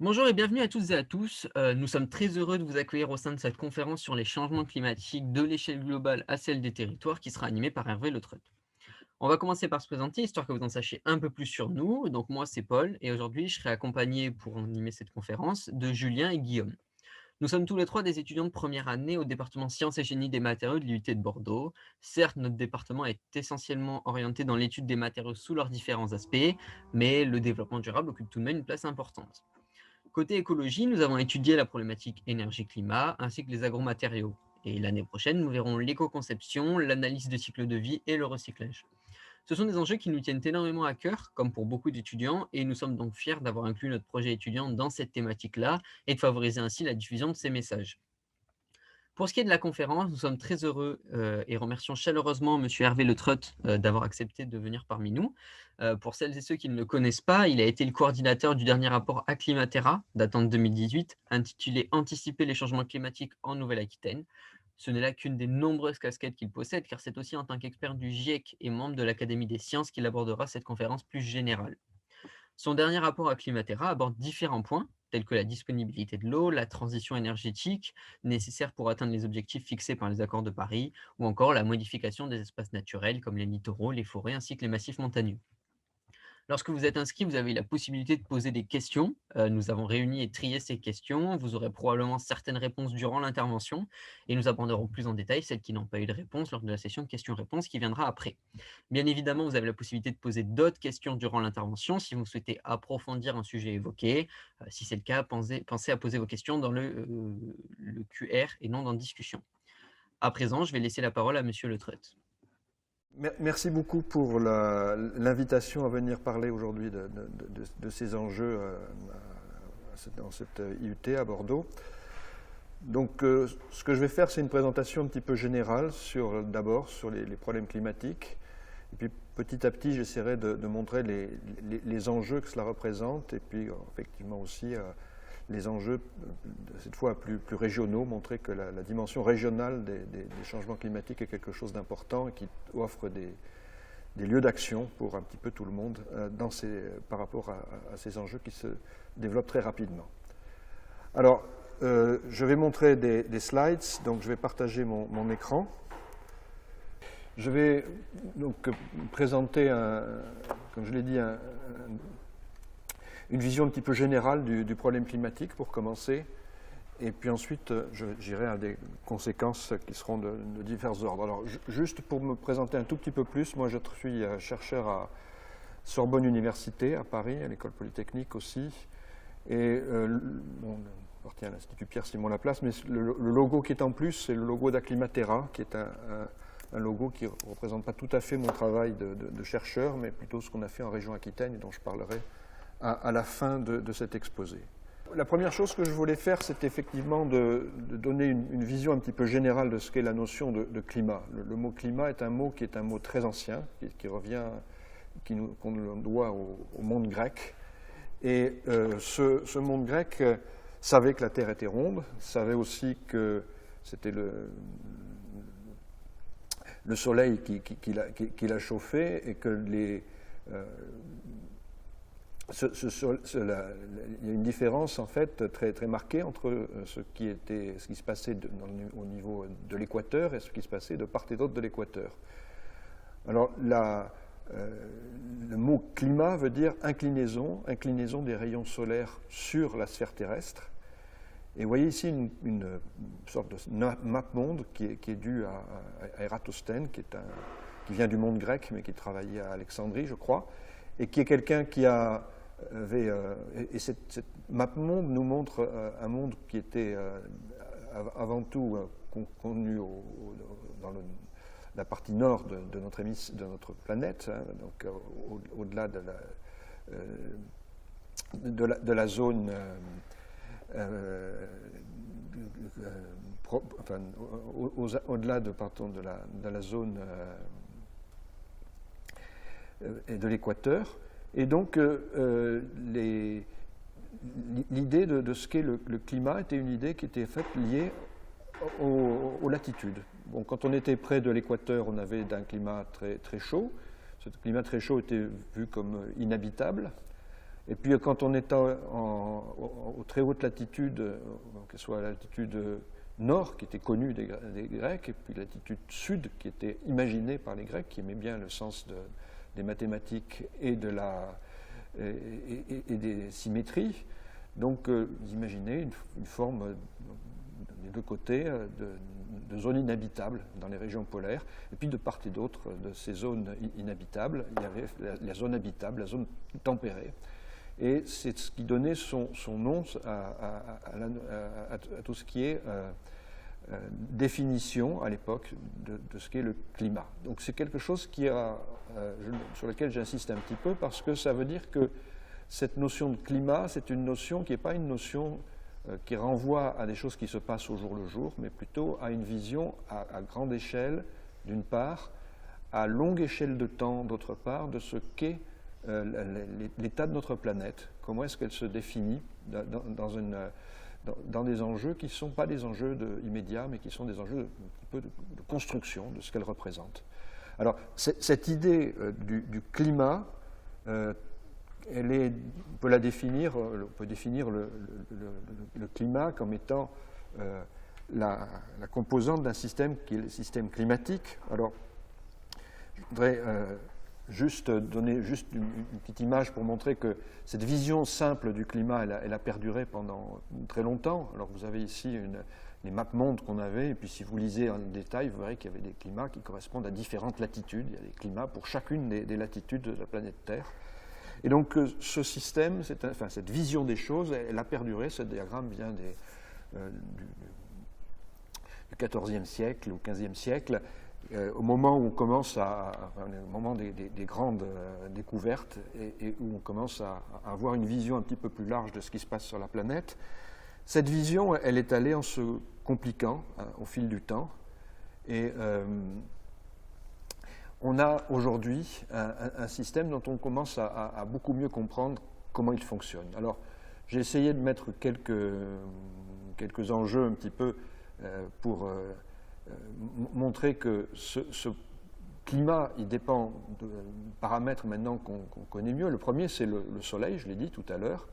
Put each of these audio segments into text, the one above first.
Bonjour et bienvenue à toutes et à tous. Nous sommes très heureux de vous accueillir au sein de cette conférence sur les changements climatiques de l'échelle globale à celle des territoires qui sera animée par Hervé Le Treut. On va commencer par se présenter, histoire que vous en sachiez un peu plus sur nous. Donc moi, c'est Paul et aujourd'hui, je serai accompagné pour animer cette conférence de Julien et Guillaume. Nous sommes tous les trois des étudiants de première année au département Sciences et Génie des matériaux de l'UT de Bordeaux. Certes, notre département est essentiellement orienté dans l'étude des matériaux sous leurs différents aspects, mais le développement durable occupe tout de même une place importante. Côté écologie, nous avons étudié la problématique énergie-climat ainsi que les agromatériaux. Et l'année prochaine, nous verrons l'éco-conception, l'analyse de cycle de vie et le recyclage. Ce sont des enjeux qui nous tiennent énormément à cœur, comme pour beaucoup d'étudiants, et nous sommes donc fiers d'avoir inclus notre projet étudiant dans cette thématique-là et de favoriser ainsi la diffusion de ces messages. Pour ce qui est de la conférence, nous sommes très heureux et remercions chaleureusement Monsieur Hervé Le Treut d'avoir accepté de venir parmi nous. Pour celles et ceux qui ne le connaissent pas, il a été le coordinateur du dernier rapport Acclimatera, datant de 2018, intitulé Anticiper les changements climatiques en Nouvelle-Aquitaine. Ce n'est là qu'une des nombreuses casquettes qu'il possède, car c'est aussi en tant qu'expert du GIEC et membre de l'Académie des sciences qu'il abordera cette conférence plus générale. Son dernier rapport à Climatera aborde différents points, tels que la disponibilité de l'eau, la transition énergétique nécessaire pour atteindre les objectifs fixés par les accords de Paris, ou encore la modification des espaces naturels comme les littoraux, les forêts ainsi que les massifs montagneux. Lorsque vous êtes inscrit, vous avez la possibilité de poser des questions. Nous avons réuni et trié ces questions. Vous aurez probablement certaines réponses durant l'intervention et nous aborderons plus en détail celles qui n'ont pas eu de réponse lors de la session questions-réponses qui viendra après. Bien évidemment, vous avez la possibilité de poser d'autres questions durant l'intervention si vous souhaitez approfondir un sujet évoqué. Si c'est le cas, pensez à poser vos questions dans le QR et non dans discussion. À présent, je vais laisser la parole à Monsieur Le Treut. Merci beaucoup pour l'invitation à venir parler aujourd'hui de ces enjeux dans cette IUT à Bordeaux. Donc, ce que je vais faire, c'est une présentation un petit peu générale d'abord sur les problèmes climatiques. Et puis, petit à petit, j'essaierai de montrer les enjeux que cela représente et puis, effectivement aussi, les enjeux, cette fois plus régionaux, montrer que la dimension régionale des changements climatiques est quelque chose d'important et qui offre des lieux d'action pour un petit peu tout le monde par rapport à ces enjeux qui se développent très rapidement. Alors, je vais montrer des slides, donc je vais partager mon écran. Je vais donc présenter, comme je l'ai dit, une vision un petit peu générale du problème climatique pour commencer, et puis ensuite j'irai à des conséquences qui seront de divers ordres. Alors juste pour me présenter un tout petit peu plus, moi je suis chercheur à Sorbonne Université à Paris, à l'école polytechnique aussi, et bon, on appartient à l'Institut Pierre-Simon Laplace, mais le logo qui est en plus, c'est le logo d'Acclimatera, qui est un logo qui ne représente pas tout à fait mon travail de chercheur, mais plutôt ce qu'on a fait en région Aquitaine et dont je parlerai à la fin de cet exposé. La première chose que je voulais faire, c'est effectivement de donner une vision un petit peu générale de ce qu'est la notion de climat. Le mot climat est un mot qui est un mot très ancien, qui revient, qu'on doit au monde grec. Et ce monde grec savait que la Terre était ronde, savait aussi que c'était le soleil qui la chauffait et que il y a une différence en fait très marquée entre ce qui se passait au niveau de l'équateur et ce qui se passait de part et d'autre de l'équateur. Alors le mot climat veut dire inclinaison des rayons solaires sur la sphère terrestre. Et vous voyez ici une sorte de map monde qui est due à Ératosthène, qui vient du monde grec mais qui travaillait à Alexandrie, je crois, et qui est quelqu'un qui et cette map monde nous montre un monde qui était avant tout connu dans la partie nord de notre planète, hein, donc au-delà de la zone au-delà de la zone et de l'équateur. Et donc, l'idée de ce qu'est le climat était une idée qui était faite liée aux latitudes. Bon, quand on était près de l'équateur, on avait un climat très chaud. Ce climat très chaud était vu comme inhabitable. Et puis quand on est aux très hautes latitudes, que ce soit la latitude nord, qui était connue des Grecs, et puis la latitude sud, qui était imaginée par les Grecs, qui aimaient bien le sens des mathématiques et des symétries. Donc, vous imaginez une forme des deux côtés de zones inhabitables dans les régions polaires. Et puis, de part et d'autre de ces zones inhabitables, il y avait la zone habitable, la zone tempérée. Et c'est ce qui donnait son nom à tout ce qui est définition à l'époque de ce qu'est le climat. Donc c'est quelque chose sur lequel j'insiste un petit peu parce que ça veut dire que cette notion de climat, c'est une notion qui n'est pas une notion qui renvoie à des choses qui se passent au jour le jour, mais plutôt à une vision à grande échelle, d'une part, à longue échelle de temps, d'autre part, de ce qu'est l'état de notre planète, comment est-ce qu'elle se définit dans des enjeux qui ne sont pas des enjeux immédiats, mais qui sont des enjeux un peu de construction de ce qu'elle représente. Alors, cette idée du climat, on peut la définir, on peut définir le climat comme étant la composante d'un système qui est le système climatique. Alors, je voudrais juste donner une petite image pour montrer que cette vision simple du climat, elle a perduré pendant très longtemps. Alors vous avez ici les maps-mondes qu'on avait, et puis si vous lisez en détail, vous verrez qu'il y avait des climats qui correspondent à différentes latitudes. Il y a des climats pour chacune des latitudes de la planète Terre. Et donc ce système, cette vision des choses, elle a perduré. Ce diagramme vient du XIVe siècle ou XVe siècle. Au moment où on commence au moment des grandes découvertes et où on commence à avoir une vision un petit peu plus large de ce qui se passe sur la planète, cette vision, elle est allée en se compliquant au fil du temps. Et on a aujourd'hui un système dont on commence à beaucoup mieux comprendre comment il fonctionne. Alors, j'ai essayé de mettre quelques enjeux un petit peu pour montrer que ce climat, il dépend de paramètres maintenant qu'on connaît mieux. Le premier, c'est le soleil, je l'ai dit tout à l'heure.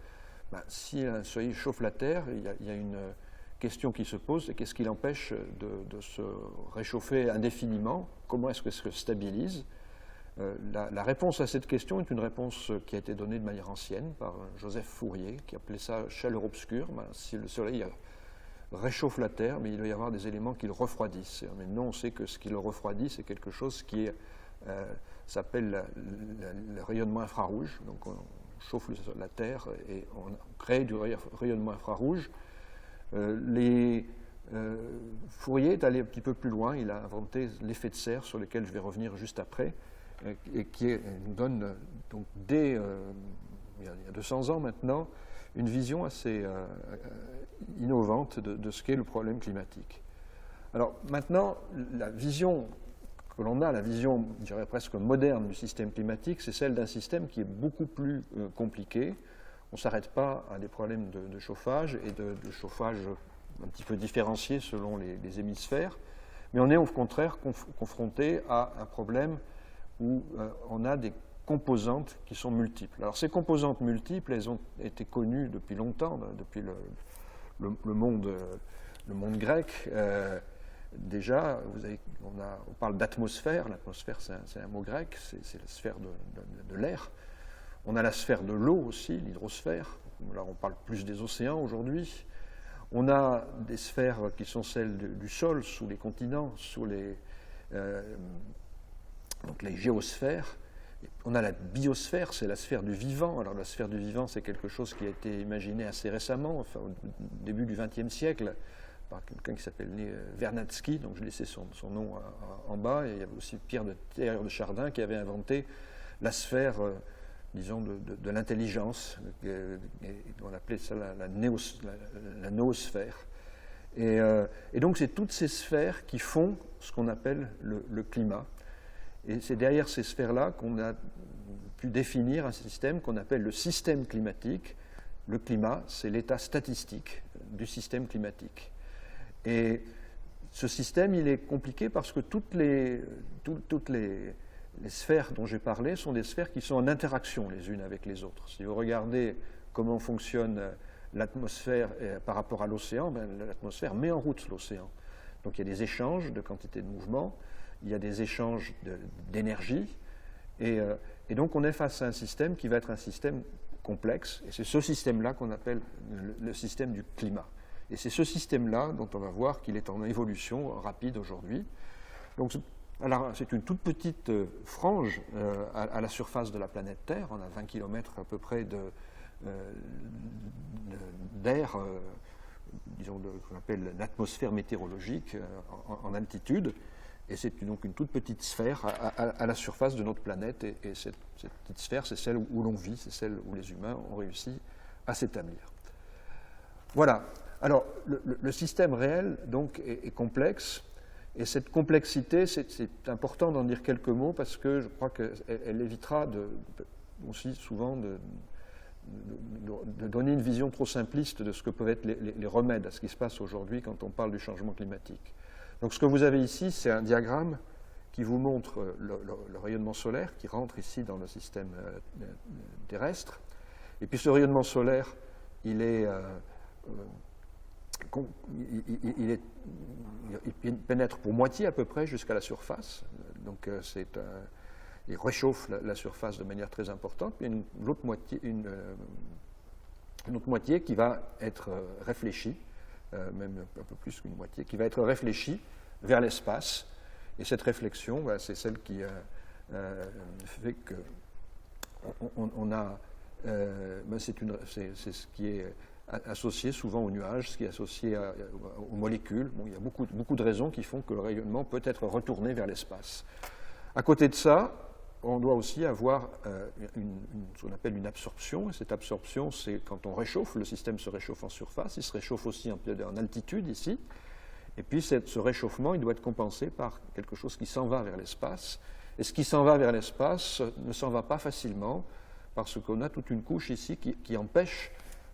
Si un soleil chauffe la Terre, il y a une question qui se pose, c'est qu'est-ce qui l'empêche de se réchauffer indéfiniment? Comment est-ce que ça se stabilise? La réponse à cette question est une réponse qui a été donnée de manière ancienne par Joseph Fourier, qui appelait ça chaleur obscure. Si le soleil réchauffe la Terre, mais il doit y avoir des éléments qui le refroidissent. Maintenant, on sait que ce qui le refroidit, c'est quelque chose qui s'appelle le rayonnement infrarouge. Donc, on chauffe la Terre et on crée du rayonnement infrarouge. Fourier est allé un petit peu plus loin. Il a inventé l'effet de serre, sur lequel je vais revenir juste après, et qui nous donne, donc, il y a 200 ans maintenant, une vision assez innovante de ce qu'est le problème climatique. Alors maintenant, la vision que l'on a, la vision, je dirais presque moderne du système climatique, c'est celle d'un système qui est beaucoup plus compliqué. On ne s'arrête pas à des problèmes de chauffage et de chauffage un petit peu différenciés selon les hémisphères, mais on est au contraire confronté à un problème où on a des composantes qui sont multiples. Alors ces composantes multiples, elles ont été connues depuis longtemps, depuis le monde grec. Déjà, on parle d'atmosphère. L'atmosphère, c'est un mot grec, c'est la sphère de l'air. On a la sphère de l'eau aussi, l'hydrosphère. Là, on parle plus des océans aujourd'hui. On a des sphères qui sont celles du sol, sous les continents, donc les géosphères. On a la biosphère, c'est la sphère du vivant. Alors la sphère du vivant, c'est quelque chose qui a été imaginé assez récemment, enfin, au début du XXe siècle, par quelqu'un qui s'appelle Vernadsky, donc je laissais son nom en bas, et il y avait aussi Pierre de Chardin qui avait inventé la sphère, disons, de l'intelligence, on appelait ça la noosphère. Et donc c'est toutes ces sphères qui font ce qu'on appelle le climat. Et c'est derrière ces sphères-là qu'on a pu définir un système qu'on appelle le système climatique. Le climat, c'est l'état statistique du système climatique. Et ce système, il est compliqué parce que toutes les les sphères dont j'ai parlé sont des sphères qui sont en interaction les unes avec les autres. Si vous regardez comment fonctionne l'atmosphère par rapport à l'océan, ben, l'atmosphère met en route l'océan. Donc il y a des échanges de quantité de mouvement, il y a des échanges d'énergie, et donc on est face à un système qui va être un système complexe, et c'est ce système-là qu'on appelle le système du climat. Et c'est ce système-là dont on va voir qu'il est en évolution rapide aujourd'hui. Donc c'est une toute petite frange à la surface de la planète Terre. On a 20 km à peu près d'air, disons, qu'on appelle l'atmosphère météorologique en altitude. Et c'est donc une toute petite sphère à la surface de notre planète. Et cette petite sphère, c'est celle où l'on vit, c'est celle où les humains ont réussi à s'établir. Voilà. Alors, le système réel, donc, est complexe. Et cette complexité, c'est important d'en dire quelques mots parce que je crois qu'elle évitera aussi souvent de donner une vision trop simpliste de ce que peuvent être les remèdes à ce qui se passe aujourd'hui quand on parle du changement climatique. Donc ce que vous avez ici, c'est un diagramme qui vous montre le rayonnement solaire qui rentre ici dans le système terrestre. Et puis ce rayonnement solaire, il pénètre pour moitié à peu près jusqu'à la surface. Donc il réchauffe la surface de manière très importante. Il y a une autre moitié qui va être réfléchie, même un peu plus qu'une moitié, qui va être réfléchie vers l'espace. Et cette réflexion, c'est celle qui fait que on a... c'est ce qui est associé souvent aux nuages, ce qui est associé aux molécules. Bon, il y a beaucoup de raisons qui font que le rayonnement peut être retourné vers l'espace. À côté de ça, on doit aussi avoir ce qu'on appelle une absorption. Et cette absorption, c'est quand on réchauffe, le système se réchauffe en surface, il se réchauffe aussi en altitude ici. Et puis ce réchauffement, il doit être compensé par quelque chose qui s'en va vers l'espace. Et ce qui s'en va vers l'espace ne s'en va pas facilement parce qu'on a toute une couche ici qui empêche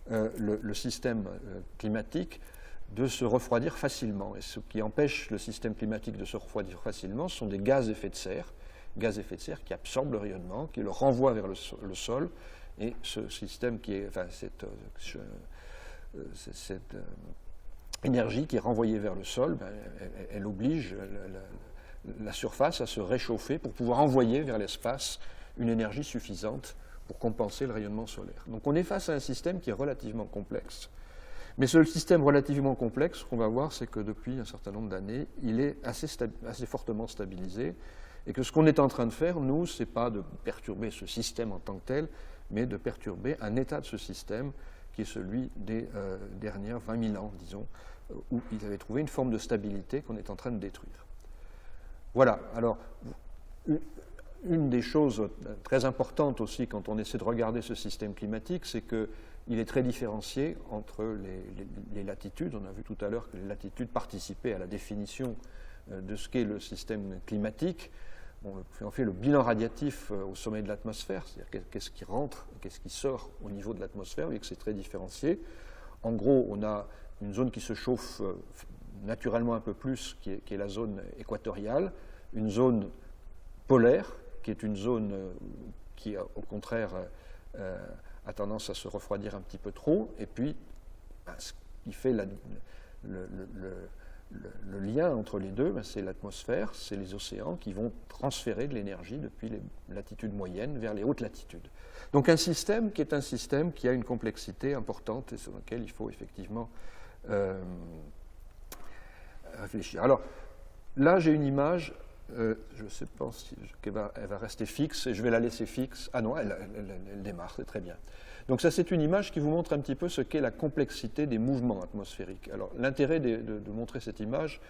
le système climatique de se refroidir facilement. Et ce qui empêche le système climatique de se refroidir facilement, ce sont des gaz à effet de serre qui absorbent le rayonnement, qui le renvoient vers le sol. Et ce système cette énergie qui est renvoyée vers le sol, elle oblige la surface à se réchauffer pour pouvoir envoyer vers l'espace une énergie suffisante pour compenser le rayonnement solaire. Donc on est face à un système qui est relativement complexe. Mais ce système relativement complexe, ce qu'on va voir, c'est que depuis un certain nombre d'années, il est assez fortement stabilisé, et que ce qu'on est en train de faire, nous, ce n'est pas de perturber ce système en tant que tel, mais de perturber un état de ce système qui est celui des dernières 20 000 ans, disons, où ils avaient trouvé une forme de stabilité qu'on est en train de détruire. Voilà, alors, une des choses très importantes aussi quand on essaie de regarder ce système climatique, c'est qu'il est très différencié entre les latitudes. On a vu tout à l'heure que les latitudes participaient à la définition de ce qu'est le système climatique. On fait le bilan radiatif au sommet de l'atmosphère, c'est-à-dire qu'est-ce qui rentre, qu'est-ce qui sort au niveau de l'atmosphère, et que c'est très différencié. En gros, on a une zone qui se chauffe naturellement un peu plus, qui est la zone équatoriale, une zone polaire, qui est une zone qui, au contraire, a tendance à se refroidir un petit peu trop, et puis ce qui fait le lien entre les deux, c'est l'atmosphère, c'est les océans qui vont transférer de l'énergie depuis les latitudes moyennes vers les hautes latitudes. Donc un système qui est un système qui a une complexité importante et sur lequel il faut effectivement réfléchir. Alors là, j'ai une image, je ne sais pas si elle va rester fixe, et je vais la laisser fixe. Ah non, elle démarre, c'est très bien. Donc ça, c'est une image qui vous montre un petit peu ce qu'est la complexité des mouvements atmosphériques. Alors l'intérêt de montrer cette image,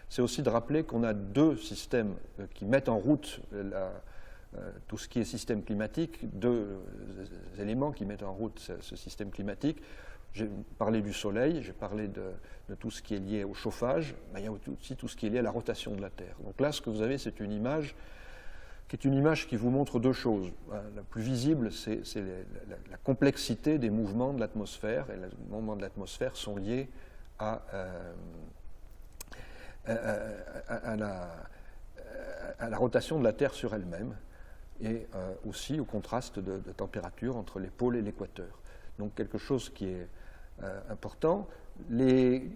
c'est aussi de rappeler qu'on a deux systèmes qui mettent en route tout ce qui est système climatique, deux éléments qui mettent en route ce système climatique. J'ai parlé du soleil, j'ai parlé de tout ce qui est lié au chauffage, mais il y a aussi tout ce qui est lié à la rotation de la Terre. Donc là, ce que vous avez, c'est une image qui vous montre deux choses. La plus visible, c'est la complexité des mouvements de l'atmosphère, et les mouvements de l'atmosphère sont liés à la rotation de la Terre sur elle-même. et aussi au contraste de température entre les pôles et l'équateur. Donc quelque chose qui est important. Les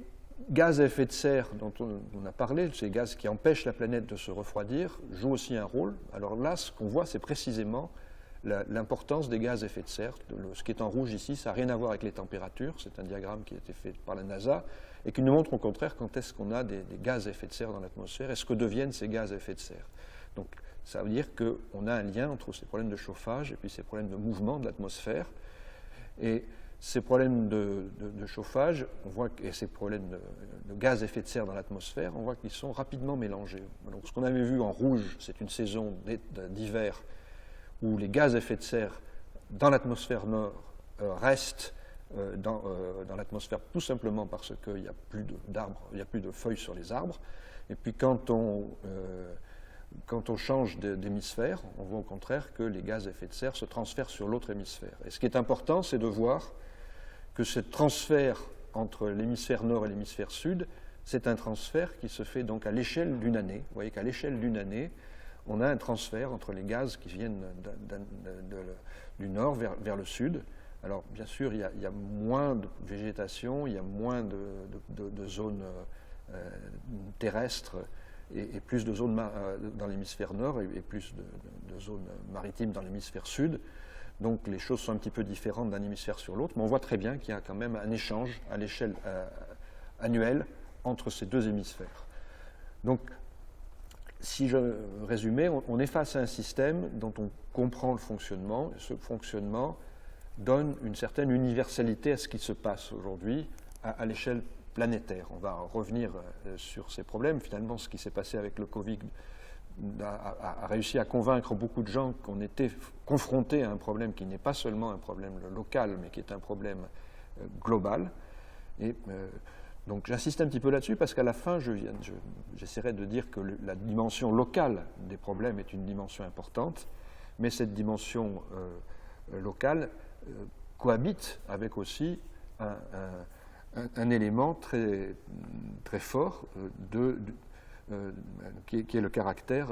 gaz à effet de serre dont on a parlé, ces gaz qui empêchent la planète de se refroidir, jouent aussi un rôle. Alors là, ce qu'on voit, c'est précisément l'importance des gaz à effet de serre. Ce qui est en rouge ici, ça n'a rien à voir avec les températures. C'est un diagramme qui a été fait par la NASA et qui nous montre au contraire quand est-ce qu'on a des gaz à effet de serre dans l'atmosphère et ce que deviennent ces gaz à effet de serre. Donc ça veut dire qu'on a un lien entre ces problèmes de chauffage et puis ces problèmes de mouvement de l'atmosphère. Et ces problèmes de chauffage, on voit, et ces problèmes de gaz à effet de serre dans l'atmosphère, on voit qu'ils sont rapidement mélangés. Donc ce qu'on avait vu en rouge, c'est une saison d'hiver où les gaz à effet de serre dans l'atmosphère nord restent dans l'atmosphère tout simplement parce qu'il n'y a plus d'arbres, il n'y a plus de feuilles sur les arbres. Et puis quand on change d'hémisphère, on voit au contraire que les gaz à effet de serre se transfèrent sur l'autre hémisphère. Et ce qui est important, c'est de voir que ce transfert entre l'hémisphère nord et l'hémisphère sud, c'est un transfert qui se fait donc à l'échelle d'une année. Vous voyez qu'à l'échelle d'une année, on a un transfert entre les gaz qui viennent du nord vers le sud. Alors, bien sûr, il y a moins de végétation, il y a moins de zones terrestres et plus de zones dans l'hémisphère nord et plus de zones maritimes dans l'hémisphère sud. Donc, les choses sont un petit peu différentes d'un hémisphère sur l'autre, mais on voit très bien qu'il y a quand même un échange à l'échelle annuelle entre ces deux hémisphères. Donc, si je résumais, on est face à un système dont on comprend le fonctionnement. Ce fonctionnement donne une certaine universalité à ce qui se passe aujourd'hui à l'échelle planétaire. On va revenir sur ces problèmes. Finalement, ce qui s'est passé avec le Covid a réussi à convaincre beaucoup de gens qu'on était confrontés à un problème qui n'est pas seulement un problème local, mais qui est un problème global. Et donc j'insiste un petit peu là-dessus parce qu'à la fin, j'essaierai de dire que la dimension locale des problèmes est une dimension importante, mais cette dimension locale cohabite avec aussi un élément très, très fort qui est le caractère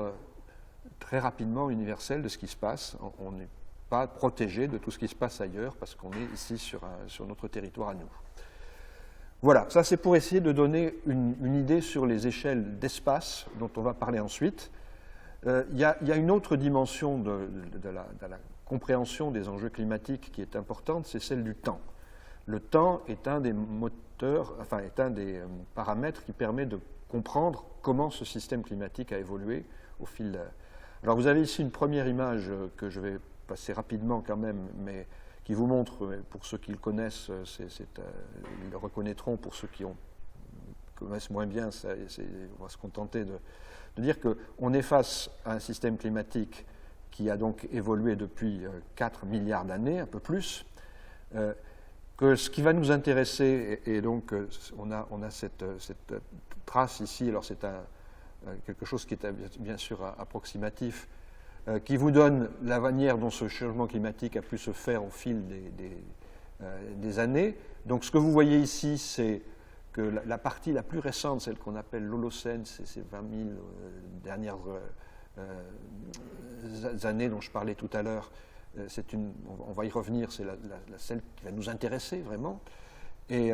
très rapidement universel de ce qui se passe. On n'est pas protégé de tout ce qui se passe ailleurs parce qu'on est ici sur notre territoire à nous. Voilà, ça c'est pour essayer de donner une idée sur les échelles d'espace dont on va parler ensuite. Il y a une autre dimension de la compréhension des enjeux climatiques qui est importante, c'est celle du temps. Le temps est un des moteurs, enfin est un des paramètres qui permet de comprendre comment ce système climatique a évolué au fil. Alors vous avez ici une première image que je vais passer rapidement quand même, mais qui vous montre, pour ceux qui le connaissent, ils le reconnaîtront, pour ceux qui connaissent moins bien, on va se contenter de dire qu'on est face à un système climatique qui a donc évolué depuis 4 milliards d'années, un peu plus, que ce qui va nous intéresser, et donc on a cette trace ici, alors c'est quelque chose qui est bien sûr approximatif, qui vous donne la manière dont ce changement climatique a pu se faire au fil des années. Donc ce que vous voyez ici, c'est que la partie la plus récente, celle qu'on appelle l'Holocène, c'est ces 20 000 dernières années dont je parlais tout à l'heure, on va y revenir, c'est celle qui va nous intéresser vraiment. Et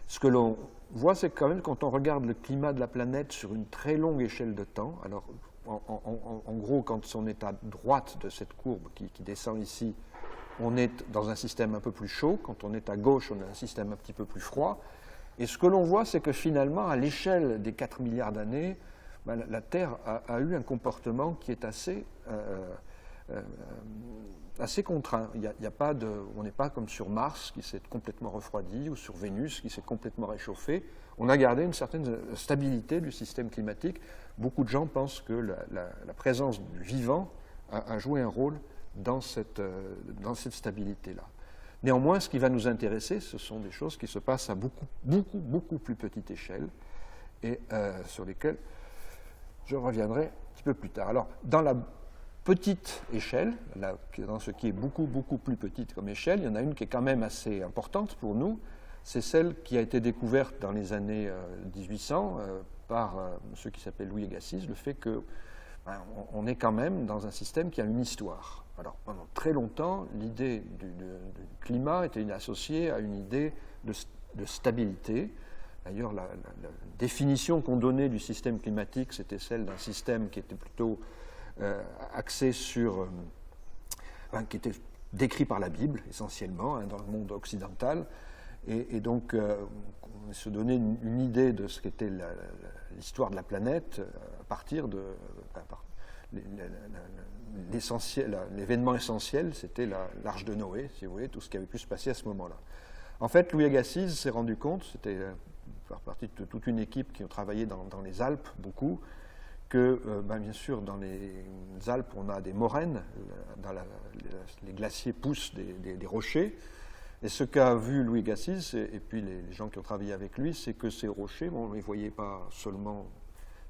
ce que l'on voit, c'est quand même quand on regarde le climat de la planète sur une très longue échelle de temps, alors en gros, quand on est à droite de cette courbe qui descend ici, on est dans un système un peu plus chaud. Quand on est à gauche, on a un système un petit peu plus froid. Et ce que l'on voit, c'est que finalement, à l'échelle des 4 milliards d'années, la Terre a eu un comportement qui est assez contraint. On n'est pas comme sur Mars, qui s'est complètement refroidi, ou sur Vénus, qui s'est complètement réchauffé. On a gardé une certaine stabilité du système climatique. Beaucoup de gens pensent que la présence du vivant a joué un rôle dans cette stabilité-là. Néanmoins, ce qui va nous intéresser, ce sont des choses qui se passent à beaucoup plus petite échelle et sur lesquelles je reviendrai un petit peu plus tard. Alors, dans la petite échelle, dans ce qui est beaucoup plus petite comme échelle, il y en a une qui est quand même assez importante pour nous, c'est celle qui a été découverte dans les années 1800 par monsieur qui s'appelle Louis Agassiz, le fait que on est quand même dans un système qui a une histoire. Alors, pendant très longtemps, l'idée du climat était associée à une idée de stabilité. D'ailleurs, la définition qu'on donnait du système climatique, c'était celle d'un système qui était plutôt axé sur... qui était décrit par la Bible, essentiellement, dans le monde occidental. Et donc, on se donnait une idée de ce qu'était l'histoire de la planète à partir de... l'événement essentiel, c'était l'arche de Noé, si vous voulez, tout ce qui avait pu se passer à ce moment-là. En fait, Louis Agassiz s'est rendu compte, c'était faire partie de toute une équipe qui a travaillé dans les Alpes beaucoup, que bien sûr dans les Alpes on a des moraines, les glaciers poussent des rochers, et ce qu'a vu Louis Agassiz et puis les gens qui ont travaillé avec lui, c'est que ces rochers, on ne les voyait pas seulement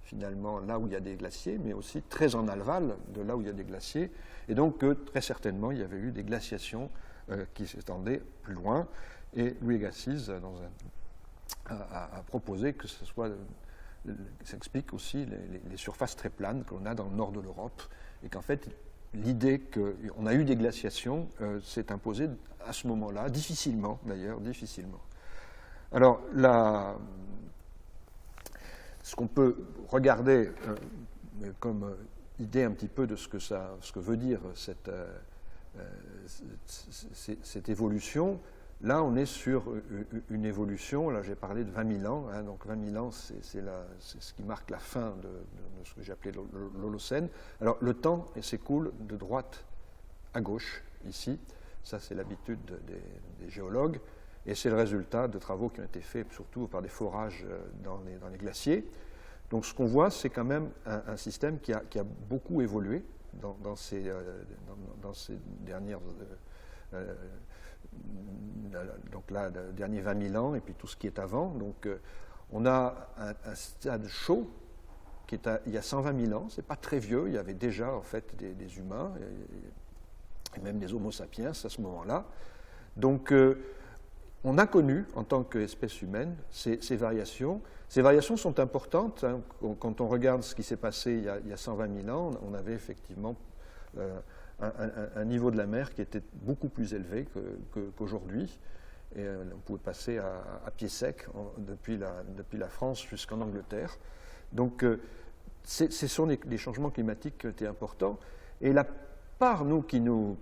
finalement là où il y a des glaciers, mais aussi très en aval de là où il y a des glaciers, et donc très certainement il y avait eu des glaciations qui s'étendaient plus loin, et Louis Agassiz a proposé que ce soit... Ça explique aussi les surfaces très planes qu'on a dans le nord de l'Europe, et qu'en fait l'idée qu'on a eu des glaciations s'est imposée à ce moment-là, difficilement d'ailleurs, difficilement. Alors ce qu'on peut regarder comme idée un petit peu de ce que veut dire cette évolution, là on est sur une évolution, là j'ai parlé de 20 000 ans, donc 20 000 ans c'est ce qui marque la fin de ce que j'ai appelé l'Holocène. Alors le temps s'écoule de droite à gauche, ici, ça c'est l'habitude des géologues, et c'est le résultat de travaux qui ont été faits surtout par des forages dans les glaciers. Donc ce qu'on voit, c'est quand même un système qui a beaucoup évolué dans ces dernières... donc là, les derniers 20 000 ans, et puis tout ce qui est avant. Donc on a un stade chaud qui est il y a 120 000 ans, c'est pas très vieux, il y avait déjà en fait des humains, et même des homo sapiens à ce moment-là. Donc on a connu, en tant qu'espèce humaine, ces variations. Ces variations sont importantes. Quand on regarde ce qui s'est passé il y a 120 000 ans, on avait effectivement un niveau de la mer qui était beaucoup plus élevé qu'aujourd'hui. Et on pouvait passer à pied sec depuis la France jusqu'en Angleterre. Donc ce sont des changements climatiques qui ont été importants. Et la part qui nous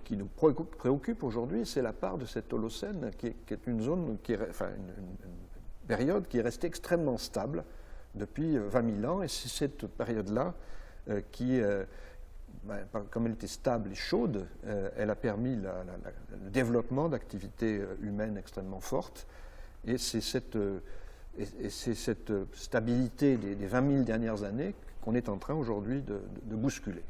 préoccupe aujourd'hui, c'est la part de cet Holocène qui est une zone, une période qui est restée extrêmement stable depuis 20 000 ans. Et c'est cette période-là qui, comme elle était stable et chaude, elle a permis le développement d'activités humaines extrêmement fortes. Et c'est cette stabilité des 20 000 dernières années qu'on est en train aujourd'hui de bousculer.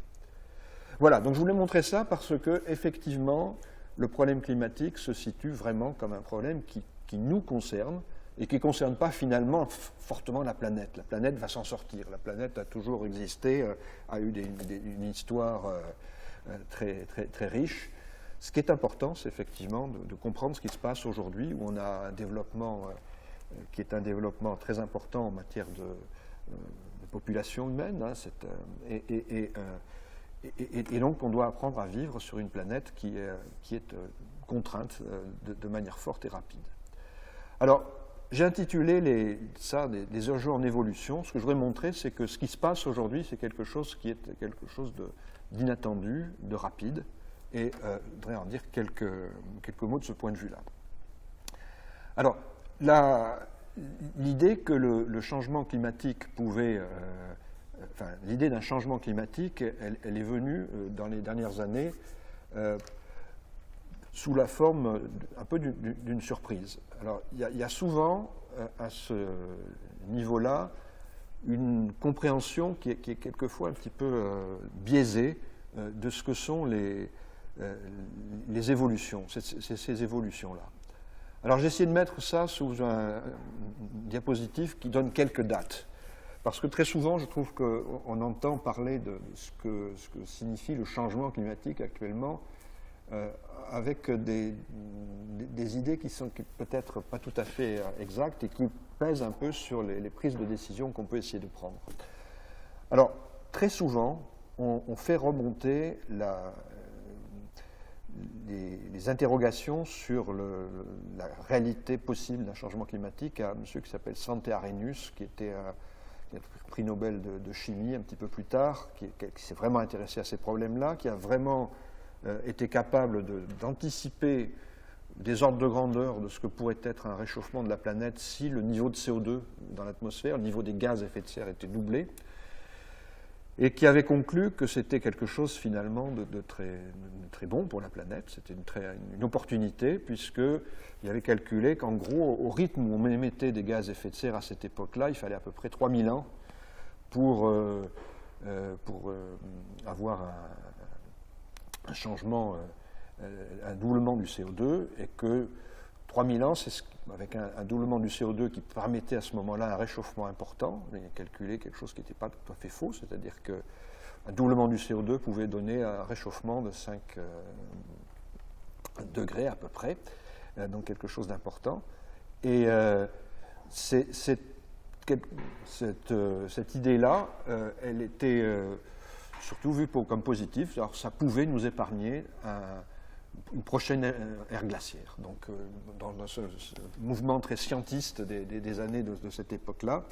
Voilà, donc je voulais montrer ça parce que, effectivement, le problème climatique se situe vraiment comme un problème qui nous concerne et qui ne concerne pas finalement fortement la planète. La planète va s'en sortir. La planète a toujours existé, a eu une histoire très, très, très riche. Ce qui est important, c'est effectivement de comprendre ce qui se passe aujourd'hui, où on a un développement qui est un développement très important en matière de population humaine, et donc on doit apprendre à vivre sur une planète qui est contrainte de manière forte et rapide. Alors, j'ai intitulé des enjeux en évolution. Ce que je voudrais montrer, c'est que ce qui se passe aujourd'hui, c'est quelque chose qui est quelque chose d'inattendu, de rapide, et je voudrais en dire quelques mots de ce point de vue-là. Alors, l'idée que le changement climatique pouvait... l'idée d'un changement climatique, elle est venue dans les dernières années sous la forme un peu d'une surprise. Alors, il y a souvent à ce niveau-là une compréhension qui est quelquefois un petit peu biaisée de ce que sont les évolutions, ces évolutions-là. Alors, j'ai essayé de mettre ça sous un diapositive qui donne quelques dates. Parce que très souvent, je trouve qu'on entend parler de ce que signifie le changement climatique actuellement avec des idées qui sont peut-être pas tout à fait exactes et qui pèsent un peu sur les prises de décision qu'on peut essayer de prendre. Alors, très souvent, on fait remonter les interrogations sur la réalité possible d'un changement climatique à un monsieur qui s'appelle Svante Arrhenius, qui a prix Nobel de chimie un petit peu plus tard, qui s'est vraiment intéressé à ces problèmes-là, qui a vraiment été capable d'anticiper des ordres de grandeur de ce que pourrait être un réchauffement de la planète si le niveau de CO2 dans l'atmosphère, le niveau des gaz à effet de serre était doublé, et qui avait conclu que c'était quelque chose finalement de très bon pour la planète. C'était une opportunité, puisqu'il avait calculé qu'en gros, au rythme où on émettait des gaz à effet de serre à cette époque-là, il fallait à peu près 3000 ans pour avoir un changement, un doublement du CO2, et que 3000 ans, c'est avec un doublement du CO2 qui permettait à ce moment-là un réchauffement important. Il a calculé quelque chose qui n'était pas tout à fait faux, c'est-à-dire qu'un doublement du CO2 pouvait donner un réchauffement de 5 degrés à peu près, donc quelque chose d'important. Et cette idée-là, elle était surtout vue comme positive. Alors ça pouvait nous épargner une prochaine ère glaciaire. Donc, dans ce mouvement très scientiste des années de cette époque-là,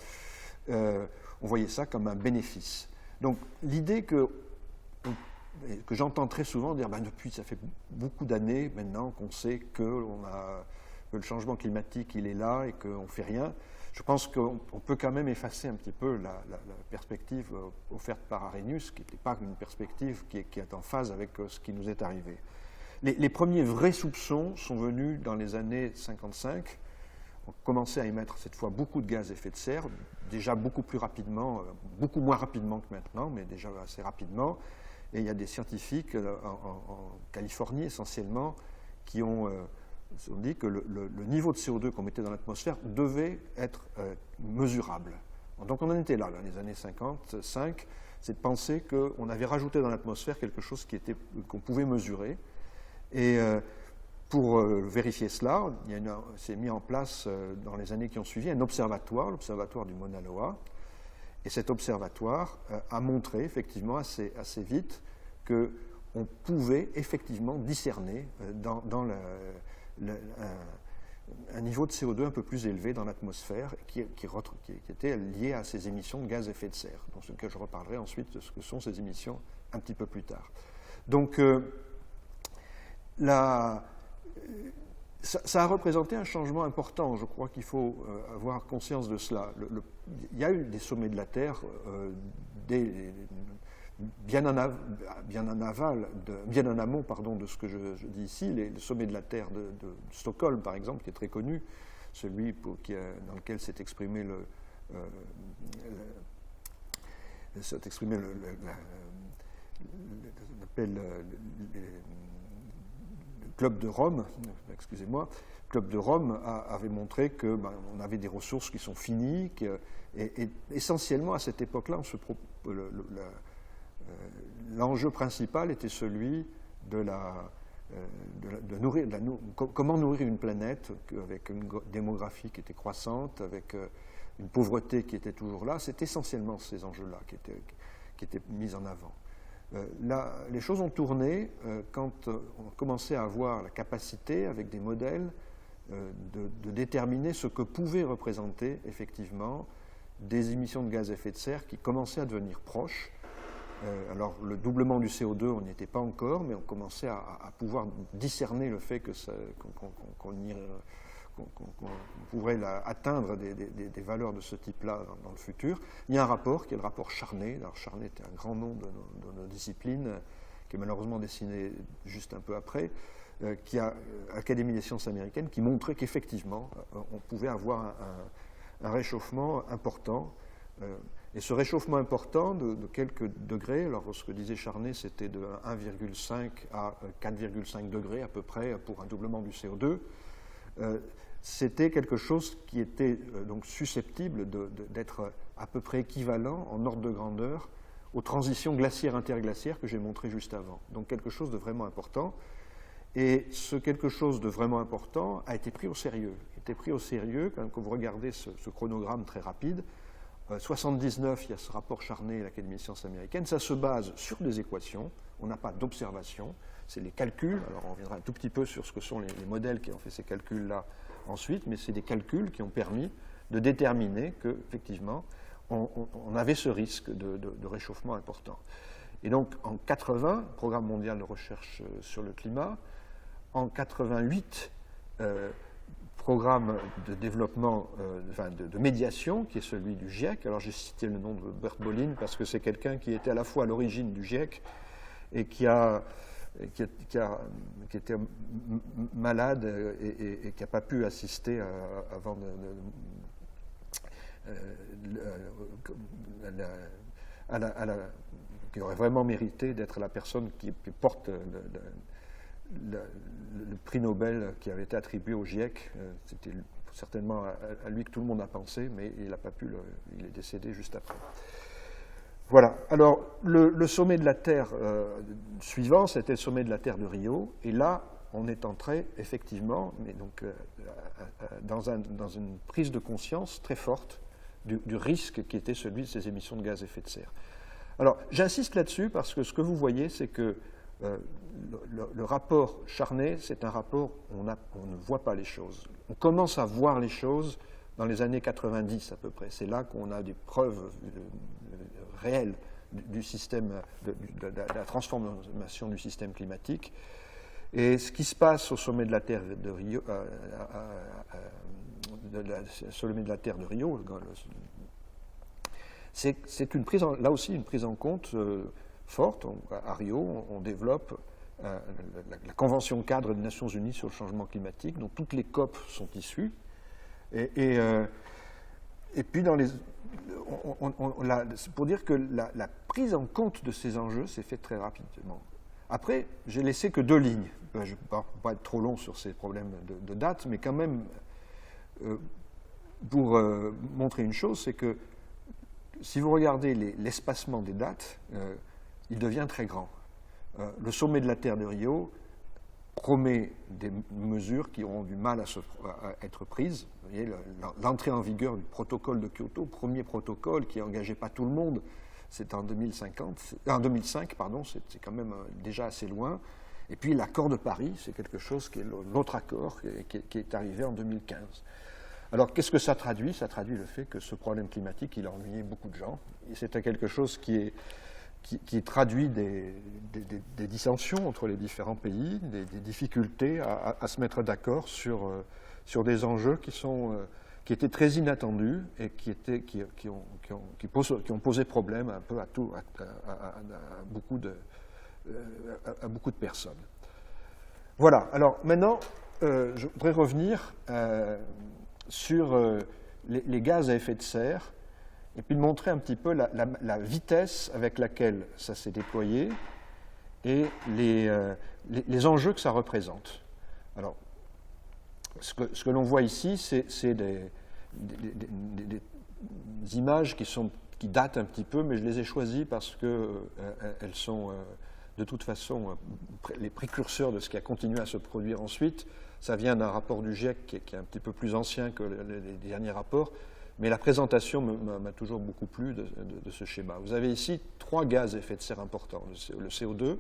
on voyait ça comme un bénéfice. Donc, l'idée que j'entends très souvent dire, depuis, ça fait beaucoup d'années maintenant qu'on sait que le changement climatique, il est là et qu'on ne fait rien. Je pense qu'on peut quand même effacer un petit peu la perspective offerte par Arrhenius, qui n'était pas une perspective qui est en phase avec ce qui nous est arrivé. Les premiers vrais soupçons sont venus dans les années 55. On commençait à émettre cette fois beaucoup de gaz à effet de serre, déjà beaucoup plus rapidement, beaucoup moins rapidement que maintenant, mais déjà assez rapidement. Et il y a des scientifiques en Californie essentiellement qui ont dit que le niveau de CO2 qu'on mettait dans l'atmosphère devait être mesurable. Donc on en était là, dans les années 55, c'est de penser qu'on avait rajouté dans l'atmosphère quelque chose qu'on pouvait mesurer. Et pour vérifier cela, s'est mis en place dans les années qui ont suivi un observatoire, l'observatoire du Mauna Loa. Et cet observatoire a montré effectivement assez vite qu'on pouvait effectivement discerner dans un niveau de CO2 un peu plus élevé dans l'atmosphère qui était lié à ces émissions de gaz à effet de serre, dans ce que je reparlerai ensuite de ce que sont ces émissions un petit peu plus tard. Donc, ça a représenté un changement important. Je crois qu'il faut avoir conscience de cela. Il y a eu des sommets de la Terre bien en amont de ce que je dis ici. Le sommet de la Terre de Stockholm, par exemple, qui est très connu, celui dans lequel s'est exprimé Club de Rome, Club de Rome avait montré qu'on avait des ressources qui sont finies, et essentiellement à cette époque-là, l'enjeu principal était celui de comment nourrir une planète avec une démographie qui était croissante, avec une pauvreté qui était toujours là. C'est essentiellement ces enjeux-là qui étaient mis en avant. Les choses ont tourné quand on commençait à avoir la capacité, avec des modèles, de déterminer ce que pouvaient représenter effectivement des émissions de gaz à effet de serre qui commençaient à devenir proches. Alors le doublement du CO2, on n'y était pas encore, mais on commençait à pouvoir discerner le fait qu'on pourrait atteindre des valeurs de ce type-là dans le futur. Il y a un rapport qui est le rapport Charney. Alors Charney était un grand nom de nos disciplines, qui est malheureusement dessiné juste un peu après, qui a l'Académie des sciences américaines, qui montrait qu'effectivement, on pouvait avoir un réchauffement important. Et ce réchauffement important de quelques degrés, alors ce que disait Charney, c'était de 1,5 à 4,5 degrés à peu près pour un doublement du CO2. C'était quelque chose qui était donc susceptible d'être à peu près équivalent en ordre de grandeur aux transitions glaciaires-interglaciaires que j'ai montrées juste avant. Donc quelque chose de vraiment important. Et ce quelque chose de vraiment important a été pris au sérieux. Quand vous regardez ce chronogramme très rapide, 79, il y a ce rapport Charnay, l'Académie des sciences américaines. Ça se base sur des équations. On n'a pas d'observation. C'est les calculs. Alors, on reviendra un tout petit peu sur ce que sont les modèles qui ont fait ces calculs-là ensuite, mais c'est des calculs qui ont permis de déterminer qu'effectivement, on avait ce risque de réchauffement important. Et donc, en 80, Programme mondial de recherche sur le climat. En 88, programme de développement, de médiation, qui est celui du GIEC. Alors j'ai cité le nom de Bert Bolin parce que c'est quelqu'un qui était à la fois à l'origine du GIEC et qui était malade et qui n'a pas pu assister avant qui aurait vraiment mérité d'être la personne qui porte le prix Nobel qui avait été attribué au GIEC. C'était certainement à lui que tout le monde a pensé, mais il n'a pas pu, il est décédé juste après. Voilà. Alors, le sommet de la Terre suivant, c'était le sommet de la Terre de Rio, et là, on est entré effectivement, mais donc, dans une prise de conscience très forte du risque qui était celui de ces émissions de gaz à effet de serre. Alors, j'insiste là-dessus parce que ce que vous voyez, c'est que le rapport Charnay, c'est un rapport où on ne voit pas les choses. On commence à voir les choses dans les années 90 à peu près. C'est là qu'on a des preuves réelles du système, de la transformation du système climatique. Et ce qui se passe au sommet de la Terre de Rio, sommet de la Terre de Rio, c'est là aussi une prise en compte forte. À Rio, on développe la Convention cadre des Nations Unies sur le changement climatique, dont toutes les COP sont issues. Et puis, c'est pour dire que la prise en compte de ces enjeux s'est faite très rapidement. Après, j'ai laissé que 2 lignes. Je ne vais pas être trop long sur ces problèmes de date, mais quand même, pour montrer une chose, c'est que si vous regardez l'espacement des dates, il devient très grand. Le sommet de la Terre de Rio promet des mesures qui auront du mal à être prises. Vous voyez, l'entrée en vigueur du protocole de Kyoto, premier protocole qui n'engageait pas tout le monde, c'est en 2005, c'est quand même déjà assez loin. Et puis l'accord de Paris, c'est quelque chose qui est l'autre accord qui est arrivé en 2015. Alors qu'est-ce que ça traduit? Ça traduit le fait que ce problème climatique, il a ennuyé beaucoup de gens. Et c'était quelque chose qui traduit des dissensions entre les différents pays, des difficultés à se mettre d'accord sur des enjeux qui étaient très inattendus et qui ont posé problème un peu à beaucoup de personnes. Voilà. Alors maintenant, je voudrais revenir sur les gaz à effet de serre et puis de montrer un petit peu la vitesse avec laquelle ça s'est déployé et les enjeux que ça représente. Alors, ce que l'on voit ici, c'est des images qui datent un petit peu, mais je les ai choisies parce qu'elles sont de toute façon les précurseurs de ce qui a continué à se produire ensuite. Ça vient d'un rapport du GIEC qui est un petit peu plus ancien que les derniers rapports, mais la présentation m'a toujours beaucoup plu de ce schéma. Vous avez ici 3 gaz à effet de serre importants, le CO2,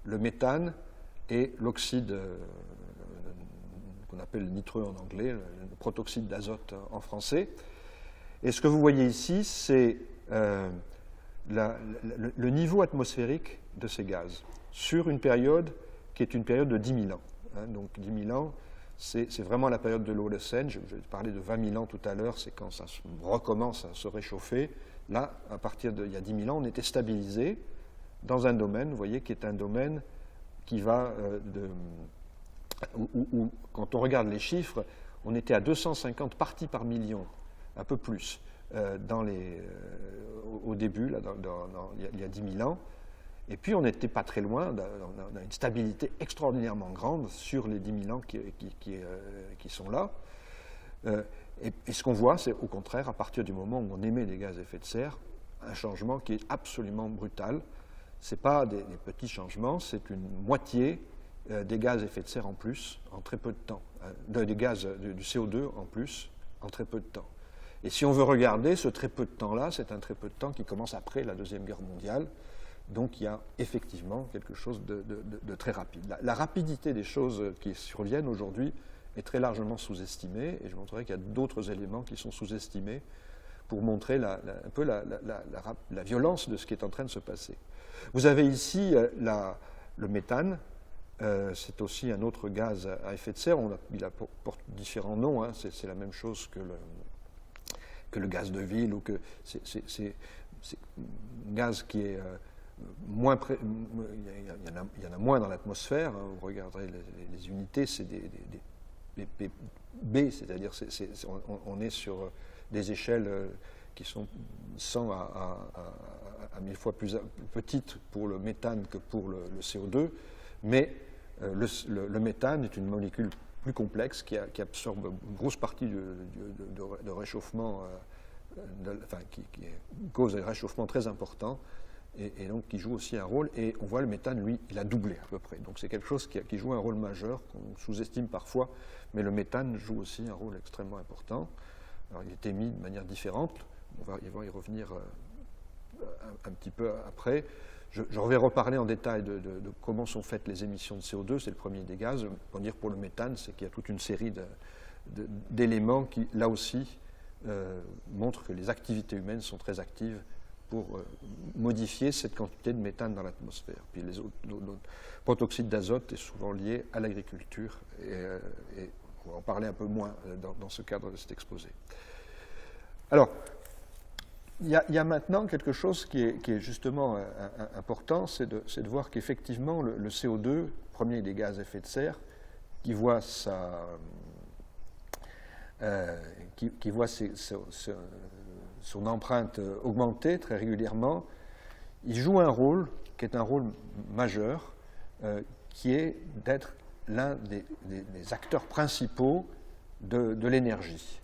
le méthane et l'oxyde qu'on appelle nitreux en anglais, le protoxyde d'azote en français. Et ce que vous voyez ici, c'est le niveau atmosphérique de ces gaz sur une période qui est une période de 10 000 ans. Donc 10 000 ans, c'est vraiment la période de l'Holocène. Je parlais de 20 000 ans tout à l'heure, c'est quand ça recommence à se réchauffer. Là, à partir d'il y a 10 000 ans, on était stabilisé dans un domaine, vous voyez, qui est un domaine qui va où, quand on regarde les chiffres, on était à 250 parties par million, un peu plus, au début, là, il y a 10 000 ans. Et puis, on n'était pas très loin, on a une stabilité extraordinairement grande sur les 10 000 ans qui sont là. Et ce qu'on voit, c'est au contraire, à partir du moment où on émet des gaz à effet de serre, un changement qui est absolument brutal. Ce n'est pas des petits changements, c'est une moitié des gaz à effet de serre en plus en très peu de temps, des gaz du CO2 en plus en très peu de temps. Et si on veut regarder ce très peu de temps-là, c'est un très peu de temps qui commence après la Deuxième Guerre mondiale. Donc il y a effectivement quelque chose de très rapide. La rapidité des choses qui surviennent aujourd'hui est très largement sous-estimée, et je montrerai qu'il y a d'autres éléments qui sont sous-estimés pour montrer un peu la violence de ce qui est en train de se passer. Vous avez ici le méthane. C'est aussi un autre gaz à effet de serre. Il porte différents noms. Hein. C'est la même chose que le gaz de ville, ou que c'est un gaz qui est moins. Il y en a moins dans l'atmosphère. Hein. Vous regarderez les unités, c'est des ppb, c'est-à-dire on est sur des échelles qui sont 100 à 1000 fois plus petites pour le méthane que pour le CO2, mais le méthane est une molécule plus complexe qui absorbe une grosse partie de réchauffement, qui cause un réchauffement très important, et donc qui joue aussi un rôle. Et on voit le méthane, lui, il a doublé à peu près. Donc c'est quelque chose qui joue un rôle majeur, qu'on sous-estime parfois, mais le méthane joue aussi un rôle extrêmement important. Alors il est émis de manière différente, on va y revenir un petit peu après. Je vais reparler en détail de comment sont faites les émissions de CO2, c'est le premier des gaz. Pour dire pour le méthane, c'est qu'il y a toute une série d'éléments qui, là aussi, montrent que les activités humaines sont très actives pour modifier cette quantité de méthane dans l'atmosphère. Puis le protoxyde d'azote est souvent lié à l'agriculture, et on va en parler un peu moins dans ce cadre de cet exposé. Alors, il y a maintenant quelque chose qui est justement important, c'est de voir qu'effectivement le CO2, premier des gaz à effet de serre, qui voit son empreinte augmenter très régulièrement, il joue un rôle qui est un rôle majeur, qui est d'être l'un des acteurs principaux de l'énergie.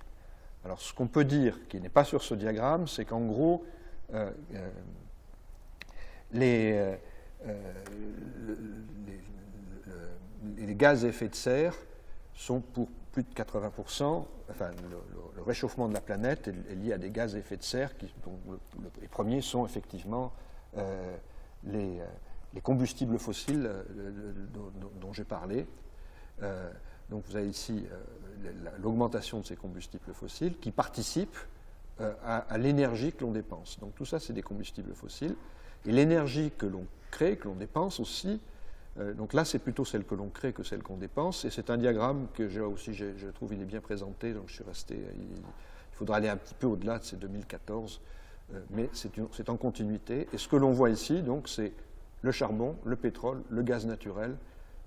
Alors, ce qu'on peut dire, qui n'est pas sur ce diagramme, c'est qu'en gros, les gaz à effet de serre sont pour plus de 80%, enfin, le réchauffement de la planète est lié à des gaz à effet de serre, dont les premiers sont effectivement les combustibles fossiles dont j'ai parlé. Donc vous avez ici l'augmentation de ces combustibles fossiles qui participent à l'énergie que l'on dépense. Donc tout ça, c'est des combustibles fossiles. Et l'énergie que l'on crée, que l'on dépense aussi, donc là, c'est plutôt celle que l'on crée que celle qu'on dépense. Et c'est un diagramme que je trouve il est bien présenté. Donc je suis resté. Il faudra aller un petit peu au-delà de ces 2014, mais c'est en continuité. Et ce que l'on voit ici, donc, c'est le charbon, le pétrole, le gaz naturel.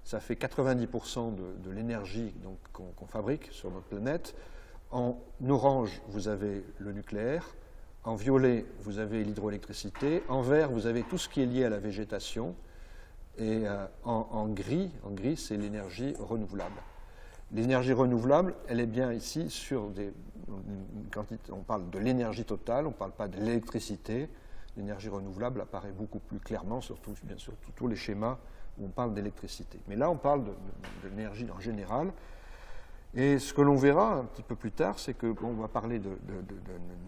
Ça fait 90% de l'énergie qu'on fabrique sur notre planète. En orange, vous avez le nucléaire. En violet, vous avez l'hydroélectricité. En vert, vous avez tout ce qui est lié à la végétation. Et en gris, c'est l'énergie renouvelable. L'énergie renouvelable, elle est bien ici sur on parle de l'énergie totale, on ne parle pas de l'électricité. L'énergie renouvelable apparaît beaucoup plus clairement, surtout, bien sûr, tous les schémas où on parle d'électricité. Mais là, on parle de l'énergie en général. Et ce que l'on verra un petit peu plus tard, c'est qu'on va parler de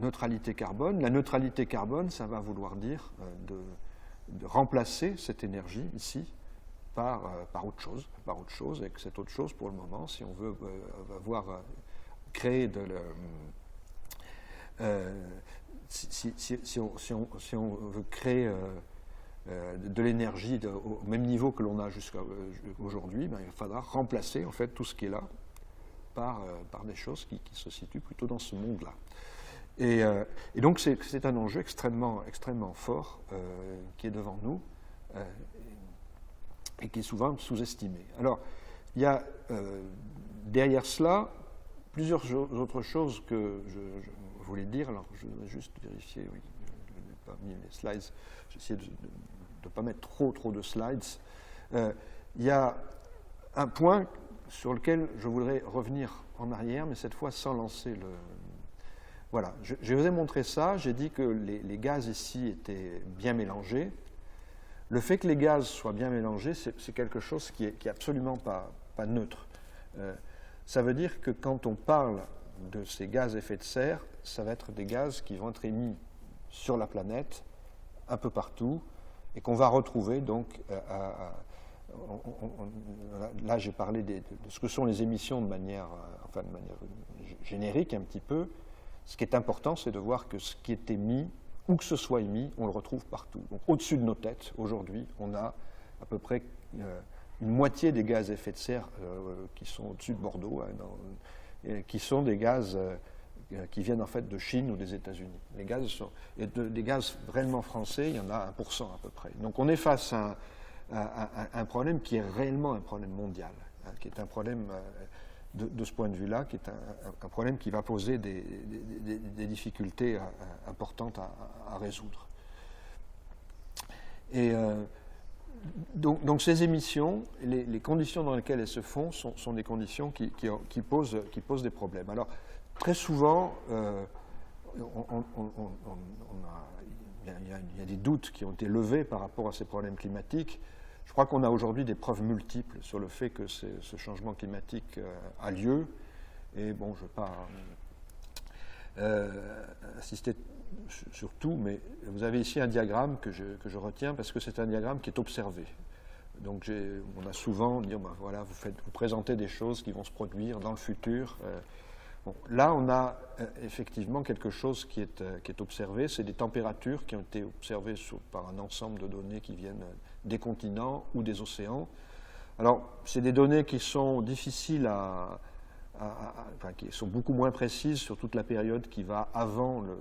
neutralité carbone. La neutralité carbone, ça va vouloir dire de remplacer cette énergie ici par autre chose, et que cette autre chose, pour le moment, si on veut créer si on veut créer de l'énergie au même niveau que l'on a jusqu'à aujourd'hui, il faudra remplacer en fait tout ce qui est là par des choses qui se situent plutôt dans ce monde-là. Et donc c'est un enjeu extrêmement fort qui est devant nous et qui est souvent sous-estimé. Alors, il y a derrière cela plusieurs autres choses que je voulais dire. Alors, je vais juste vérifier, oui, je n'ai pas mis les slides, j'ai essayé de ne pas mettre trop de slides. Il y a un point sur lequel je voudrais revenir en arrière, mais cette fois sans lancer le... Voilà, je vous ai montré ça, j'ai dit que les gaz ici étaient bien mélangés. Le fait que les gaz soient bien mélangés, c'est quelque chose qui est absolument pas neutre. Ça veut dire que quand on parle de ces gaz à effet de serre, ça va être des gaz qui vont être émis sur la planète, un peu partout, et qu'on va retrouver donc là j'ai parlé de ce que sont les émissions de manière générique un petit peu. Ce qui est important, c'est de voir que ce qui est émis, où que ce soit émis, on le retrouve partout. Donc au-dessus de nos têtes, aujourd'hui, on a à peu près une moitié des gaz à effet de serre qui sont au-dessus de Bordeaux, qui sont des gaz qui viennent en fait de Chine ou des États-Unis. Les gaz des gaz réellement français, il y en a 1% à peu près. Donc on est face à un problème qui est réellement un problème mondial, qui est un problème de ce point de vue-là, qui est un problème qui va poser des difficultés importantes à résoudre. Et donc ces émissions, les conditions dans lesquelles elles se font sont des conditions qui posent des problèmes. Alors, très souvent, il y a des doutes qui ont été levés par rapport à ces problèmes climatiques. Je crois qu'on a aujourd'hui des preuves multiples sur le fait que ce changement climatique a lieu. Et bon, je ne vais pas insister sur tout, mais vous avez ici un diagramme que je retiens parce que c'est un diagramme qui est observé. Donc on a souvent dit, ben voilà, vous présentez des choses qui vont se produire dans le futur. Bon, là, on a effectivement quelque chose qui est observé. C'est des températures qui ont été observées par un ensemble de données qui viennent des continents ou des océans. Alors, c'est des données qui sont difficiles qui sont beaucoup moins précises sur toute la période qui va avant le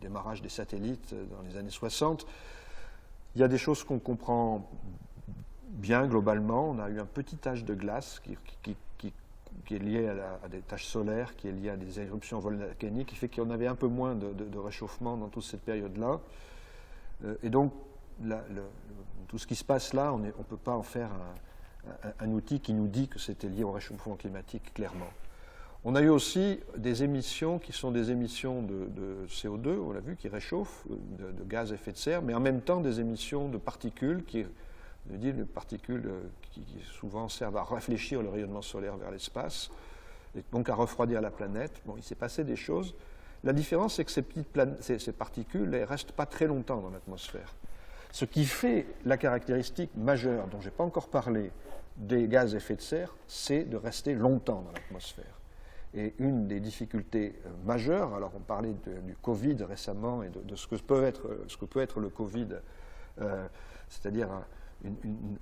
démarrage des satellites dans les années 60. Il y a des choses qu'on comprend bien globalement. On a eu un petit âge de glace qui est lié à des taches solaires, qui est lié à des éruptions volcaniques, qui fait qu'on avait un peu moins de réchauffement dans toute cette période-là. Et donc, tout ce qui se passe là, on ne peut pas en faire un outil qui nous dit que c'était lié au réchauffement climatique, clairement. On a eu aussi des émissions qui sont des émissions de CO2, on l'a vu, qui réchauffent, de gaz à effet de serre, mais en même temps des émissions de particules des particules qui souvent servent à réfléchir le rayonnement solaire vers l'espace, et donc à refroidir la planète. Bon, il s'est passé des choses. La différence, c'est que ces particules ne restent pas très longtemps dans l'atmosphère. Ce qui fait la caractéristique majeure, dont je n'ai pas encore parlé, des gaz à effet de serre, c'est de rester longtemps dans l'atmosphère. Et une des difficultés majeures, alors on parlait du Covid récemment et de ce que peut être le Covid, c'est-à-dire une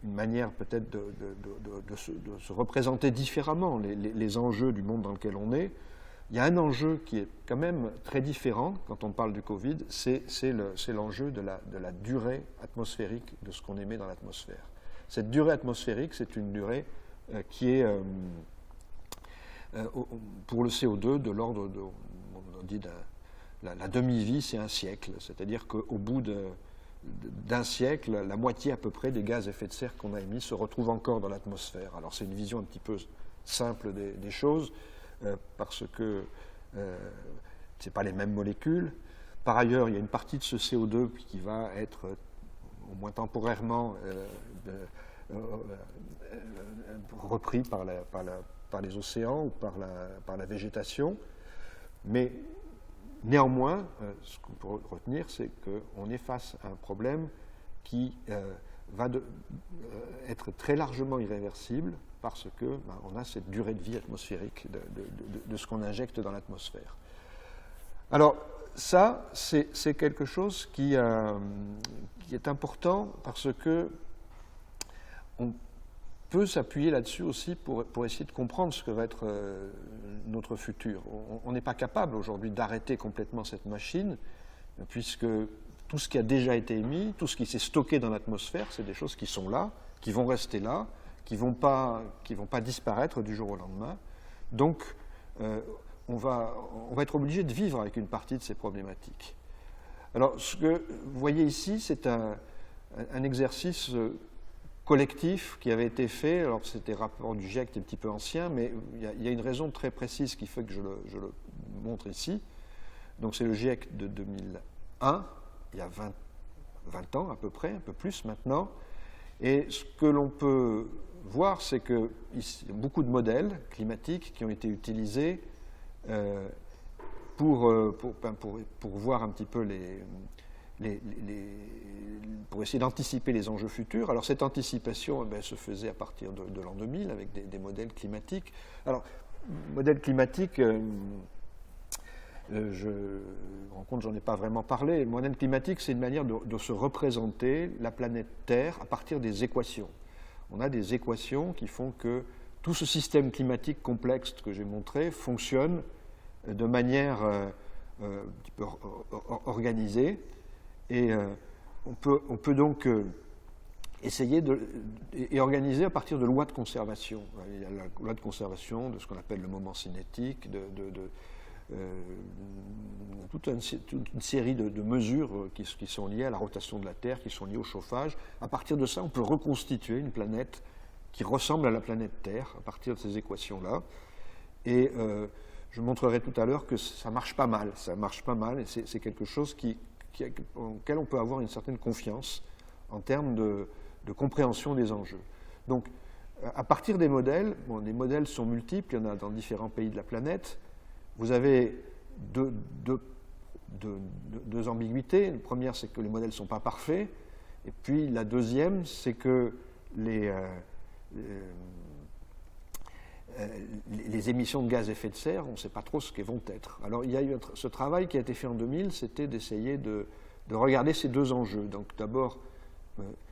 manière peut-être de se représenter différemment les enjeux du monde dans lequel on est. Il y a un enjeu qui est quand même très différent quand on parle du Covid, c'est l'enjeu de la durée atmosphérique de ce qu'on émet dans l'atmosphère. Cette durée atmosphérique, c'est une durée qui est, pour le CO2, de l'ordre de, on dit, la demi-vie, c'est un siècle. C'est-à-dire qu'au bout d'un siècle, la moitié à peu près des gaz à effet de serre qu'on a émis se retrouvent encore dans l'atmosphère. Alors c'est une vision un petit peu simple des choses, parce que ce n'est pas les mêmes molécules. Par ailleurs, il y a une partie de ce CO2 qui va être, au moins temporairement, repris par les océans ou par la végétation. Mais néanmoins, ce qu'on peut retenir, c'est qu'on est face à un problème qui va être très largement irréversible parce qu'on a cette durée de vie atmosphérique de ce qu'on injecte dans l'atmosphère. Alors, ça, c'est quelque chose qui est important parce que on peut s'appuyer là-dessus aussi pour essayer de comprendre ce que va être notre futur. On n'est pas capable aujourd'hui d'arrêter complètement cette machine, puisque tout ce qui a déjà été émis, tout ce qui s'est stocké dans l'atmosphère, c'est des choses qui sont là, qui vont rester là, qui ne vont pas disparaître du jour au lendemain. Donc, on va être obligé de vivre avec une partie de ces problématiques. Alors, ce que vous voyez ici, c'est un exercice collectif qui avait été fait. Alors, c'était le rapport du GIEC qui est un petit peu ancien, mais il y a une raison très précise qui fait que je le montre ici. Donc, c'est le GIEC de 2001, il y a 20 ans à peu près, un peu plus maintenant. Et ce que l'on peut voir, c'est qu'il y a beaucoup de modèles climatiques qui ont été utilisés pour voir un petit peu pour essayer d'anticiper les enjeux futurs. Alors cette anticipation se faisait à partir de l'an 2000 avec des modèles climatiques. Alors, modèles climatiques, je me rends compte, j'en ai pas vraiment parlé. Le modèle climatique, c'est une manière de se représenter la planète Terre à partir des équations. On a des équations qui font que tout ce système climatique complexe que j'ai montré fonctionne de manière un petit peu organisée. Et on peut donc essayer et organiser à partir de lois de conservation. Il y a la loi de conservation de ce qu'on appelle le moment cinétique, toute une série de mesures qui sont liées à la rotation de la Terre, qui sont liées au chauffage. À partir de ça, on peut reconstituer une planète qui ressemble à la planète Terre à partir de ces équations-là. Et je montrerai tout à l'heure que ça marche pas mal. Ça marche pas mal et c'est quelque chose auquel on peut avoir une certaine confiance en termes de compréhension des enjeux. Donc, à partir des modèles, les modèles sont multiples, il y en a dans différents pays de la planète. Vous avez deux ambiguïtés. La première, c'est que les modèles ne sont pas parfaits. Et puis, la deuxième, c'est que les émissions de gaz à effet de serre, on ne sait pas trop ce qu'elles vont être. Alors, il y a eu ce travail qui a été fait en 2000, c'était d'essayer de regarder ces deux enjeux. Donc, d'abord,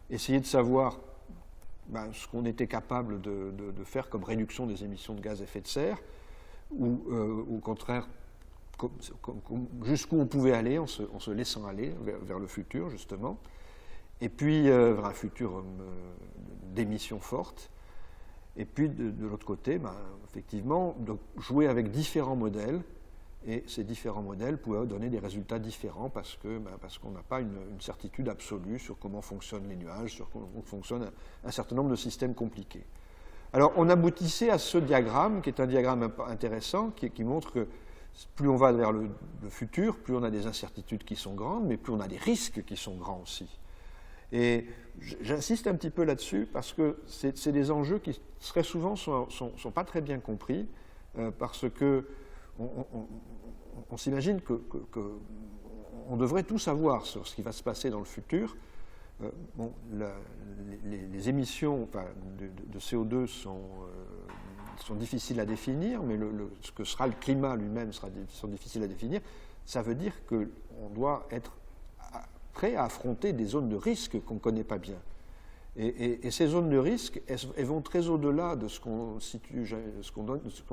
essayer de savoir ce qu'on était capable de faire comme réduction des émissions de gaz à effet de serre, ou au contraire, jusqu'où on pouvait aller en se laissant aller vers le futur, justement, et puis vers un futur d'émissions fortes. Et puis, de l'autre côté, effectivement, de jouer avec différents modèles, et ces différents modèles pouvaient donner des résultats différents parce qu'on n'a pas une certitude absolue sur comment fonctionnent les nuages, sur comment fonctionne un certain nombre de systèmes compliqués. Alors, on aboutissait à ce diagramme, qui est un diagramme intéressant, qui montre que plus on va vers le futur, plus on a des incertitudes qui sont grandes, mais plus on a des risques qui sont grands aussi. Et j'insiste un petit peu là-dessus parce que c'est des enjeux qui très souvent sont pas très bien compris parce que on s'imagine qu'on devrait tout savoir sur ce qui va se passer dans le futur. Les émissions de CO2 sont difficiles à définir, mais ce que sera le climat lui-même sont difficiles à définir. Ça veut dire qu'on doit être prêt à affronter des zones de risque qu'on ne connaît pas bien. Et ces zones de risque, elles vont très au-delà de ce qu'on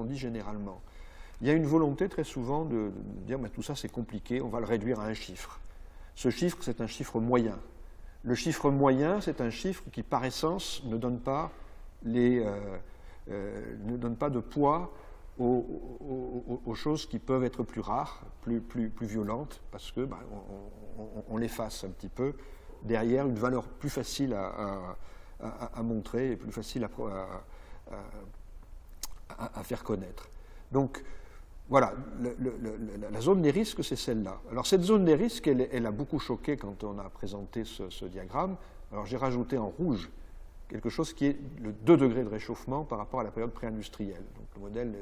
dit généralement. Il y a une volonté très souvent de dire tout ça c'est compliqué, on va le réduire à un chiffre. Ce chiffre, c'est un chiffre moyen. Le chiffre moyen, c'est un chiffre qui, par essence, ne donne pas de poids aux choses qui peuvent être plus rares, plus violentes, parce que on les fasse un petit peu derrière une valeur plus facile à montrer et plus facile à faire connaître. Donc, voilà, la zone des risques, c'est celle-là. Alors, cette zone des risques, elle a beaucoup choqué quand on a présenté ce diagramme. Alors, j'ai rajouté en rouge quelque chose qui est le 2 degrés de réchauffement par rapport à la période pré-industrielle. Donc, le modèle,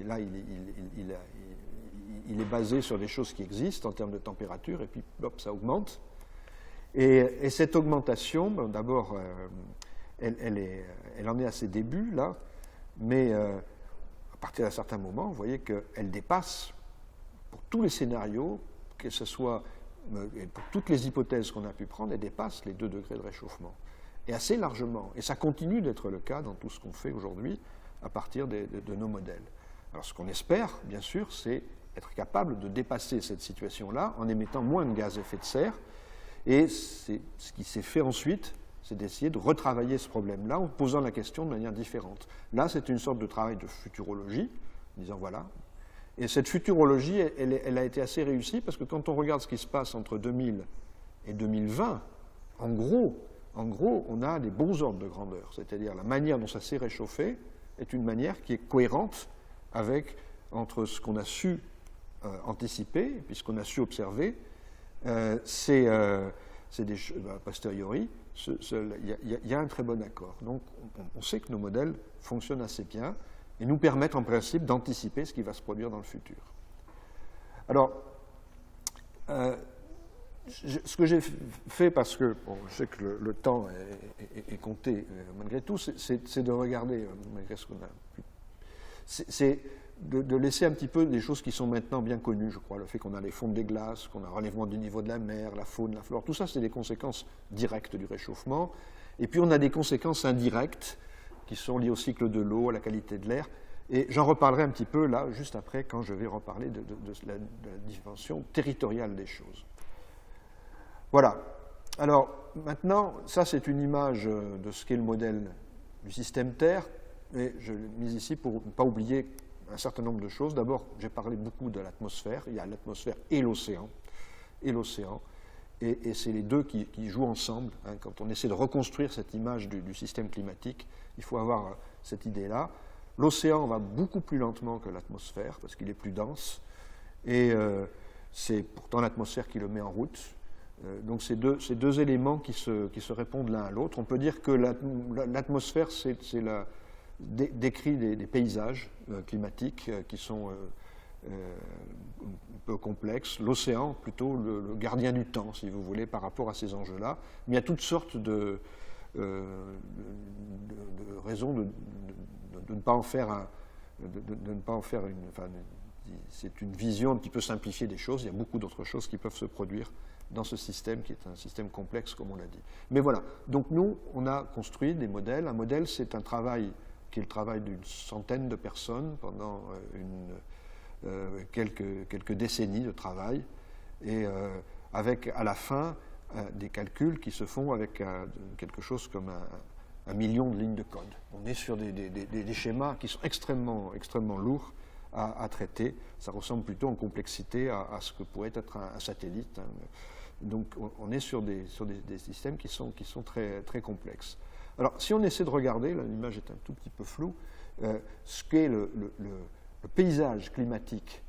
là, il est basé sur des choses qui existent en termes de température, et puis, hop, ça augmente. Et cette augmentation, d'abord, elle en est à ses débuts, là, mais à partir d'un certain moment, vous voyez qu'elle dépasse, pour tous les scénarios, que ce soit pour toutes les hypothèses qu'on a pu prendre, elle dépasse les 2 degrés de réchauffement. Et assez largement. Et ça continue d'être le cas dans tout ce qu'on fait aujourd'hui à partir de nos modèles. Alors ce qu'on espère, bien sûr, c'est être capable de dépasser cette situation-là en émettant moins de gaz à effet de serre. Et ce qui s'est fait ensuite, c'est d'essayer de retravailler ce problème-là en posant la question de manière différente. Là, c'est une sorte de travail de futurologie, en disant voilà. Et cette futurologie, elle a été assez réussie parce que quand on regarde ce qui se passe entre 2000 et 2020, en gros, on a des bons ordres de grandeur. C'est-à-dire la manière dont ça s'est réchauffé est une manière qui est cohérente entre ce qu'on a su anticiper et puis ce qu'on a su observer. C'est des choses, a posteriori, il y a un très bon accord. Donc, on sait que nos modèles fonctionnent assez bien et nous permettre en principe d'anticiper ce qui va se produire dans le futur. Alors, ce que j'ai fait, parce que bon, je sais que le temps est compté malgré tout, c'est de regarder, malgré ce qu'on a pu, c'est de laisser un petit peu des choses qui sont maintenant bien connues, je crois, le fait qu'on a les fonds des glaces, qu'on a un relèvement du niveau de la mer, la faune, la flore, tout ça c'est des conséquences directes du réchauffement, et puis on a des conséquences indirectes qui sont liées au cycle de l'eau, à la qualité de l'air, et j'en reparlerai un petit peu là, juste après, quand je vais reparler de la dimension territoriale des choses. Voilà. Alors, maintenant, ça c'est une image de ce qu'est le modèle du système Terre, et je l'ai mise ici pour ne pas oublier un certain nombre de choses. D'abord, j'ai parlé beaucoup de l'atmosphère. Il y a l'atmosphère et l'océan. Et c'est les deux qui jouent ensemble. Hein. Quand on essaie de reconstruire cette image du système climatique, il faut avoir cette idée-là. L'océan va beaucoup plus lentement que l'atmosphère, parce qu'il est plus dense. Et c'est pourtant l'atmosphère qui le met en route. Donc ces deux éléments qui se répondent l'un à l'autre. On peut dire que l'atmosphère, décrit des paysages climatiques qui sont un peu complexes. L'océan, plutôt le gardien du temps, si vous voulez, par rapport à ces enjeux-là. Mais il y a toutes sortes de raisons de ne pas en faire une... Enfin, c'est une vision un petit peu simplifiée des choses. Il y a beaucoup d'autres choses qui peuvent se produire dans ce système qui est un système complexe, comme on l'a dit. Mais voilà, donc nous, on a construit des modèles. Un modèle, c'est un travail qui est le travail d'une centaine de personnes pendant quelques décennies de travail, et avec à la fin des calculs qui se font avec quelque chose comme un million de lignes de code. On est sur des schémas qui sont extrêmement lourds à traiter. Ça ressemble plutôt en complexité à ce que pourrait être un satellite. Hein. Donc on est sur des systèmes qui sont très complexes. Alors si on essaie de regarder, là l'image est un tout petit peu floue, ce qu'est le paysage climatique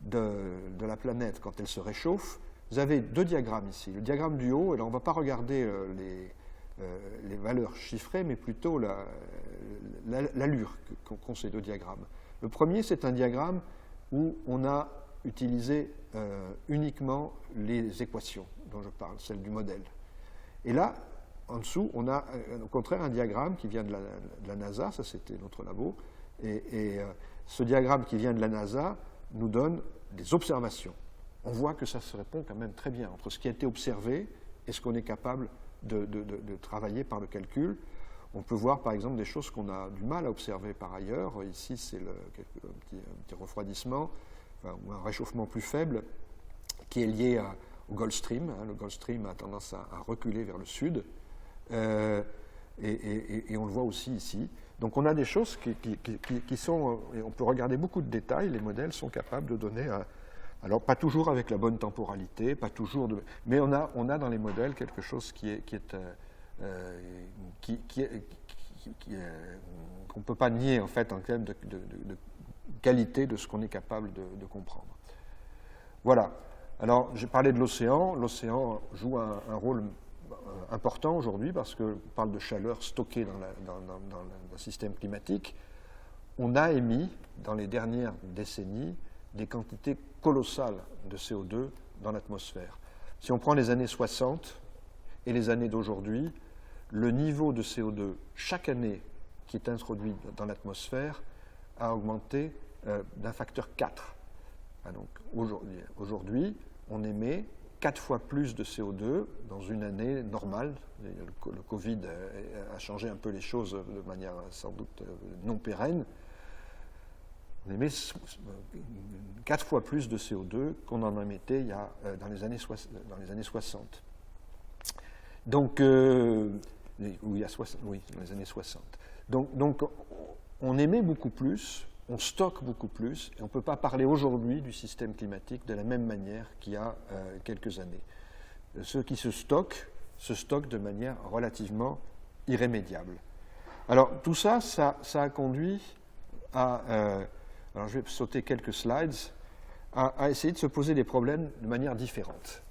de la planète quand elle se réchauffe, vous avez deux diagrammes ici. Le diagramme du haut, et là on ne va pas regarder les valeurs chiffrées, mais plutôt l'allure qu'ont ces deux diagrammes. Le premier, c'est un diagramme où on a utilisé uniquement les équations dont je parle, celles du modèle. Et là, en dessous, on a au contraire un diagramme qui vient de la NASA, ça c'était notre labo, et ce diagramme qui vient de la NASA nous donne des observations. On voit que ça se répond quand même très bien entre ce qui a été observé et ce qu'on est capable de travailler par le calcul. On peut voir par exemple des choses qu'on a du mal à observer par ailleurs. Ici, c'est un petit refroidissement, enfin, ou un réchauffement plus faible qui est lié au Gulf Stream. Hein. Le Gulf Stream a tendance à reculer vers le sud, et on le voit aussi ici. Donc on a des choses qui sont, et on peut regarder beaucoup de détails, les modèles sont capables de donner, alors pas toujours avec la bonne temporalité, pas toujours, mais on a dans les modèles quelque chose qu'on ne peut pas nier en fait en termes de qualité de ce qu'on est capable de comprendre. Voilà. Alors j'ai parlé de l'océan. L'océan joue un rôle important aujourd'hui parce qu'on parle de chaleur stockée dans le système climatique. On a émis dans les dernières décennies des quantités colossales de CO2 dans l'atmosphère. Si on prend les années 60 et les années d'aujourd'hui, le niveau de CO2 chaque année qui est introduit dans l'atmosphère a augmenté d'un facteur 4. Ah, donc aujourd'hui, on émet 4 fois plus de CO2 dans une année normale. Le Covid a changé un peu les choses de manière sans doute non pérenne. On émet 4 fois plus de CO2 qu'on en émettait dans les années 60. Donc, dans les années 60. Donc, on émet beaucoup plus, on stocke beaucoup plus, et on ne peut pas parler aujourd'hui du système climatique de la même manière qu'il y a quelques années. Ce qui se stocke de manière relativement irrémédiable. Alors, tout ça, ça a conduit à... alors, je vais sauter quelques slides, à essayer de se poser des problèmes de manière différente.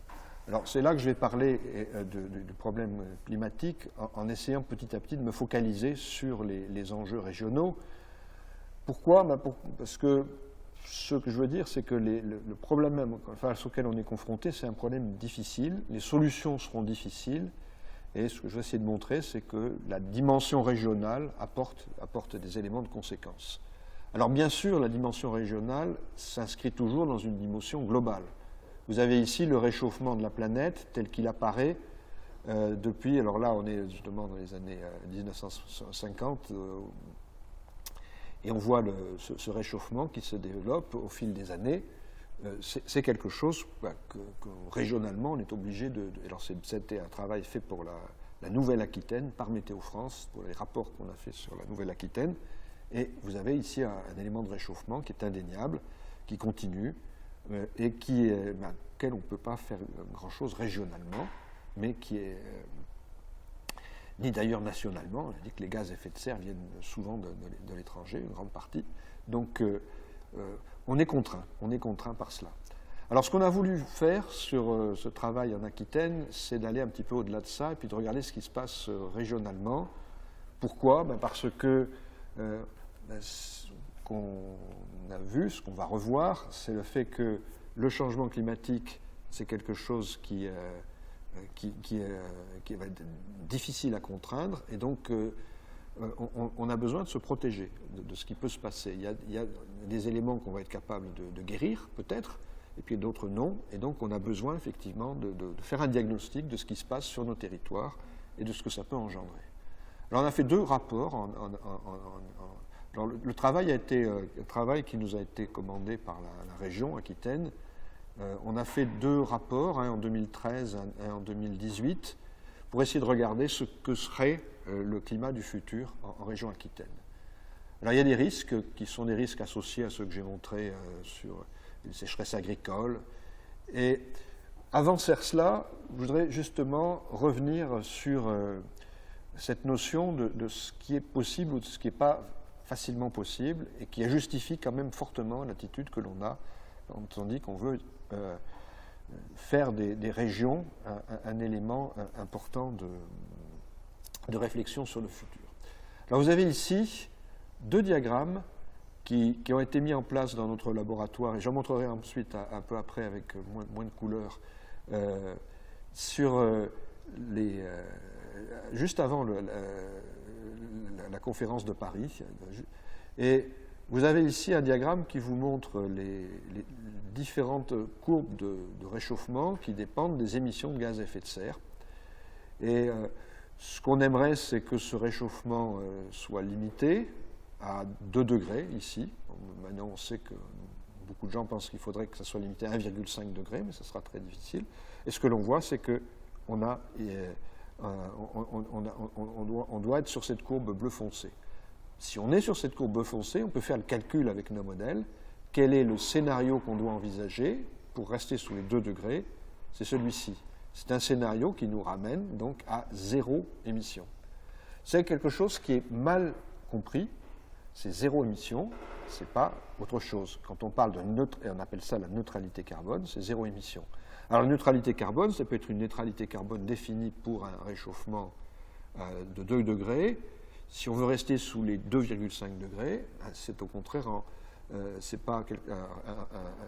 Alors, c'est là que je vais parler du problème climatique en essayant petit à petit de me focaliser sur les enjeux régionaux. Pourquoi? Parce que ce que je veux dire, c'est que le problème face auquel on est confronté, c'est un problème difficile. Les solutions seront difficiles. Et ce que je vais essayer de montrer, c'est que la dimension régionale apporte des éléments de conséquence. Alors bien sûr, la dimension régionale s'inscrit toujours dans une dimension globale. Vous avez ici le réchauffement de la planète tel qu'il apparaît depuis, alors là on est justement dans les années 1950, et on voit ce réchauffement qui se développe au fil des années. C'est quelque chose que régionalement on est obligé de... Alors c'était un travail fait pour la Nouvelle-Aquitaine, par Météo France, pour les rapports qu'on a fait sur la Nouvelle-Aquitaine. Et vous avez ici un élément de réchauffement qui est indéniable, qui continue, et auquel on ne peut pas faire grand-chose régionalement, mais qui est... ni d'ailleurs nationalement. On a dit que les gaz à effet de serre viennent souvent de l'étranger, une grande partie. Donc on est contraint par cela. Alors ce qu'on a voulu faire sur ce travail en Aquitaine, c'est d'aller un petit peu au-delà de ça et puis de regarder ce qui se passe régionalement. Pourquoi? Parce que ce qu'on a vu, ce qu'on va revoir, c'est le fait que le changement climatique, c'est quelque chose qui va être difficile à contraindre, et donc on a besoin de se protéger de ce qui peut se passer. Il y a des éléments qu'on va être capable de guérir, peut-être, et puis d'autres non, et donc on a besoin effectivement de faire un diagnostic de ce qui se passe sur nos territoires et de ce que ça peut engendrer. Alors on a fait 2 rapports. Alors le travail a été un travail qui nous a été commandé par la région Aquitaine. On a fait 2 rapports, un en 2013 et un en 2018, pour essayer de regarder ce que serait le climat du futur en région Aquitaine. Alors il y a des risques qui sont des risques associés à ceux que j'ai montrés sur les sécheresses agricoles. Et avant de faire cela, je voudrais justement revenir sur cette notion de ce qui est possible ou de ce qui n'est pas facilement possible et qui justifie quand même fortement l'attitude que l'on a quand on dit qu'on veut faire des régions un élément important de réflexion sur le futur. Alors vous avez ici 2 diagrammes qui ont été mis en place dans notre laboratoire, et j'en montrerai ensuite un peu après avec moins de couleurs, sur juste avant la conférence de Paris. Et vous avez ici un diagramme qui vous montre les différentes courbes de réchauffement qui dépendent des émissions de gaz à effet de serre. Et ce qu'on aimerait, c'est que ce réchauffement soit limité à 2 degrés ici. Maintenant, on sait que beaucoup de gens pensent qu'il faudrait que ça soit limité à 1,5 degré, mais ça sera très difficile. Et ce que l'on voit, c'est qu'on doit être sur cette courbe bleu foncé. Si on est sur cette courbe bleu foncé, on peut faire le calcul avec nos modèles. Quel est le scénario qu'on doit envisager pour rester sous les 2 degrés? C'est celui-ci. C'est un scénario qui nous ramène donc à 0 émission. C'est quelque chose qui est mal compris. C'est 0 émission, ce n'est pas autre chose. Quand on parle et on appelle ça la neutralité carbone, c'est 0 émission. Alors la neutralité carbone, ça peut être une neutralité carbone définie pour un réchauffement de 2 degrés. Si on veut rester sous les 2,5 degrés, c'est au contraire, c'est pas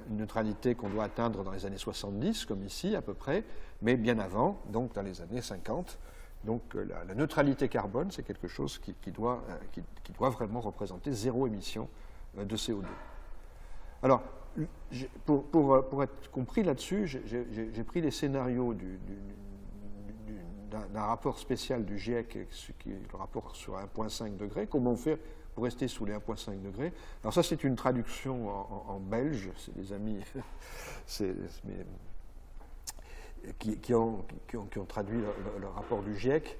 une neutralité qu'on doit atteindre dans les années 70, comme ici à peu près, mais bien avant, donc dans les années 50. Donc la neutralité carbone, c'est quelque chose qui doit vraiment représenter 0 émission de CO2. Alors, pour être compris là-dessus, j'ai pris les scénarios d'un rapport spécial du GIEC, qui est le rapport sur 1,5 degré. Comment on fait pour rester sous les 1,5 degrés? Alors ça, c'est une traduction en belge, c'est des amis qui ont traduit le rapport du GIEC.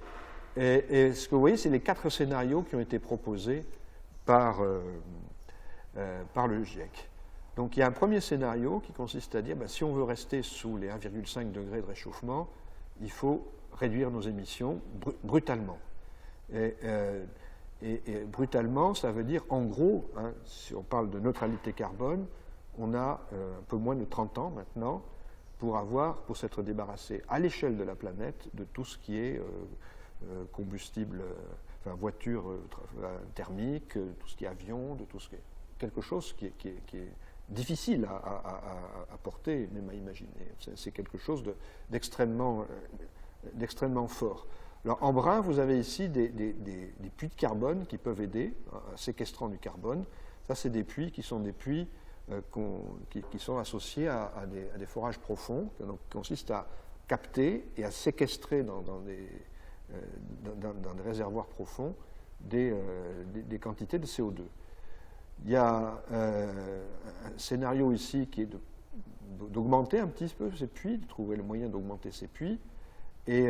Et ce que vous voyez, c'est les 4 scénarios qui ont été proposés par le GIEC. Donc il y a un premier scénario qui consiste à dire si on veut rester sous les 1,5 degrés de réchauffement, il faut réduire nos émissions brutalement. Et brutalement, ça veut dire, en gros, si on parle de neutralité carbone, on a un peu moins de 30 ans maintenant pour s'être débarrassé à l'échelle de la planète de tout ce qui est combustible, voiture thermique, tout ce qui est avion, de tout ce qui est. quelque chose qui est difficile à porter, même à imaginer. C'est quelque chose d'extrêmement fort. Alors, en brun, vous avez ici des puits de carbone qui peuvent aider à séquestrant du carbone. Ça, c'est des puits qui sont des puits qui sont associés à des forages profonds, donc, qui consistent à capter et à séquestrer dans des réservoirs profonds des quantités de CO2. Il y a un scénario ici qui est d'augmenter un petit peu ces puits, de trouver le moyen d'augmenter ces puits. Et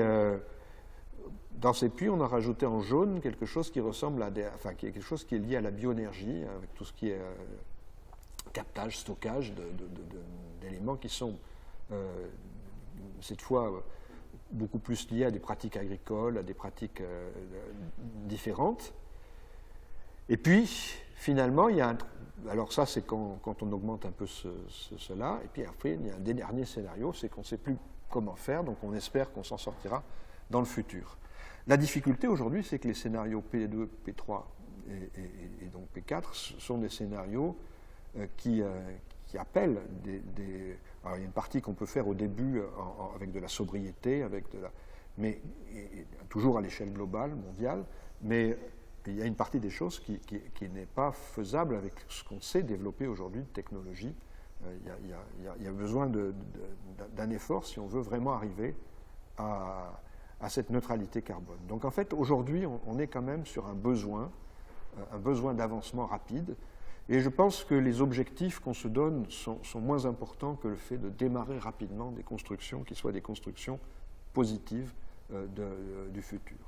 dans ces puits, on a rajouté en jaune quelque chose qui ressemble à quelque chose qui est lié à la bioénergie, avec tout ce qui est captage, stockage d'éléments qui sont cette fois beaucoup plus liés à des pratiques agricoles, à des pratiques différentes. Et puis, finalement, il y a alors ça, c'est quand on augmente un peu cela. Et puis après, il y a un des derniers scénarios, c'est qu'on ne sait plus comment faire, donc on espère qu'on s'en sortira dans le futur. La difficulté aujourd'hui, c'est que les scénarios P2, P3 et donc P4 sont des scénarios qui appellent alors il y a une partie qu'on peut faire au début avec de la sobriété, mais toujours à l'échelle globale, mondiale, mais il y a une partie des choses qui n'est pas faisable avec ce qu'on sait développer aujourd'hui de technologie. Il y a besoin d'un effort si on veut vraiment arriver à cette neutralité carbone. Donc en fait, aujourd'hui, on est quand même sur un besoin d'avancement rapide. Et je pense que les objectifs qu'on se donne sont moins importants que le fait de démarrer rapidement des constructions qui soient des constructions positives du futur.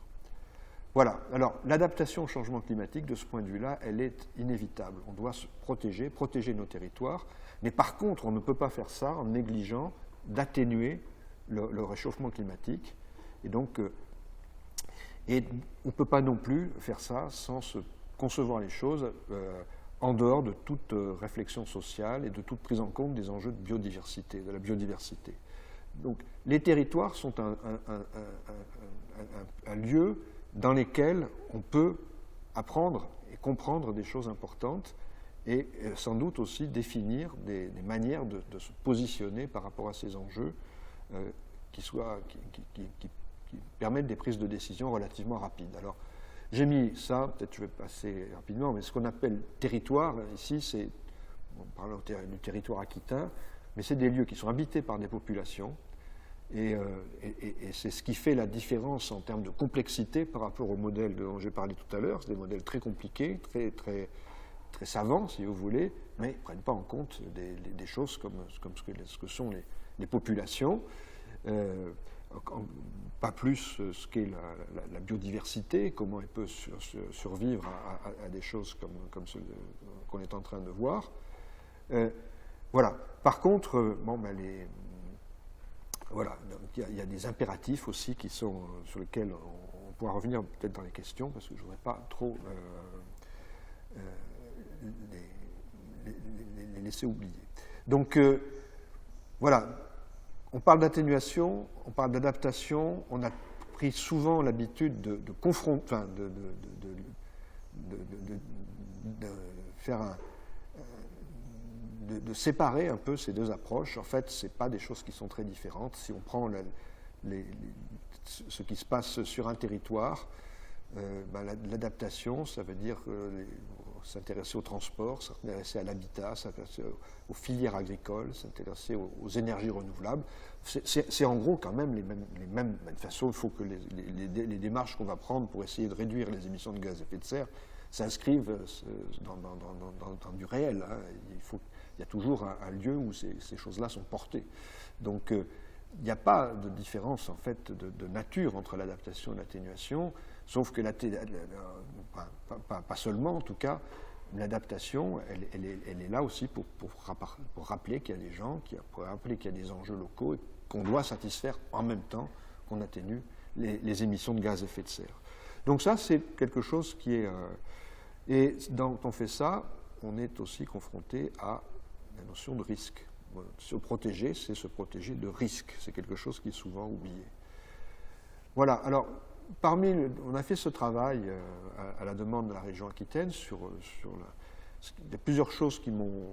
Voilà. Alors, l'adaptation au changement climatique, de ce point de vue-là, elle est inévitable. On doit se protéger nos territoires. Mais par contre, on ne peut pas faire ça en négligeant d'atténuer le réchauffement climatique. Et donc, on ne peut pas non plus faire ça sans se concevoir les choses en dehors de toute réflexion sociale et de toute prise en compte des enjeux de la biodiversité. Donc, les territoires sont un lieu dans lesquels on peut apprendre et comprendre des choses importantes et sans doute aussi définir des manières de se positionner par rapport à ces enjeux qui permettent des prises de décision relativement rapides. Alors, j'ai mis ça, peut-être je vais passer rapidement, mais ce qu'on appelle territoire, ici, on parle du territoire aquitain, mais c'est des lieux qui sont habités par des populations, et c'est ce qui fait la différence en termes de complexité par rapport aux modèles dont j'ai parlé tout à l'heure. C'est des modèles très compliqués, très savants, si vous voulez, mais ils ne prennent pas en compte des choses comme ce que sont les populations. Pas plus ce qu'est la biodiversité, comment elle peut survivre à des choses comme ce qu'on est en train de voir. Voilà. Par contre, voilà, il y a des impératifs aussi sur lesquels on pourra revenir peut-être dans les questions, parce que je ne voudrais pas trop les laisser oublier. Donc, voilà. On parle d'atténuation, on parle d'adaptation, on a pris souvent l'habitude de séparer un peu ces deux approches. En fait, ce n'est pas des choses qui sont très différentes. Si on prend ce qui se passe sur un territoire, l'adaptation, ça veut dire s'intéresser au transport, s'intéresser à l'habitat, s'intéresser aux filières agricoles, s'intéresser aux énergies renouvelables. C'est en gros quand même les mêmes. De toute façon, il faut que les démarches qu'on va prendre pour essayer de réduire les émissions de gaz à effet de serre s'inscrivent dans du réel. Hein. Il y a toujours un lieu où ces choses-là sont portées. Donc, il n'y a pas de différence en fait de nature entre l'adaptation et l'atténuation, sauf que pas seulement en tout cas, l'adaptation, elle est là aussi pour rappeler qu'il y a des gens, pour rappeler qu'il y a des enjeux locaux et qu'on doit satisfaire en même temps qu'on atténue les émissions de gaz à effet de serre. Donc ça, c'est quelque chose qui est... et quand on fait ça, on est aussi confronté à la notion de risque. Se protéger, c'est se protéger de risques. C'est quelque chose qui est souvent oublié. Voilà, alors, on a fait ce travail à la demande de la région Aquitaine sur il y a plusieurs choses qui nous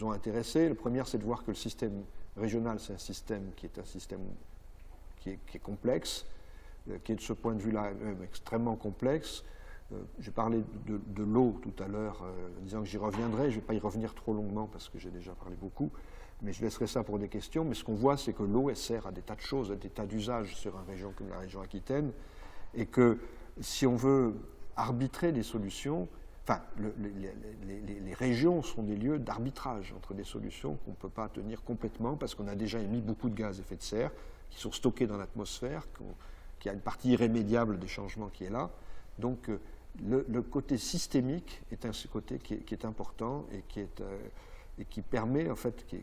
ont intéressés. La première, c'est de voir que le système régional, c'est un système qui est complexe, qui est de ce point de vue-là extrêmement complexe. J'ai parlé de l'eau tout à l'heure, disant que j'y reviendrai. Je ne vais pas y revenir trop longuement parce que j'ai déjà parlé beaucoup, mais je laisserai ça pour des questions. Mais ce qu'on voit, c'est que l'eau, elle sert à des tas de choses, à des tas d'usages sur une région comme la région Aquitaine, et que si on veut arbitrer des solutions, enfin, les régions sont des lieux d'arbitrage entre des solutions qu'on ne peut pas tenir complètement parce qu'on a déjà émis beaucoup de gaz à effet de serre qui sont stockés dans l'atmosphère, qu'il y a une partie irrémédiable des changements qui est là. Donc, le côté systémique est un côté qui est important et qui permet, en fait, qui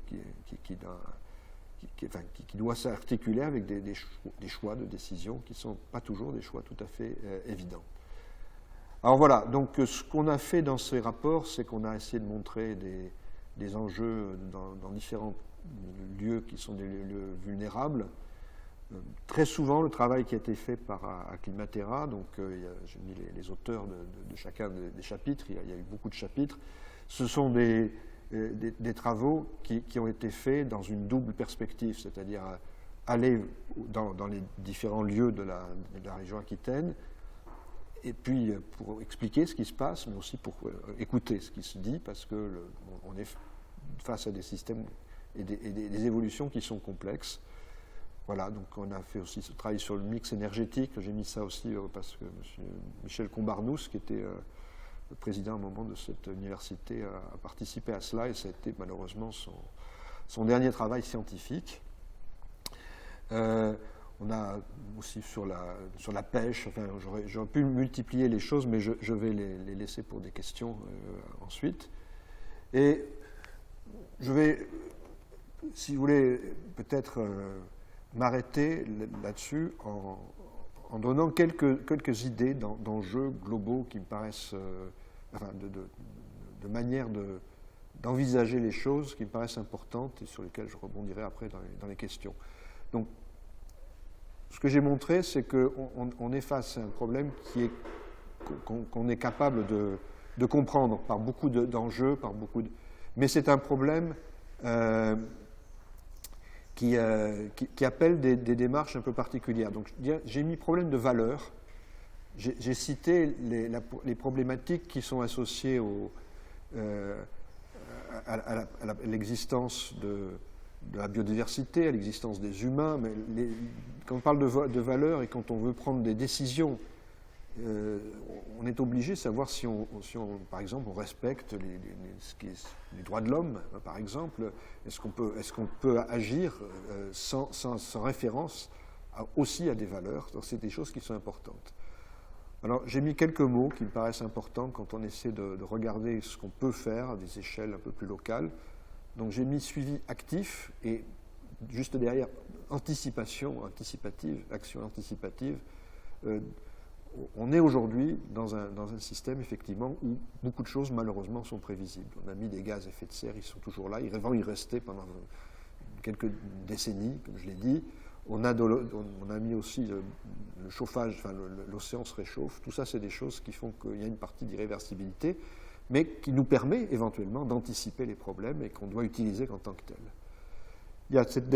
doit s'articuler avec des choix de décision qui ne sont pas toujours des choix tout à fait évidents. Alors voilà, donc ce qu'on a fait dans ces rapports, c'est qu'on a essayé de montrer des enjeux dans différents lieux qui sont des lieux vulnérables. Très souvent, le travail qui a été fait par Acclimatera, donc j'ai mis les auteurs de chacun des chapitres, il y a eu beaucoup de chapitres, ce sont des travaux qui ont été faits dans une double perspective, c'est-à-dire aller dans les différents lieux de la région Aquitaine, et puis pour expliquer ce qui se passe, mais aussi pour écouter ce qui se dit, parce qu'on est face à des systèmes et des évolutions qui sont complexes. Voilà, donc on a fait aussi ce travail sur le mix énergétique. J'ai mis ça aussi parce que M. Michel Combarnous, qui était le président à un moment de cette université, a participé à cela, et ça a été malheureusement son dernier travail scientifique. On a aussi sur la pêche, enfin, j'aurais pu multiplier les choses, mais je vais les laisser pour des questions ensuite. Et je vais, si vous voulez, peut-être m'arrêter là-dessus en donnant quelques idées d'enjeux globaux qui me paraissent, enfin, de manière d'envisager les choses qui me paraissent importantes et sur lesquelles je rebondirai après dans les questions. Donc, ce que j'ai montré, c'est qu'on est face à un problème qu'on est capable de comprendre par beaucoup d'enjeux, mais c'est un problème qui appelle des démarches un peu particulières. Donc, j'ai mis problème de valeur. J'ai cité les problématiques qui sont associées à l'existence de la biodiversité, à l'existence des humains. Mais quand on parle de valeur et quand on veut prendre des décisions, on est obligé de savoir si par exemple, on respecte les droits de l'homme, par exemple. Est-ce qu'on peut agir sans référence aussi à des valeurs? Donc, c'est des choses qui sont importantes. Alors, j'ai mis quelques mots qui me paraissent importants quand on essaie de regarder ce qu'on peut faire à des échelles un peu plus locales. Donc, j'ai mis suivi actif et juste derrière action anticipative. On est aujourd'hui dans un système, effectivement, où beaucoup de choses, malheureusement, sont prévisibles. On a mis des gaz à effet de serre, ils sont toujours là, ils vont y rester pendant quelques décennies, comme je l'ai dit. On a mis aussi le chauffage, enfin, l'océan se réchauffe. Tout ça, c'est des choses qui font qu'il y a une partie d'irréversibilité, mais qui nous permet éventuellement d'anticiper les problèmes et qu'on doit utiliser en tant que tel. Il y a cette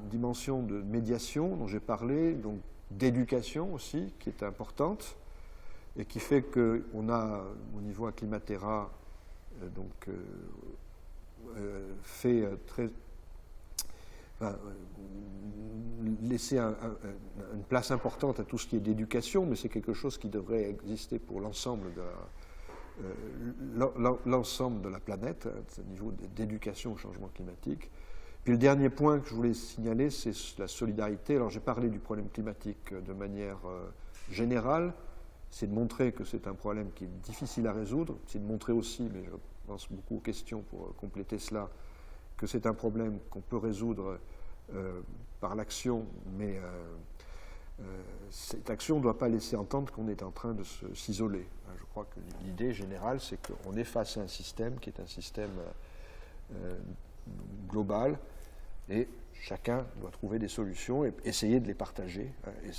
dimension de médiation dont j'ai parlé, donc d'éducation aussi, qui est importante, et qui fait qu'on a, au niveau Acclimatera, fait laisser une place importante à tout ce qui est d'éducation, mais c'est quelque chose qui devrait exister pour l'ensemble de la planète, au niveau d'éducation au changement climatique. Puis le dernier point que je voulais signaler, c'est la solidarité. Alors j'ai parlé du problème climatique de manière générale, c'est de montrer que c'est un problème qui est difficile à résoudre, c'est de montrer aussi, mais je pense beaucoup aux questions pour compléter cela, que c'est un problème qu'on peut résoudre par l'action, mais cette action ne doit pas laisser entendre qu'on est en train de s'isoler. Je crois que l'idée générale, c'est qu'on est face à un système qui est un système global, Et chacun doit trouver des solutions et essayer de les partager. Et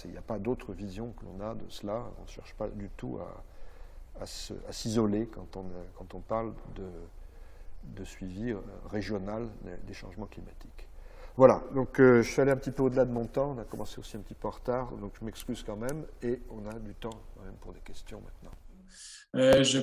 il n'y a pas d'autre vision que l'on a de cela. On ne cherche pas du tout à s'isoler quand on parle de suivi régional des changements climatiques. Voilà, donc je suis allé un petit peu au-delà de mon temps, on a commencé aussi un petit peu en retard, donc je m'excuse quand même, et on a du temps quand même pour des questions maintenant. Je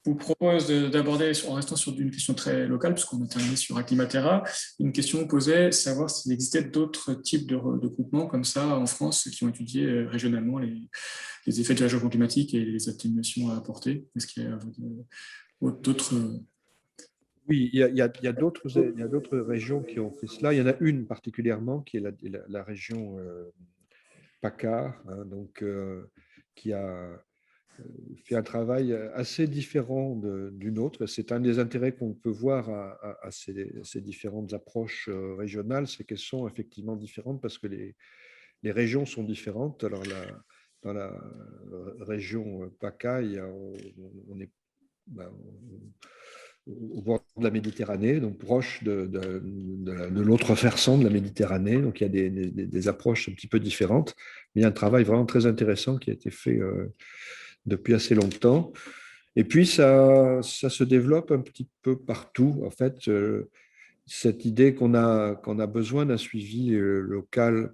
vous propose d'aborder, en restant sur une question très locale, puisqu'on a terminé sur Acclimatera, une question posée, savoir s'il existait d'autres types de groupements comme ça en France qui ont étudié régionalement les effets du réchauffement climatique et les atténuations à apporter. Est-ce qu'il y a d'autres... Oui, il y a d'autres régions qui ont fait cela. Il y en a une particulièrement qui est la région PACA, hein, donc, qui a fait un travail assez différent d'une autre. C'est un des intérêts qu'on peut voir à ces différentes approches régionales, c'est qu'elles sont effectivement différentes parce que les régions sont différentes. Alors, dans la région PACA, on est ben, au bord de la Méditerranée, donc proche de l'autre versant de la Méditerranée. Donc, il y a des approches un petit peu différentes, mais il y a un travail vraiment très intéressant qui a été fait depuis assez longtemps. Et puis, ça se développe un petit peu partout. En fait, cette idée qu'on a besoin d'un suivi local,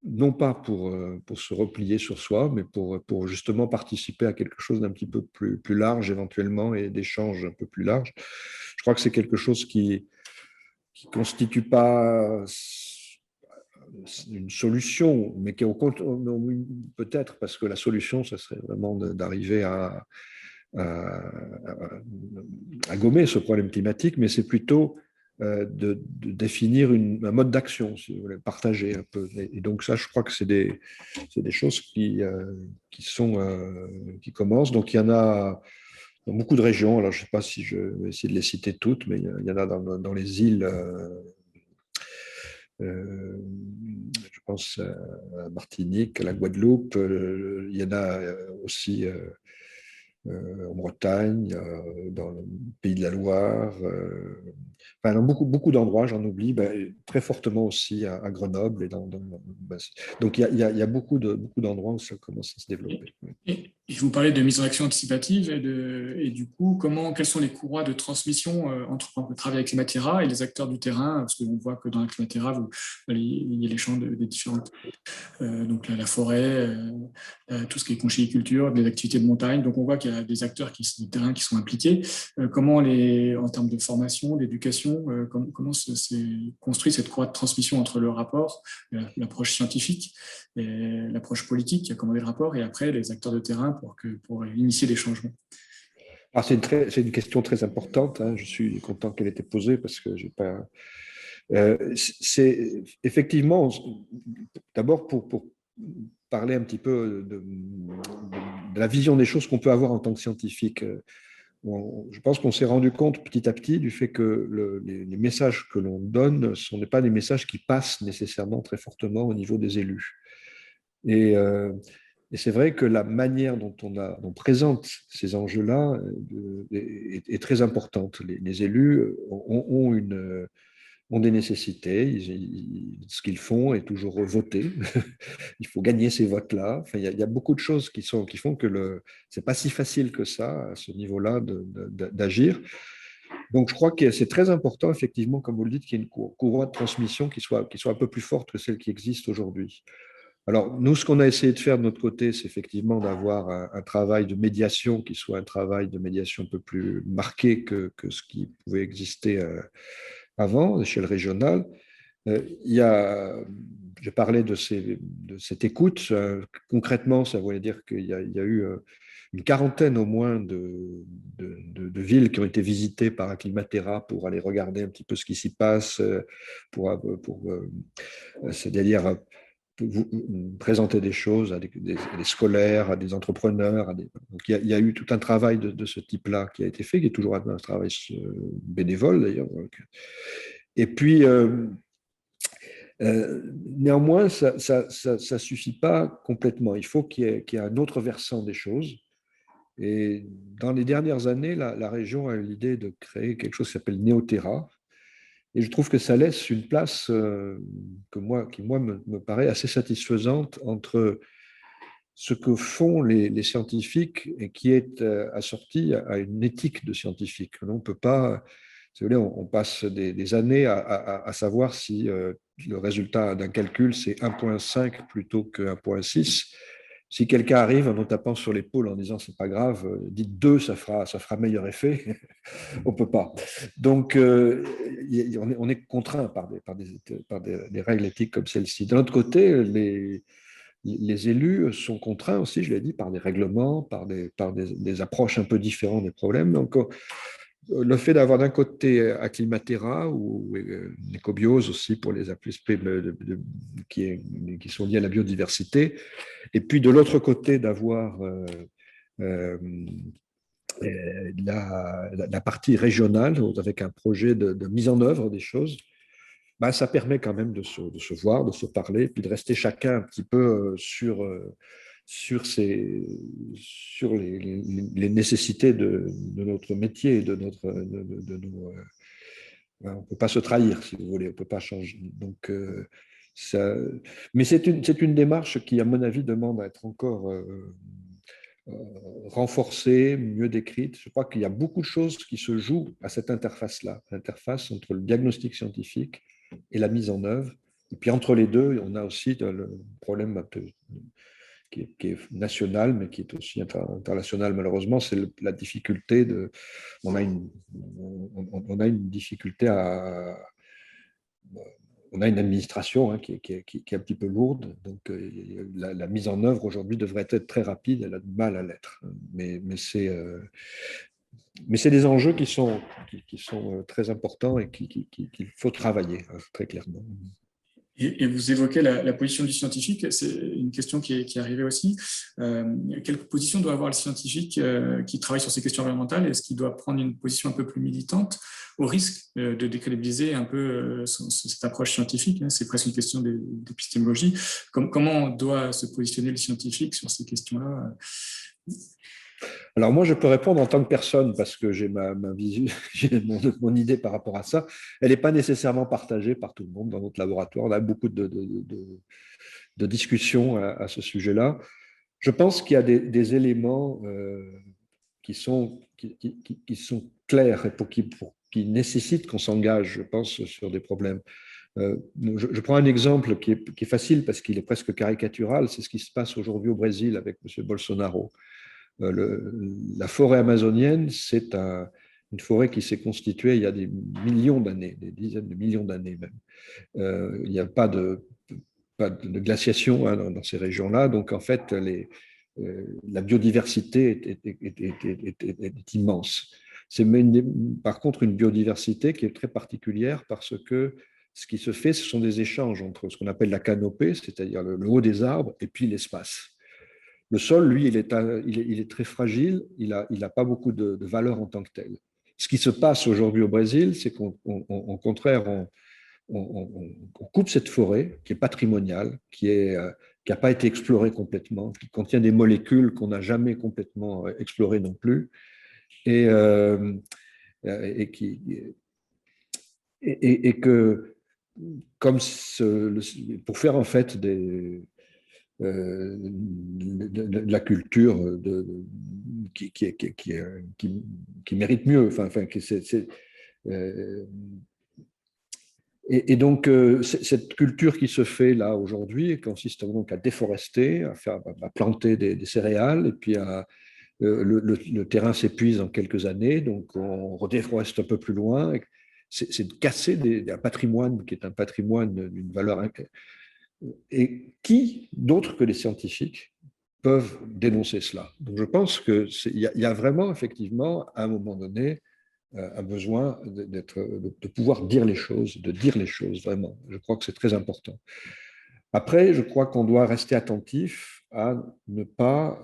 non pas pour se replier sur soi, mais pour justement participer à quelque chose d'un petit peu plus large éventuellement et d'échanges un peu plus larges. Je crois que c'est quelque chose qui ne constitue pas une solution, mais qui est peut-être, parce que la solution, ça serait vraiment d'arriver à gommer ce problème climatique, mais c'est plutôt de définir un mode d'action, si vous voulez, partager un peu. Et donc ça, je crois que c'est des choses qui commencent. Donc il y en a dans beaucoup de régions. Alors je ne sais pas si je vais essayer de les citer toutes, mais il y en a dans les îles. Je pense à Martinique, à la Guadeloupe. Il y en a aussi en Bretagne, dans le Pays de la Loire, enfin, dans beaucoup d'endroits, j'en oublie, très fortement aussi à Grenoble. Donc il y a beaucoup d'endroits où ça commence à se développer. Et vous parlez de mise en action anticipative et du coup, quelles sont les courroies de transmission entre le travail avec Climatera et les acteurs du terrain, parce qu'on voit que dans la Climatera, il y a les champs des différentes, donc la forêt, tout ce qui est conchyliculture, des activités de montagne, donc on voit qu'il y a des acteurs du terrain qui sont impliqués. En termes de formation, d'éducation, comment s'est construit cette courroie de transmission entre le rapport, l'approche scientifique, et l'approche politique qui a commandé le rapport, et après les acteurs de terrain pour initier des changements. Alors c'est une question très importante. Hein. Je suis content qu'elle ait été posée parce que j'ai pas. C'est effectivement, d'abord pour parler un petit peu de la vision des choses qu'on peut avoir en tant que scientifique. Je pense qu'on s'est rendu compte petit à petit du fait que les messages que l'on donne ne sont pas des messages qui passent nécessairement très fortement au niveau des élus. Et c'est vrai que la manière dont on présente ces enjeux-là est très importante. Les élus ont des nécessités, ce qu'ils font est toujours voter. Il faut gagner ces votes-là. Enfin, il y a beaucoup de choses qui font que c'est pas si facile que ça, à ce niveau-là, d'agir. Donc, je crois que c'est très important, effectivement, comme vous le dites, qu'il y ait une courroie de transmission qui soit un peu plus forte que celle qui existe aujourd'hui. Alors, nous, ce qu'on a essayé de faire de notre côté, c'est effectivement d'avoir un travail de médiation qui soit un travail de médiation un peu plus marqué que ce qui pouvait exister avant, à l'échelle régionale. Je parlais de cette écoute. Concrètement, ça voulait dire qu'il y a eu une quarantaine au moins de villes qui ont été visitées par Acclimatera pour aller regarder un petit peu ce qui s'y passe, c'est-à-dire présenter des choses à des scolaires, à des entrepreneurs. Donc, il y a eu tout un travail de ce type-là qui a été fait, qui est toujours un travail bénévole d'ailleurs. Et puis, néanmoins, ça ne suffit pas complètement. Il faut qu'il y ait un autre versant des choses. Et dans les dernières années, la région a eu l'idée de créer quelque chose qui s'appelle Néoterra. Et je trouve que ça laisse une place qui, moi, me paraît assez satisfaisante entre ce que font les scientifiques et qui est assorti à une éthique de scientifique. On ne peut pas, si vous voulez, on passe des années à savoir si le résultat d'un calcul, c'est 1,5 plutôt que 1,6. Si quelqu'un arrive en nous tapant sur l'épaule en disant c'est pas grave, dites 2, ça fera meilleur effet, on peut pas. Donc, on est contraint par des règles éthiques comme celle-ci. D'un autre côté, les élus sont contraints aussi, je l'ai dit, par des règlements, par des approches un peu différentes des problèmes. Donc, le fait d'avoir d'un côté Acclimatera ou l'écobiose aussi pour les APSP qui sont liés à la biodiversité, et puis de l'autre côté d'avoir euh, la partie régionale avec un projet de mise en œuvre des choses, ben, ça permet quand même de se voir, de se parler, puis de rester chacun un petit peu sur les nécessités de notre métier, de nos, on ne peut pas se trahir, si vous voulez, on ne peut pas changer. Donc, mais c'est une démarche qui, à mon avis, demande à être encore renforcée, mieux décrite. Je crois qu'il y a beaucoup de choses qui se jouent à cette interface-là, l'interface entre le diagnostic scientifique et la mise en œuvre. Et puis entre les deux, on a aussi le problème qui est national, mais qui est aussi international, malheureusement, c'est la difficulté on a une difficulté on a une administration qui est un petit peu lourde, donc la mise en œuvre aujourd'hui devrait être très rapide, elle a du mal à l'être. Mais c'est des enjeux qui sont très importants et qu'il faut travailler très clairement. Et vous évoquez la position du scientifique, c'est une question qui est arrivée aussi. Quelle position doit avoir le scientifique qui travaille sur ces questions environnementales? Est-ce qu'il doit prendre une position un peu plus militante au risque de décrédibiliser un peu cette approche scientifique? C'est presque une question d'épistémologie. Comment doit se positionner le scientifique sur ces questions-là? Alors moi, je peux répondre en tant que personne parce que j'ai ma vision, j'ai mon idée par rapport à ça. Elle n'est pas nécessairement partagée par tout le monde dans notre laboratoire. On a beaucoup de discussions à ce sujet-là. Je pense qu'il y a des éléments qui sont clairs et qui nécessitent qu'on s'engage, je pense, sur des problèmes. Je prends un exemple qui est facile parce qu'il est presque caricatural. C'est ce qui se passe aujourd'hui au Brésil avec M. Bolsonaro. La forêt amazonienne, c'est une forêt qui s'est constituée il y a des millions d'années, des dizaines de millions d'années même. Il n'y a pas de glaciation dans ces régions-là, donc en fait, la biodiversité est immense. C'est par contre une biodiversité qui est très particulière parce que ce qui se fait, ce sont des échanges entre ce qu'on appelle la canopée, c'est-à-dire le haut des arbres, et puis l'espace. Le sol, lui, il est très fragile, il n'a pas beaucoup de valeur en tant que tel. Ce qui se passe aujourd'hui au Brésil, c'est qu'au contraire, on coupe cette forêt qui est patrimoniale, qui n'a pas été explorée complètement, qui contient des molécules qu'on n'a jamais complètement explorées non plus, et que, comme pour faire en fait de la culture qui mérite mieux. Et donc, cette culture qui se fait là aujourd'hui consiste donc à déforester, à planter des céréales, et puis le terrain s'épuise en quelques années, donc on redéforeste un peu plus loin. C'est de casser un patrimoine qui est un patrimoine d'une valeur incroyable. Et qui, d'autres que les scientifiques, peuvent dénoncer cela? Donc je pense qu'il y a vraiment, effectivement, à un moment donné, un besoin de pouvoir dire les choses, de dire les choses, vraiment. Je crois que c'est très important. Après, je crois qu'on doit rester attentif à ne pas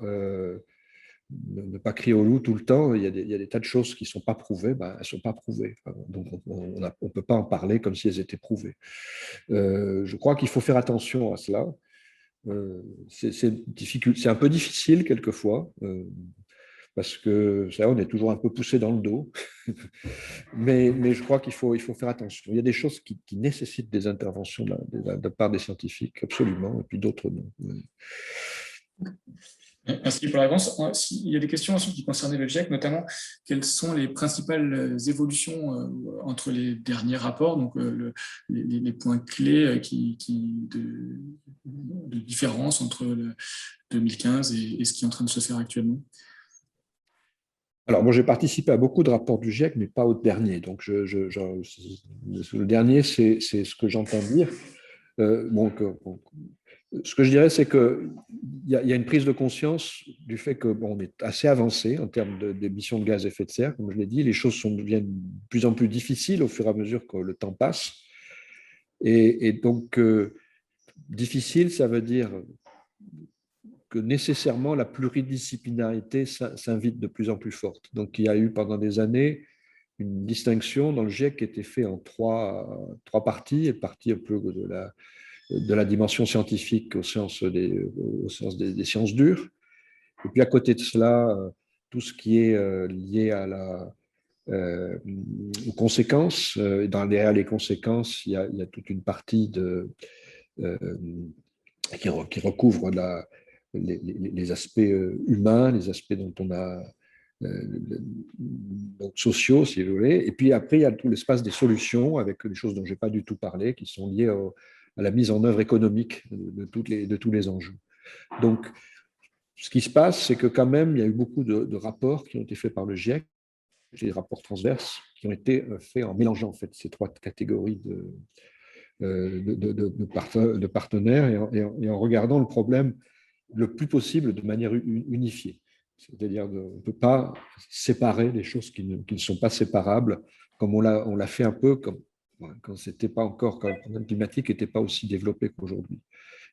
crier au loup tout le temps. Il y a des tas de choses qui ne sont pas prouvées, elles ne sont pas prouvées. Donc, on ne peut pas en parler comme si elles étaient prouvées. Je crois qu'il faut faire attention à cela. C'est un peu difficile quelquefois. parce que ça, on est toujours un peu poussé dans le dos. Mais je crois qu'il faut faire attention. Il y a des choses qui nécessitent des interventions de la part des scientifiques, absolument, et puis d'autres non. Merci pour la réponse. Il y a des questions ensuite qui concernaient le GIEC, notamment quelles sont les principales évolutions entre les derniers rapports, donc les points clés de différence entre 2015 et ce qui est en train de se faire actuellement. Alors, moi, j'ai participé à beaucoup de rapports du GIEC, mais pas au dernier. Donc, le dernier, c'est ce que j'entends dire. Ce que je dirais, c'est qu'il y a une prise de conscience du fait qu'on est assez avancé en termes d'émissions de gaz à effet de serre. Comme je l'ai dit, les choses deviennent de plus en plus difficiles au fur et à mesure que le temps passe. Et donc, difficile, ça veut dire que nécessairement la pluridisciplinarité s'invite de plus en plus forte. Donc, il y a eu pendant des années une distinction dans le GIEC qui était faite en trois parties, et partie un peu de la dimension scientifique au sens des sciences dures. Et puis à côté de cela, tout ce qui est lié aux conséquences. Derrière les conséquences, il y a toute une partie qui recouvre les aspects humains, les aspects dont on a donc sociaux, si vous voulez. Et puis après, il y a tout l'espace des solutions, avec des choses dont je n'ai pas du tout parlé, qui sont liées à la mise en œuvre économique de tous les enjeux. Donc, ce qui se passe, c'est que quand même, il y a eu beaucoup de rapports qui ont été faits par le GIEC, des rapports transverses, qui ont été faits en mélangeant en fait, ces trois catégories de partenaires et en regardant le problème le plus possible de manière unifiée. C'est-à-dire qu'on ne peut pas séparer des choses qui ne sont pas séparables, comme on l'a fait un peu quand c'était pas encore, quand le problème climatique n'était pas aussi développé qu'aujourd'hui,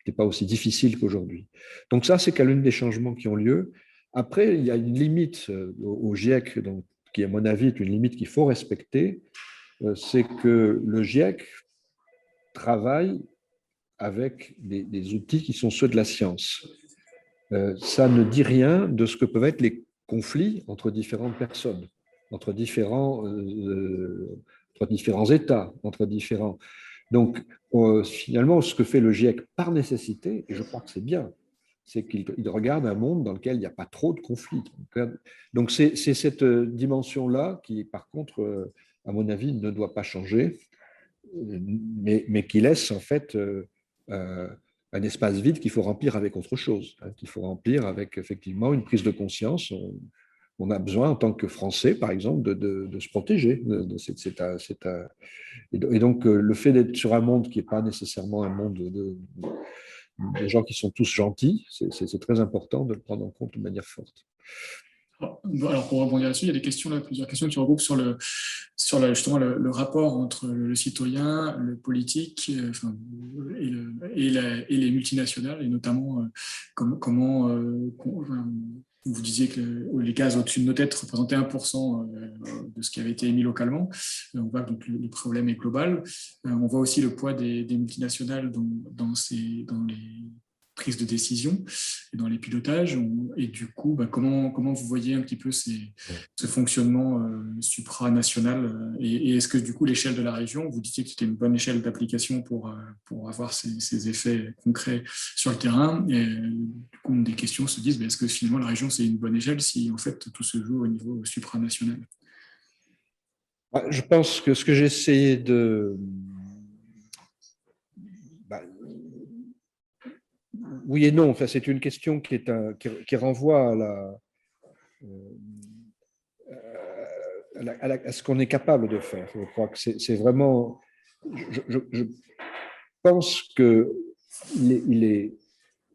n'était pas aussi difficile qu'aujourd'hui. Donc ça, c'est l'un des changements qui ont lieu. Après, il y a une limite au GIEC, donc, qui à mon avis est une limite qu'il faut respecter, c'est que le GIEC travaille avec des outils qui sont ceux de la science. Ça ne dit rien de ce que peuvent être les conflits entre différentes personnes, entre différents États, entre différents. Donc, finalement, ce que fait le GIEC par nécessité, et je crois que c'est bien, c'est qu'il regarde un monde dans lequel il n'y a pas trop de conflits. Donc, c'est cette dimension-là qui, par contre, à mon avis, ne doit pas changer, mais qui laisse en fait un espace vide qu'il faut remplir avec autre chose, qu'il faut remplir avec effectivement une prise de conscience. On a besoin, en tant que Français, par exemple, de se protéger. Et donc, le fait d'être sur un monde qui n'est pas nécessairement un monde de gens qui sont tous gentils, c'est très important de le prendre en compte de manière forte. Alors, pour rebondir là-dessus, il y a des questions, là, plusieurs questions qui regroupent justement le rapport entre le citoyen, le politique et les multinationales, et notamment comment vous disiez que les gaz au-dessus de nos têtes représentaient 1% de ce qui avait été émis localement. On voit que donc, le problème est global. On voit aussi le poids des multinationales dans les prises de décision et dans les pilotages. Et du coup, comment vous voyez un petit peu ce fonctionnement supranational et est-ce que du coup l'échelle de la région, vous disiez que c'était une bonne échelle d'application pour avoir ces effets concrets sur le terrain, et du coup une des questions se disent, est-ce que finalement la région c'est une bonne échelle si en fait tout se joue au niveau supranational? Je pense que ce que j'ai essayé de... Oui et non, enfin, c'est une question qui renvoie à ce qu'on est capable de faire. Je crois que c'est vraiment... Je pense qu'il est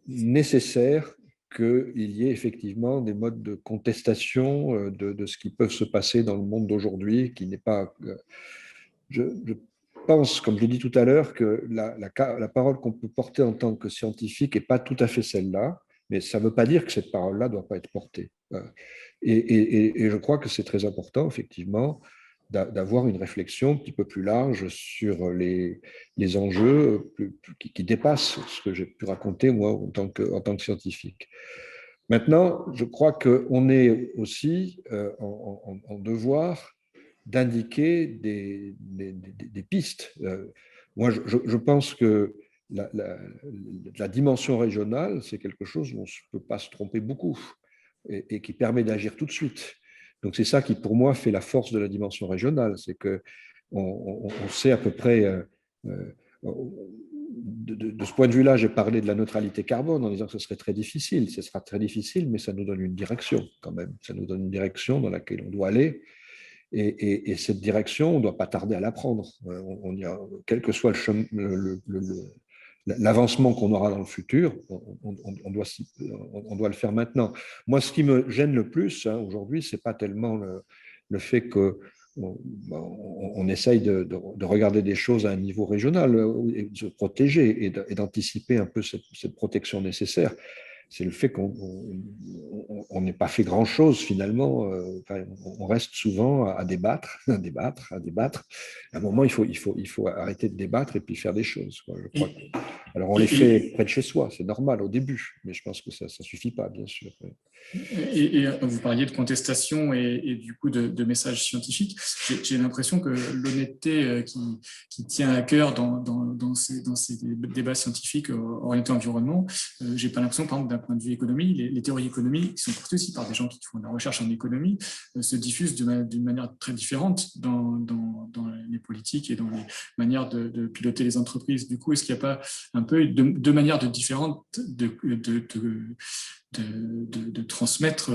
nécessaire qu'il y ait effectivement des modes de contestation de ce qui peut se passer dans le monde d'aujourd'hui, qui n'est pas... Je pense, comme je l'ai dit tout à l'heure, que la parole qu'on peut porter en tant que scientifique n'est pas tout à fait celle-là, mais ça ne veut pas dire que cette parole-là ne doit pas être portée. Et je crois que c'est très important, effectivement, d'avoir une réflexion un petit peu plus large sur les enjeux qui dépassent ce que j'ai pu raconter, moi, en tant que scientifique. Maintenant, je crois qu'on est aussi en devoir d'indiquer des pistes. Moi, je pense que la dimension régionale, c'est quelque chose où on ne peut pas se tromper beaucoup et qui permet d'agir tout de suite. Donc, c'est ça qui, pour moi, fait la force de la dimension régionale. C'est qu'on sait à peu près euh, de ce point de vue-là, j'ai parlé de la neutralité carbone en disant que ce serait très difficile. Ce sera très difficile, mais ça nous donne une direction quand même. Ça nous donne une direction dans laquelle on doit aller. Et cette direction, on ne doit pas tarder à la prendre. Quel que soit l'avancement qu'on aura dans le futur, on doit le faire maintenant. Moi, ce qui me gêne le plus aujourd'hui, ce n'est pas tellement le fait que on essaye de regarder des choses à un niveau régional, et de se protéger et d'anticiper un peu cette protection nécessaire. C'est le fait qu'on n'ait pas fait grand-chose finalement. On reste souvent à débattre, à débattre, à débattre. À un moment, il faut arrêter de débattre et puis faire des choses, quoi, je crois. Alors, on les fait près de chez soi, c'est normal au début, mais je pense que ça ne suffit pas, bien sûr. Et vous parliez de contestation et du coup de messages scientifiques. J'ai l'impression que l'honnêteté qui tient à cœur dans ces débats scientifiques orientés environnement, j'ai pas l'impression, par exemple, d'un point de vue économie, les théories économiques qui sont portées aussi par des gens qui font de la recherche en économie se diffusent d'une manière très différente dans les politiques et dans les manières de piloter les entreprises. Du coup, est-ce qu'il n'y a pas un peu deux manières différentes de transmettre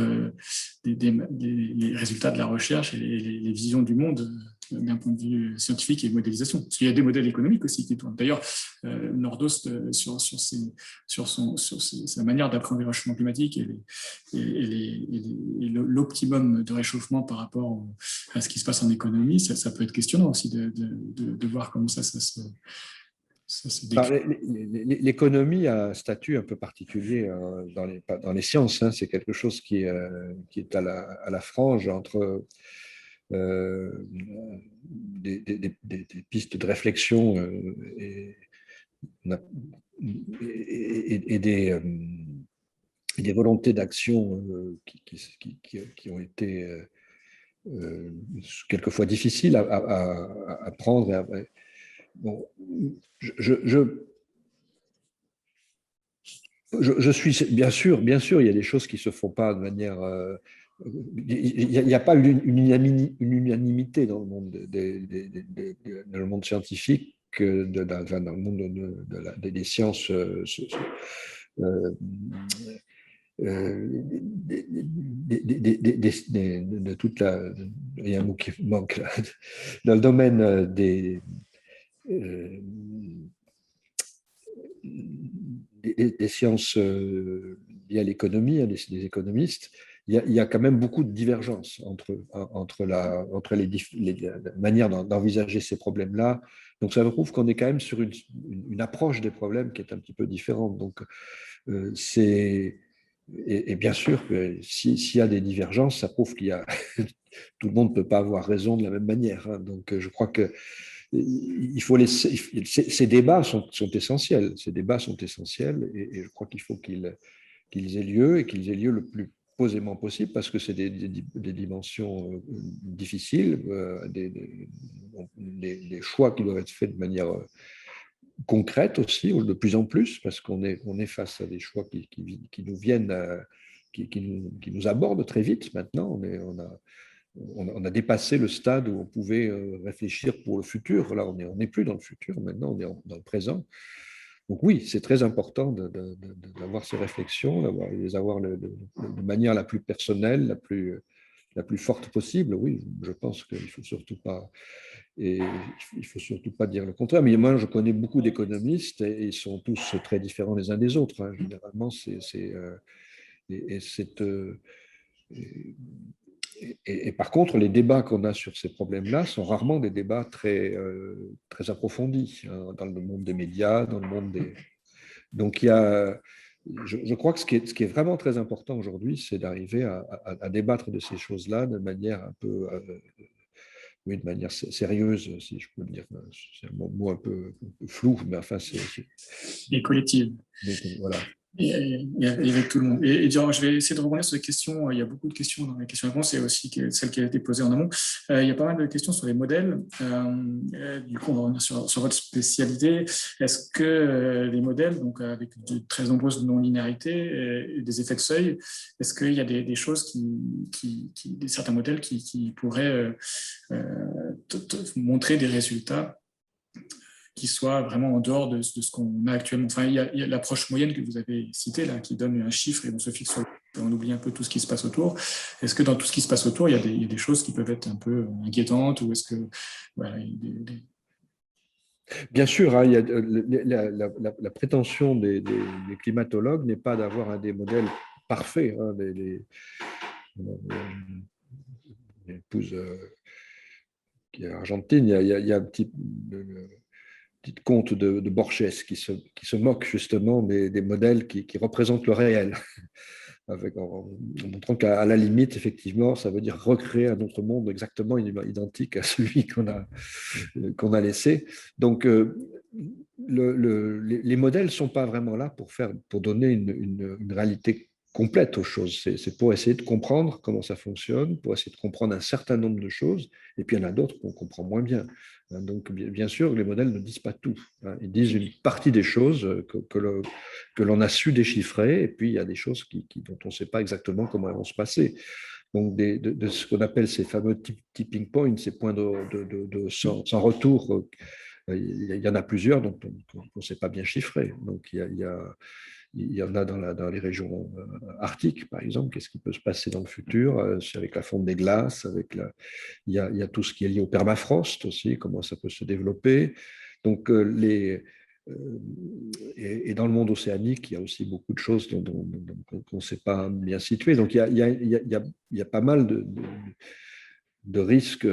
les résultats de la recherche et les visions du monde d'un point de vue scientifique et modélisation. Parce qu'il y a des modèles économiques aussi qui tournent. D'ailleurs, Nordos, sur sa manière d'appréhender le réchauffement climatique et l'optimum de réchauffement par rapport à ce qui se passe en économie, ça peut être questionnant aussi de voir comment ça se l'économie a un statut un peu particulier dans les sciences. C'est quelque chose qui est à la frange entre des pistes de réflexion et des volontés d'action qui ont été quelquefois difficiles à prendre. Bon, je suis bien sûr, il y a des choses qui se font pas de manière. Il n'y a pas une unanimité dans le monde, dans le monde scientifique, dans le monde des sciences. De toute la. Il y a un mot qui manque là. Dans le domaine des sciences liées à l'économie, des économistes, il y a quand même beaucoup de divergences entre la manière d'envisager ces problèmes-là. Donc, ça prouve qu'on est quand même sur une approche des problèmes qui est un petit peu différente. Donc, et bien sûr, s'il y a des divergences, ça prouve qu'il y a tout le monde ne peut pas avoir raison de la même manière. Donc, je crois que il faut ces débats sont essentiels. Ces débats sont essentiels et je crois qu'il faut qu'ils aient lieu et qu'ils aient lieu le plus posément possible parce que c'est des dimensions difficiles, des choix qui doivent être faits de manière concrète aussi, de plus en plus, parce qu'on est face à des choix qui nous viennent, qui nous abordent très vite maintenant. On a dépassé le stade où on pouvait réfléchir pour le futur. Là, on n'est plus dans le futur, maintenant, on est dans le présent. Donc oui, c'est très important d'avoir ces réflexions, de les avoir de manière la plus personnelle, la plus forte possible. Oui, je pense qu'il ne faut surtout pas, et il faut surtout pas dire le contraire. Mais moi, je connais beaucoup d'économistes et ils sont tous très différents les uns des autres. Généralement, et par contre, les débats qu'on a sur ces problèmes-là sont rarement des débats très approfondis dans le monde des médias, dans le monde des. Donc, je crois que ce qui est vraiment très important aujourd'hui, c'est d'arriver à débattre de ces choses-là de manière un peu, oui, de manière sérieuse, si je peux le dire. C'est un mot un peu flou, mais enfin, et collective. Voilà. Et avec tout le monde. Et genre, je vais essayer de rebondir sur les questions. Il y a beaucoup de questions dans les questions-réponses et aussi celles qui ont été posées en amont. Il y a pas mal de questions sur les modèles. Du coup, on va revenir sur votre spécialité. Est-ce que les modèles, donc avec de très nombreuses non-linéarités et des effets de seuil, est-ce qu'il y a des choses certains modèles qui pourraient montrer des résultats qui soit vraiment en dehors de ce qu'on a actuellement. Enfin, il y a l'approche moyenne que vous avez citée, là, qui donne un chiffre et on se fixe sur on oublie un peu tout ce qui se passe autour. Est-ce que dans tout ce qui se passe autour, il y a des choses qui peuvent être un peu inquiétantes ou est-ce que voilà, Bien sûr, hein, il y a, la prétention des climatologues n'est pas d'avoir des modèles parfaits. Hein, l'épouse qui est argentine, il y a un petit conte de Borges qui se moque justement des modèles qui représentent le réel, en montrant qu'à la limite, effectivement, ça veut dire recréer un autre monde exactement identique à celui qu'on a laissé. Donc, les modèles ne sont pas vraiment là pour donner une réalité complète aux choses. C'est pour essayer de comprendre comment ça fonctionne, pour essayer de comprendre un certain nombre de choses, et puis il y en a d'autres qu'on comprend moins bien. Donc, bien sûr, les modèles ne disent pas tout. Ils disent une partie des choses que l'on a su déchiffrer, et puis il y a des choses dont on ne sait pas exactement comment elles vont se passer. Donc, de ce qu'on appelle ces fameux tipping points, ces points sans retour, il y en a plusieurs dont on ne sait pas bien chiffrer. Donc, il y en a dans les régions arctiques, par exemple. Qu'est-ce qui peut se passer dans le futur avec la fonte des glaces, il y a tout ce qui est lié au permafrost aussi, comment ça peut se développer. Donc, et dans le monde océanique, il y a aussi beaucoup de choses qu'on ne sait pas bien situer. Donc, il y a pas mal de risques.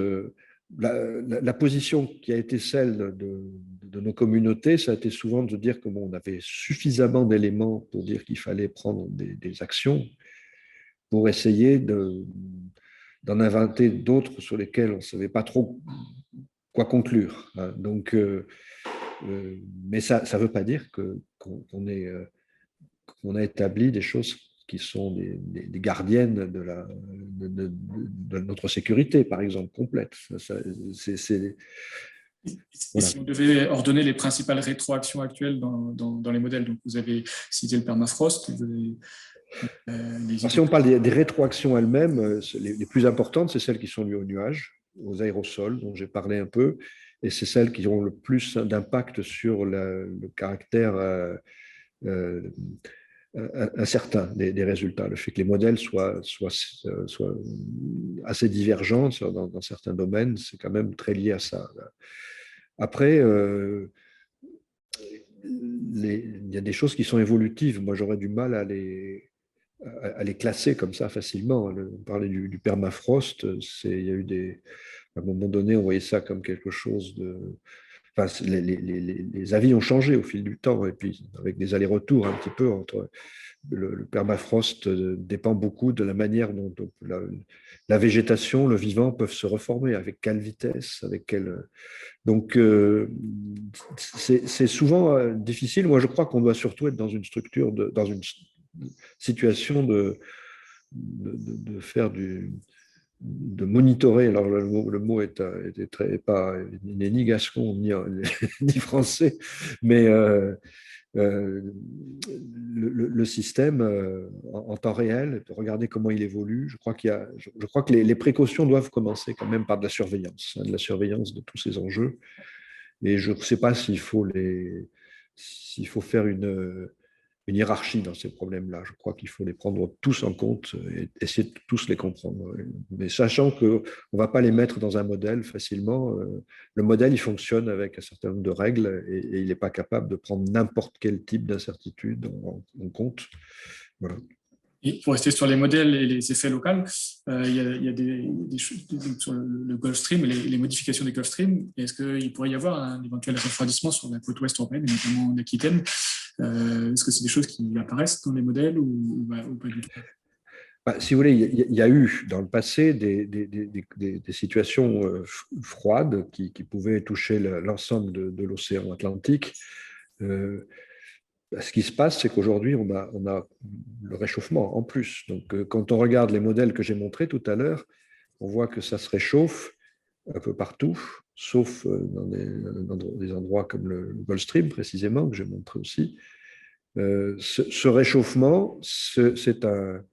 La position qui a été celle de nos communautés, ça a été souvent de dire que on avait suffisamment d'éléments pour dire qu'il fallait prendre des actions pour essayer d'en inventer d'autres sur lesquels on ne savait pas trop quoi conclure. Donc, mais ça ne veut pas dire qu'on a établi des choses qui sont des gardiennes de notre sécurité, par exemple, complète. Voilà. Si on devait ordonner les principales rétroactions actuelles dans les modèles, donc vous avez cité le permafrost, si on parle des rétroactions elles-mêmes, les plus importantes, c'est celles qui sont liées aux nuages, aux aérosols, dont j'ai parlé un peu, et c'est celles qui ont le plus d'impact sur le caractère incertain des résultats. Le fait que les modèles soient assez divergents dans certains domaines, c'est quand même très lié à ça. Après, il y a des choses qui sont évolutives. Moi, j'aurais du mal à les classer comme ça facilement. On parlait du permafrost. Il y a eu à un moment donné, on voyait ça comme quelque chose de. Enfin, les avis ont changé au fil du temps, et puis avec des allers-retours un petit peu entre le permafrost dépend beaucoup de la manière dont la végétation, le vivant peuvent se reformer, avec quelle vitesse, avec quelle. Donc, c'est souvent difficile. Moi, je crois qu'on doit surtout être dans une structure, dans une situation de faire de monitorer. Alors, le mot est n'est ni gascon ni français, mais le système en temps réel, de regarder comment il évolue. Je crois que les précautions doivent commencer quand même par de la surveillance de tous ces enjeux. Et je ne sais pas s'il faut faire une hiérarchie dans ces problèmes-là. Je crois qu'il faut les prendre tous en compte et essayer de tous les comprendre. Mais sachant qu'on ne va pas les mettre dans un modèle facilement, le modèle, il fonctionne avec un certain nombre de règles et il n'est pas capable de prendre n'importe quel type d'incertitude en compte. Voilà. Et pour rester sur les modèles et les effets locaux, il y a des choses sur le Gulf Stream, les modifications des Gulf Stream. Est-ce qu'il pourrait y avoir un éventuel refroidissement sur la côte ouest européenne, notamment en Aquitaine? Est-ce que c'est des choses qui apparaissent dans les modèles ou pas du tout? Si vous voulez, il y a eu dans le passé des situations froides qui pouvaient toucher l'ensemble de l'océan Atlantique. ce qui se passe, c'est qu'aujourd'hui, on a le réchauffement en plus. Donc, quand on regarde les modèles que j'ai montrés tout à l'heure, on voit que ça se réchauffe un peu partout, sauf dans des endroits comme le Gulf Stream, précisément, que j'ai montré aussi. Ce réchauffement, c'est un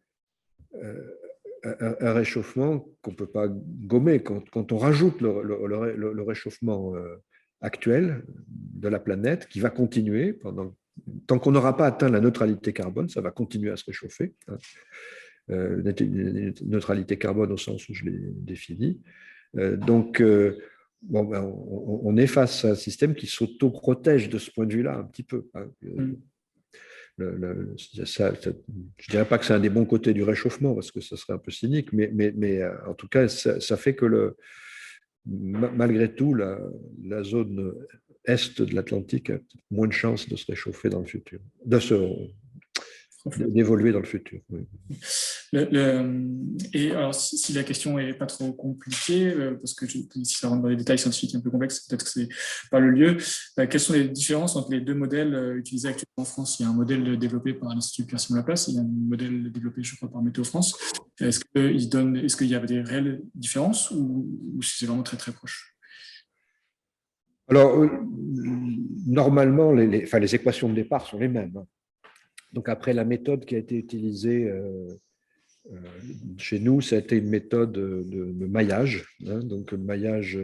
réchauffement qu'on ne peut pas gommer. Quand on rajoute le réchauffement actuel de la planète, qui va continuer tant qu'on n'aura pas atteint la neutralité carbone, ça va continuer à se réchauffer. Neutralité carbone au sens où je l'ai défini. Donc, bon, ben, on est face à un système qui s'auto-protège de ce point de vue-là un petit peu. Je ne dirais pas que c'est un des bons côtés du réchauffement, parce que ça serait un peu cynique, mais en tout cas, ça fait que malgré tout, la zone est de l'Atlantique a moins de chances de se réchauffer dans le futur, d'évoluer dans le futur. Oui. Et alors, si la question n'est pas trop compliquée, parce que si ça rentre dans les détails scientifiques un peu complexes, peut-être que ce n'est pas le lieu, quelles sont les différences entre les deux modèles utilisés actuellement en France? Il y a un modèle développé par l'Institut Pierre-Simon-Laplace, il y a un modèle développé, je crois, par Météo France. Est-ce qu'il y a des réelles différences ou c'est vraiment très, très proche? Alors, normalement, les équations de départ sont les mêmes. Donc après, la méthode qui a été utilisée chez nous, ça a été une méthode de maillage, donc maillage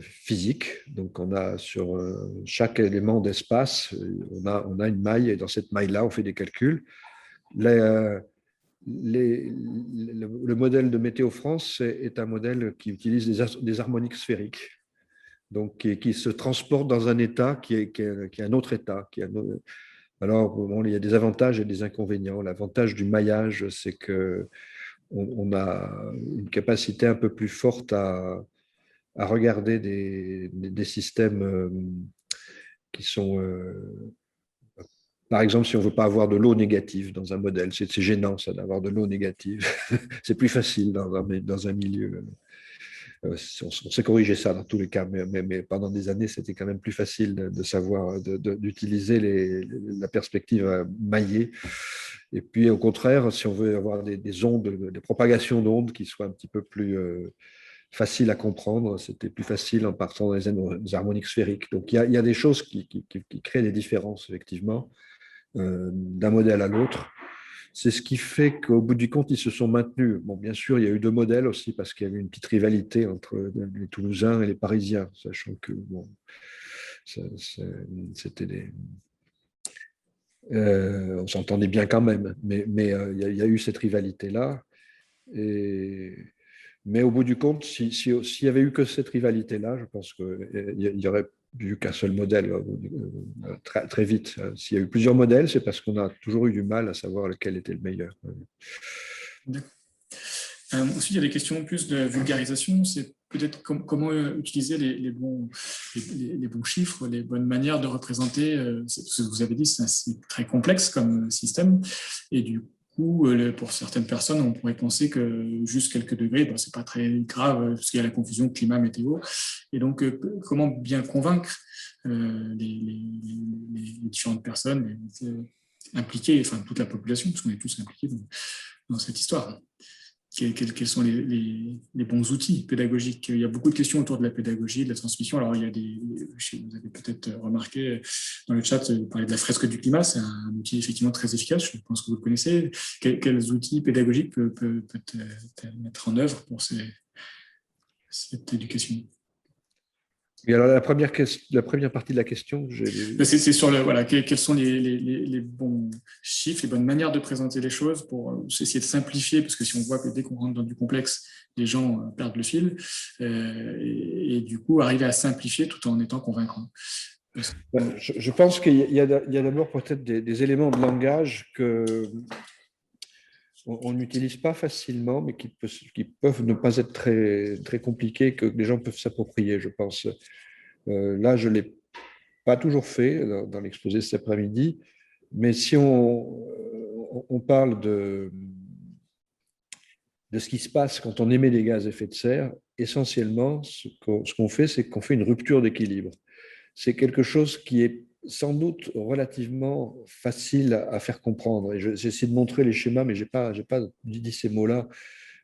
physique. Donc on a sur chaque élément d'espace, on a une maille, et dans cette maille-là, on fait des calculs. Le modèle de Météo France est un modèle qui utilise des harmoniques sphériques, donc qui se transporte dans un état qui est un autre état, Alors, bon, il y a des avantages et des inconvénients. L'avantage du maillage, c'est qu'on a une capacité un peu plus forte à regarder des systèmes qui sont… par exemple, si on ne veut pas avoir de l'eau négative dans un modèle, c'est gênant ça d'avoir de l'eau négative. C'est plus facile dans un milieu. On sait corriger ça dans tous les cas, mais pendant des années, c'était quand même plus facile de savoir, d'utiliser la perspective maillée. Et puis, au contraire, si on veut avoir des ondes, des propagations d'ondes qui soient un petit peu plus faciles à comprendre, c'était plus facile en partant des harmoniques sphériques. Donc, il y a des choses qui créent des différences, effectivement, d'un modèle à l'autre. C'est ce qui fait qu'au bout du compte, ils se sont maintenus. Bon, bien sûr, il y a eu deux modèles aussi parce qu'il y avait une petite rivalité entre les Toulousains et les Parisiens, sachant que bon, c'était on s'entendait bien quand même, mais il y a eu cette rivalité-là. Mais au bout du compte, s'il n'y avait eu que cette rivalité-là, je pense qu'il y aurait eu qu'un seul modèle très, très vite. S'il y a eu plusieurs modèles, c'est parce qu'on a toujours eu du mal à savoir lequel était le meilleur. Ensuite, il y a des questions plus de vulgarisation. C'est peut-être comment utiliser les bons chiffres, les bonnes manières de représenter. Ce que vous avez dit, c'est très complexe comme système. Et du coup, pour certaines personnes, on pourrait penser que juste quelques degrés, ce n'est pas très grave, parce qu'il y a la confusion climat-météo. Et donc, comment bien convaincre les différentes personnes impliquées, enfin toute la population, parce qu'on est tous impliqués dans cette histoire. Quels sont les bons outils pédagogiques? Il y a beaucoup de questions autour de la pédagogie, de la transmission. Alors, il y a vous avez peut-être remarqué dans le chat, vous parlez de la fresque du climat, c'est un outil effectivement très efficace, je pense que vous le connaissez. Quels outils pédagogiques peut mettre en œuvre pour cette éducation? Et alors, la première partie de la question, c'est sur quels sont les bons chiffres, les bonnes manières de présenter les choses pour essayer de simplifier, parce que si on voit que dès qu'on rentre dans du complexe, les gens perdent le fil, et du coup, arriver à simplifier tout en étant convaincant. Je pense qu'il y a d'abord peut-être des éléments de langage qu'on n'utilise pas facilement, mais qui peuvent ne pas être très, très compliqués, que les gens peuvent s'approprier, je pense. Là, je ne l'ai pas toujours fait dans l'exposé cet après-midi, mais si on parle de ce qui se passe quand on émet des gaz à effet de serre, essentiellement, ce qu'on fait, c'est qu'on fait une rupture d'équilibre. C'est quelque chose qui est sans doute relativement facile à faire comprendre. Et j'essaie de montrer les schémas, mais je n'ai pas dit ces mots-là.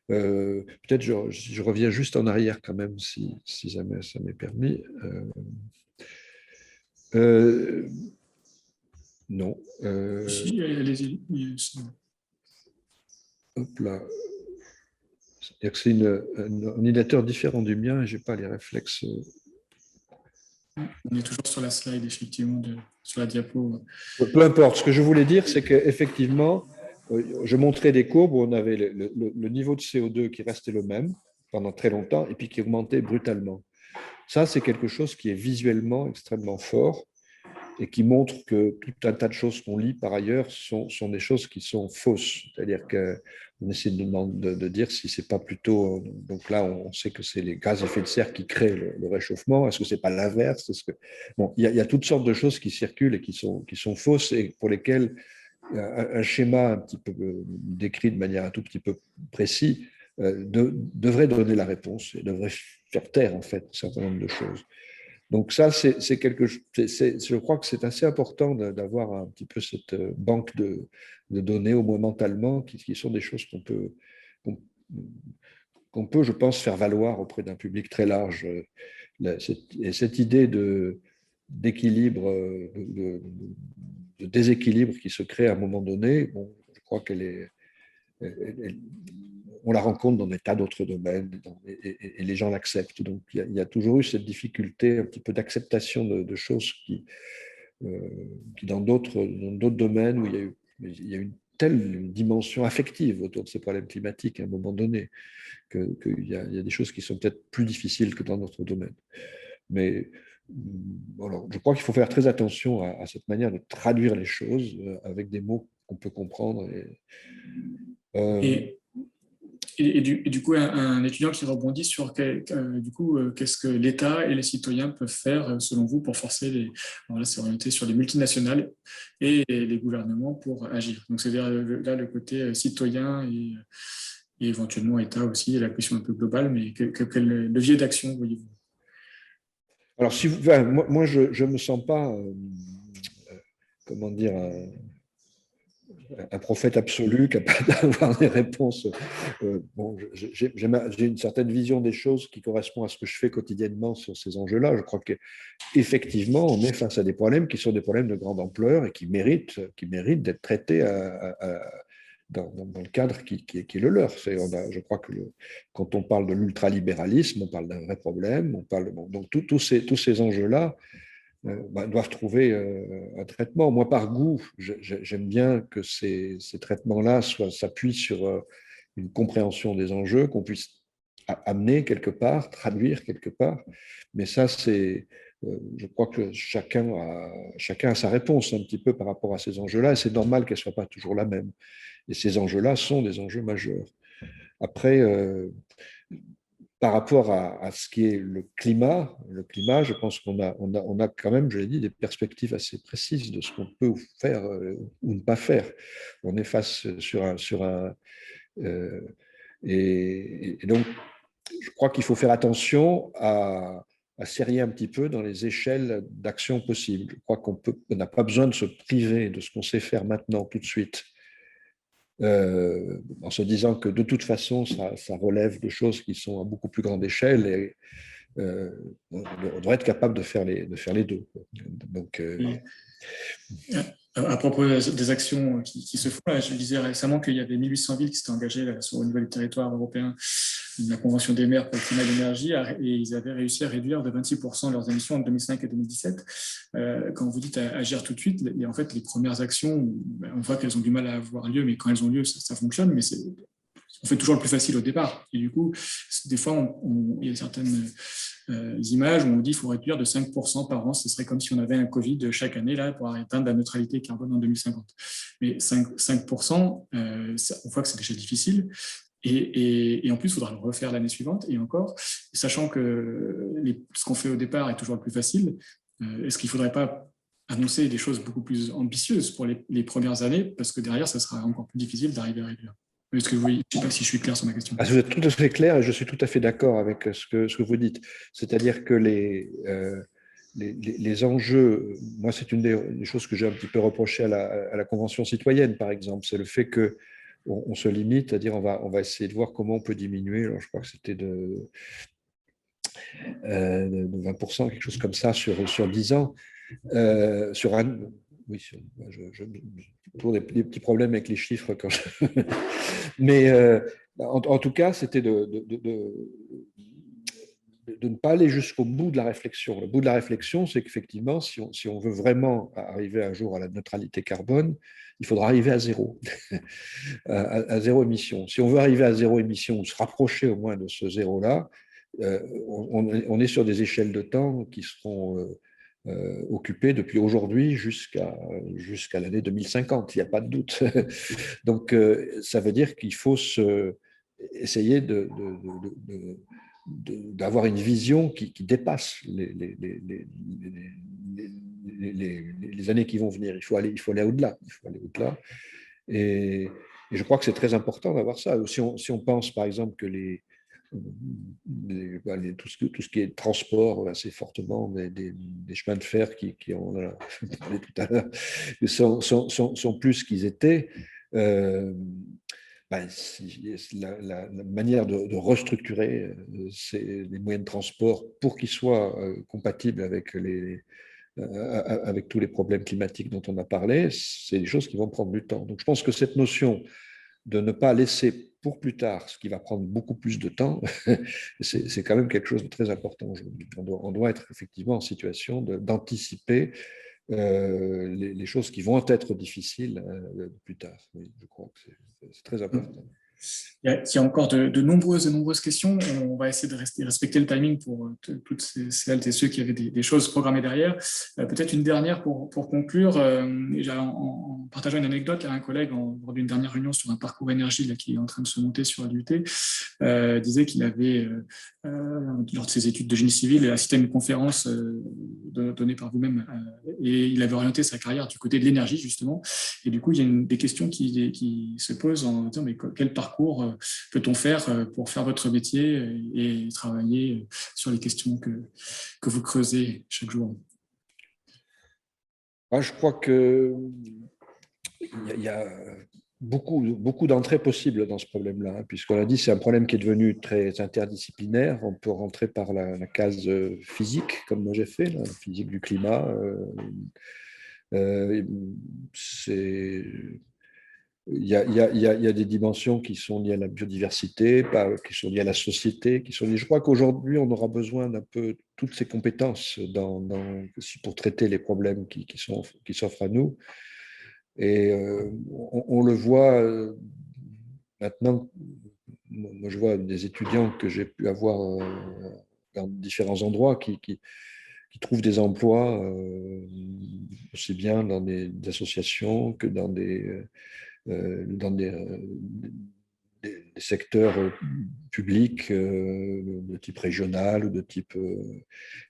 Peut-être je reviens juste en arrière quand même, si jamais ça m'est permis. Non. Si, allez-y. Hop là. C'est-à-dire que c'est un ordinateur différent du mien et je n'ai pas les réflexes. On est toujours sur la slide, effectivement, sur la diapo. Peu importe. Ce que je voulais dire, c'est qu'effectivement, je montrais des courbes où on avait le niveau de CO2 qui restait le même pendant très longtemps et puis qui augmentait brutalement. Ça, c'est quelque chose qui est visuellement extrêmement fort et qui montre que tout un tas de choses qu'on lit par ailleurs sont des choses qui sont fausses. C'est-à-dire qu'on essaie de dire si c'est pas plutôt… Donc là, on sait que c'est les gaz à effet de serre qui créent le réchauffement. Est-ce que c'est pas l'inverse? Bon, il y a toutes sortes de choses qui circulent et qui sont fausses et pour lesquelles un schéma un petit peu décrit de manière un tout petit peu précis devrait donner la réponse et devrait faire taire en fait un certain nombre de choses. Donc ça, c'est quelque chose. Je crois que c'est assez important d'avoir un petit peu cette banque de données, au moins mentalement, qui sont des choses qu'on peut, je pense, faire valoir auprès d'un public très large. Et cette idée d'équilibre, de déséquilibre qui se crée à un moment donné, bon, je crois on la rencontre dans des tas d'autres domaines et les gens l'acceptent. Donc, il y a toujours eu cette difficulté un petit peu d'acceptation de choses qui dans d'autres domaines où il y a une telle dimension affective autour de ces problèmes climatiques à un moment donné qu'il y a des choses qui sont peut-être plus difficiles que dans d'autres domaines. Mais alors, je crois qu'il faut faire très attention à cette manière de traduire les choses avec des mots qu'on peut comprendre. Et du coup, un étudiant qui rebondit sur qu'est-ce que l'État et les citoyens peuvent faire, selon vous, pour forcer alors là, c'est orienté sur les multinationales et les gouvernements pour agir. Donc, c'est-à-dire là le côté citoyen et éventuellement État aussi, et la question un peu globale, mais quel levier d'action voyez-vous? Alors, moi, je ne me sens pas, comment dire, un prophète absolu capable d'avoir des réponses. Bon, j'ai une certaine vision des choses qui correspond à ce que je fais quotidiennement sur ces enjeux-là. Je crois qu'effectivement, on est face à des problèmes qui sont des problèmes de grande ampleur et qui méritent d'être traités dans le cadre qui est le leur. Je crois que quand on parle de l'ultralibéralisme, on parle d'un vrai problème. Donc tous ces enjeux-là doivent trouver un traitement. Moi, par goût, j'aime bien que ces traitements-là s'appuient sur une compréhension des enjeux, qu'on puisse amener quelque part, traduire quelque part. Mais ça, je crois que chacun a sa réponse un petit peu par rapport à ces enjeux-là, et c'est normal qu'elle ne soit pas toujours la même. Et ces enjeux-là sont des enjeux majeurs. Après, par rapport à ce qui est le climat, je pense qu'on a quand même, je l'ai dit, des perspectives assez précises de ce qu'on peut faire ou ne pas faire. On est face sur un et donc, je crois qu'il faut faire attention à serrer un petit peu dans les échelles d'action possibles. Je crois qu'on n'a pas besoin de se priver de ce qu'on sait faire maintenant, tout de suite, en se disant que de toute façon, ça relève de choses qui sont à beaucoup plus grande échelle et on devrait être capable de faire les deux. Donc, à propos des actions qui se font, là, je disais récemment qu'il y avait 1800 villes qui s'étaient engagées là, au niveau du territoire européen de la Convention des maires pour le climat et l'énergie, et ils avaient réussi à réduire de 26% leurs émissions en 2005 et 2017. Quand vous dites agir tout de suite, en fait, les premières actions, on voit qu'elles ont du mal à avoir lieu, mais quand elles ont lieu, ça fonctionne, mais on fait toujours le plus facile au départ. Et du coup, des fois, il y a certaines images où on dit qu'il faut réduire de 5% par an. Ce serait comme si on avait un Covid chaque année là, pour atteindre la neutralité carbone en 2050. Mais 5%, on voit que c'est déjà difficile. Et en plus, il faudra le refaire l'année suivante et encore, sachant que ce qu'on fait au départ est toujours le plus facile. Est-ce qu'il ne faudrait pas annoncer des choses beaucoup plus ambitieuses pour les premières années, parce que derrière, ça sera encore plus difficile d'arriver à réduire? Est-ce que je ne sais pas si je suis clair sur ma question. Vous êtes tout à fait clair et je suis tout à fait d'accord avec ce que vous dites. C'est-à-dire que les enjeux, moi c'est une des choses que j'ai un petit peu reproché à la Convention citoyenne, par exemple, c'est le fait qu'on se limite à dire on va essayer de voir comment on peut diminuer, alors je crois que c'était de 20%, quelque chose comme ça, sur 10 ans. Sur un, oui, j'ai toujours des petits problèmes avec les chiffres quand je... Mais en tout cas, c'était de ne pas aller jusqu'au bout de la réflexion. Le bout de la réflexion, c'est qu'effectivement, si on veut vraiment arriver un jour à la neutralité carbone, il faudra arriver à zéro, à zéro émission. Si on veut arriver à zéro émission, ou se rapprocher au moins de ce zéro-là, on est sur des échelles de temps qui seront occupées depuis aujourd'hui jusqu'à l'année 2050, il n'y a pas de doute. Donc, ça veut dire qu'il faut essayer d'avoir une vision qui dépasse les années qui vont venir. Il faut aller au-delà. Il faut aller au-delà. Et je crois que c'est très important d'avoir ça. Si on pense, par exemple, que tout ce qui est transport assez fortement, des chemins de fer qui on a parlé tout à l'heure, sont plus qu'ils étaient, la manière de restructurer les moyens de transport pour qu'ils soient compatibles avec tous les problèmes climatiques dont on a parlé, c'est des choses qui vont prendre du temps. Donc je pense que cette notion de ne pas laisser pour plus tard ce qui va prendre beaucoup plus de temps, c'est quand même quelque chose de très important aujourd'hui. On doit être effectivement en situation d'anticiper les choses qui vont être difficiles plus tard. Oui, je crois que c'est très important. Il y a encore de nombreuses questions. On va essayer de respecter le timing pour toutes celles et ceux qui avaient des choses programmées derrière. Peut-être une dernière pour conclure. En partageant une anecdote, un collègue, lors d'une dernière réunion sur un parcours énergie là, qui est en train de se monter sur l'UT, disait qu'il avait, lors de ses études de génie civil, assisté à une conférence donnée par vous-même, et il avait orienté sa carrière du côté de l'énergie, justement. Et du coup, il y a des questions qui se posent en disant, mais quel parcours peut-on faire pour faire votre métier et travailler sur les questions que vous creusez chaque jour? Je crois qu'il y a beaucoup d'entrées possibles dans ce problème-là, puisqu'on l'a dit, c'est un problème qui est devenu très interdisciplinaire. On peut rentrer par la case physique, comme moi j'ai fait, la physique du climat. Il y a des dimensions qui sont liées à la biodiversité, qui sont liées à la société, je crois qu'aujourd'hui, on aura besoin d'un peu toutes ces compétences pour traiter les problèmes qui s'offrent à nous. Et on le voit maintenant. Moi, je vois des étudiants que j'ai pu avoir dans différents endroits qui trouvent des emplois aussi bien dans des associations que dans des secteurs publics de type régional ou de type...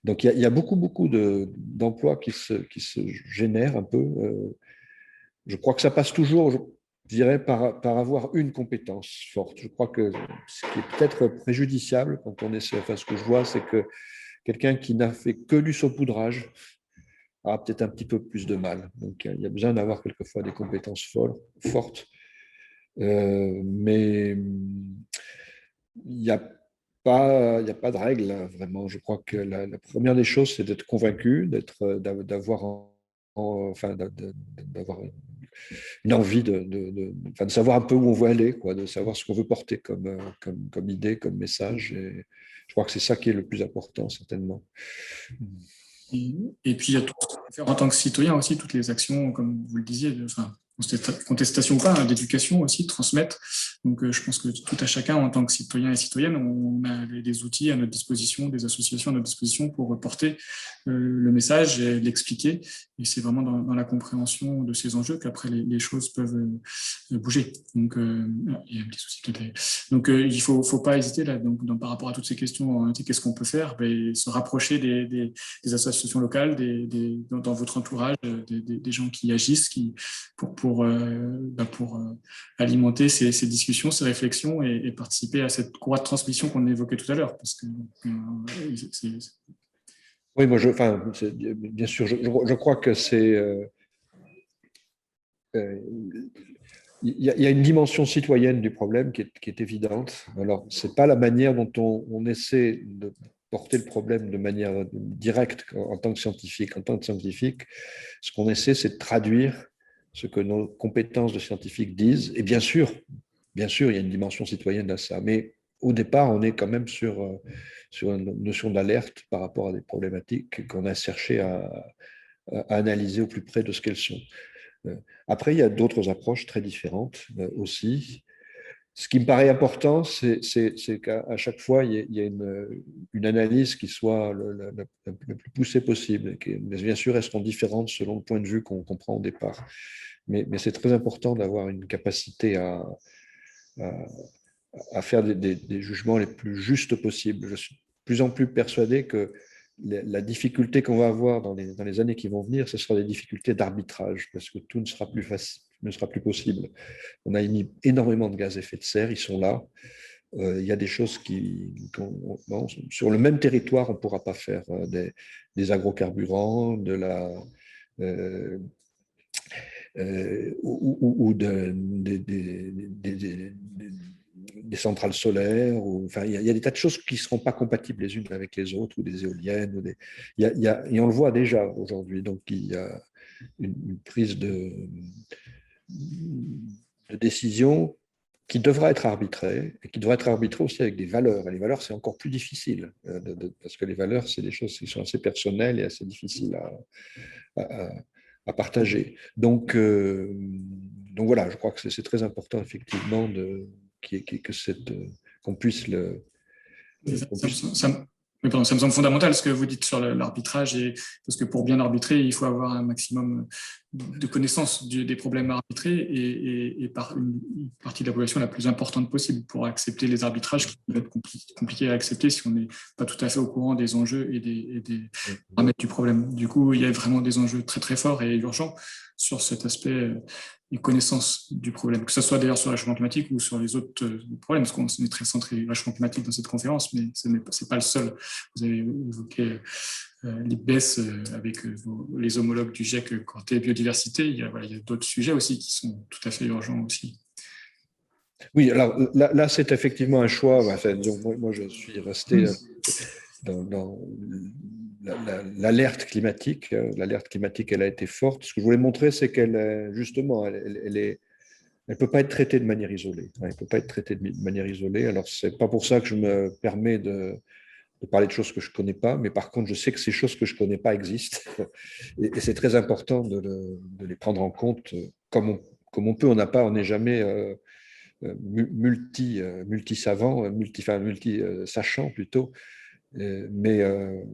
Donc, il y a beaucoup d'emplois qui se génèrent un peu. Je crois que ça passe toujours, je dirais, par avoir une compétence forte. Je crois que ce qui est peut-être préjudiciable quand on essaie, enfin, ce que je vois, c'est que quelqu'un qui n'a fait que du saupoudrage aura peut-être un petit peu plus de mal. Donc, il y a besoin d'avoir quelquefois des compétences fortes. Mais il n'y a pas de règle, hein, vraiment. Je crois que la première des choses, c'est d'être convaincu, d'avoir une envie de savoir un peu où on veut aller, quoi, de savoir ce qu'on veut porter comme idée, comme message. Et je crois que c'est ça qui est le plus important, certainement. Et puis, il y a tout ce qu'on peut faire en tant que citoyen aussi, toutes les actions, comme vous le disiez, contestation ou pas, d'éducation aussi, de transmettre. Donc, je pense que tout à chacun, en tant que citoyen et citoyenne, on a des outils à notre disposition, des associations à notre disposition pour porter le message et l'expliquer. Et c'est vraiment dans la compréhension de ces enjeux qu'après les choses peuvent bouger. Donc, il y a un petit souci donc, il ne faut pas hésiter là. Donc, par rapport à toutes ces questions, qu'est-ce qu'on peut faire? Se rapprocher des associations locales, dans votre entourage, des gens qui agissent, pour alimenter ces discussions, ces réflexions et participer à cette courroie de transmission qu'on évoquait tout à l'heure. Parce que Oui, moi, bien sûr, je crois que c'est. Il y a une dimension citoyenne du problème qui est évidente. Alors, ce n'est pas la manière dont on essaie de porter le problème de manière directe en tant que scientifique. En tant que scientifique, ce qu'on essaie, c'est de traduire ce que nos compétences de scientifique disent. Et bien sûr, il y a une dimension citoyenne à ça. Mais au départ, on est quand même sur une notion d'alerte par rapport à des problématiques qu'on a cherché à analyser au plus près de ce qu'elles sont. Après, il y a d'autres approches très différentes aussi. Ce qui me paraît important, c'est qu'à chaque fois, il y a une analyse qui soit le plus poussée possible. Mais bien sûr, elles seront différentes selon le point de vue qu'on prend au départ. Mais c'est très important d'avoir une capacité à faire des jugements les plus justes possibles. Je suis de plus en plus persuadé que la difficulté qu'on va avoir dans les années qui vont venir, ce sera des difficultés d'arbitrage, parce que tout ne sera plus facile, ne sera plus possible. On a émis énormément de gaz à effet de serre, ils sont là. Il y a des choses sur le même territoire, on ne pourra pas faire des agrocarburants, ou des centrales solaires. Enfin, il y a des tas de choses qui ne seront pas compatibles les unes avec les autres, ou des éoliennes. Et on le voit déjà aujourd'hui. Donc, il y a une prise de décision qui devra être arbitrée, et qui devra être arbitrée aussi avec des valeurs. Et les valeurs, c'est encore plus difficile, parce que les valeurs, c'est des choses qui sont assez personnelles et assez difficiles à partager. Donc voilà, je crois que c'est très important, effectivement, qu'on puisse le... Mais pardon, ça me semble fondamental ce que vous dites sur l'arbitrage, parce que pour bien arbitrer, il faut avoir un maximum de connaissances des problèmes à arbitrer et par une partie de la population la plus importante possible pour accepter les arbitrages qui peuvent être compliqués à accepter si on n'est pas tout à fait au courant des enjeux et des paramètres du problème. Du coup, il y a vraiment des enjeux très très forts et urgents sur cet aspect une connaissance du problème, que ce soit d'ailleurs sur le réchauffement climatique ou sur les autres problèmes, parce qu'on est très centré réchauffement climatique dans cette conférence, mais ce n'est pas le seul. Vous avez évoqué l'IPBES avec les homologues du GIEC côté biodiversité. Il y a d'autres sujets aussi qui sont tout à fait urgents aussi. Oui, alors là c'est effectivement un choix. Enfin, moi, je suis resté dans l'alerte climatique. L'alerte climatique, elle a été forte. Ce que je voulais montrer, c'est qu'elle, justement, elle peut pas être traitée de manière isolée. Elle peut pas être traitée de manière isolée. Alors, c'est pas pour ça que je me permets de parler de choses que je connais pas, mais par contre, je sais que ces choses que je connais pas existent. Et c'est très important de les prendre en compte comme on peut. On n'est jamais multi-savant, multi-sachant plutôt. Mais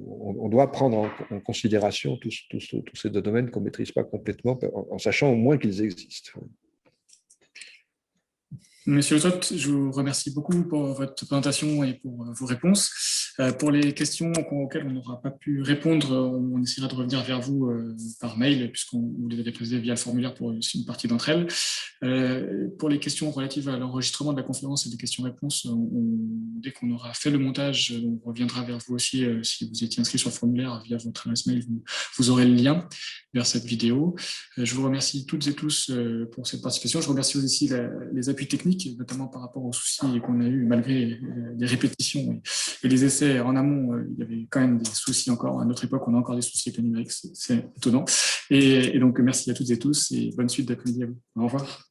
on doit prendre en considération tous ces deux domaines qu'on ne maîtrise pas complètement, en sachant au moins qu'ils existent. Monsieur Le Sot, je vous remercie beaucoup pour votre présentation et pour vos réponses. Pour les questions auxquelles on n'aura pas pu répondre, on essaiera de revenir vers vous par mail, puisqu'on vous les avait posées via le formulaire pour une partie d'entre elles. Pour les questions relatives à l'enregistrement de la conférence et des questions-réponses, dès qu'on aura fait le montage, on reviendra vers vous aussi. Si vous étiez inscrit sur le formulaire via votre adresse mail, vous aurez le lien vers cette vidéo. Je vous remercie toutes et tous pour cette participation. Je remercie aussi les appuis techniques, notamment par rapport aux soucis qu'on a eu malgré les répétitions et les essais en amont. Il y avait quand même des soucis encore. À notre époque, on a encore des soucis avec le numérique. C'est étonnant. Et donc, merci à toutes et tous et bonne suite d'après-midi à vous. Au revoir.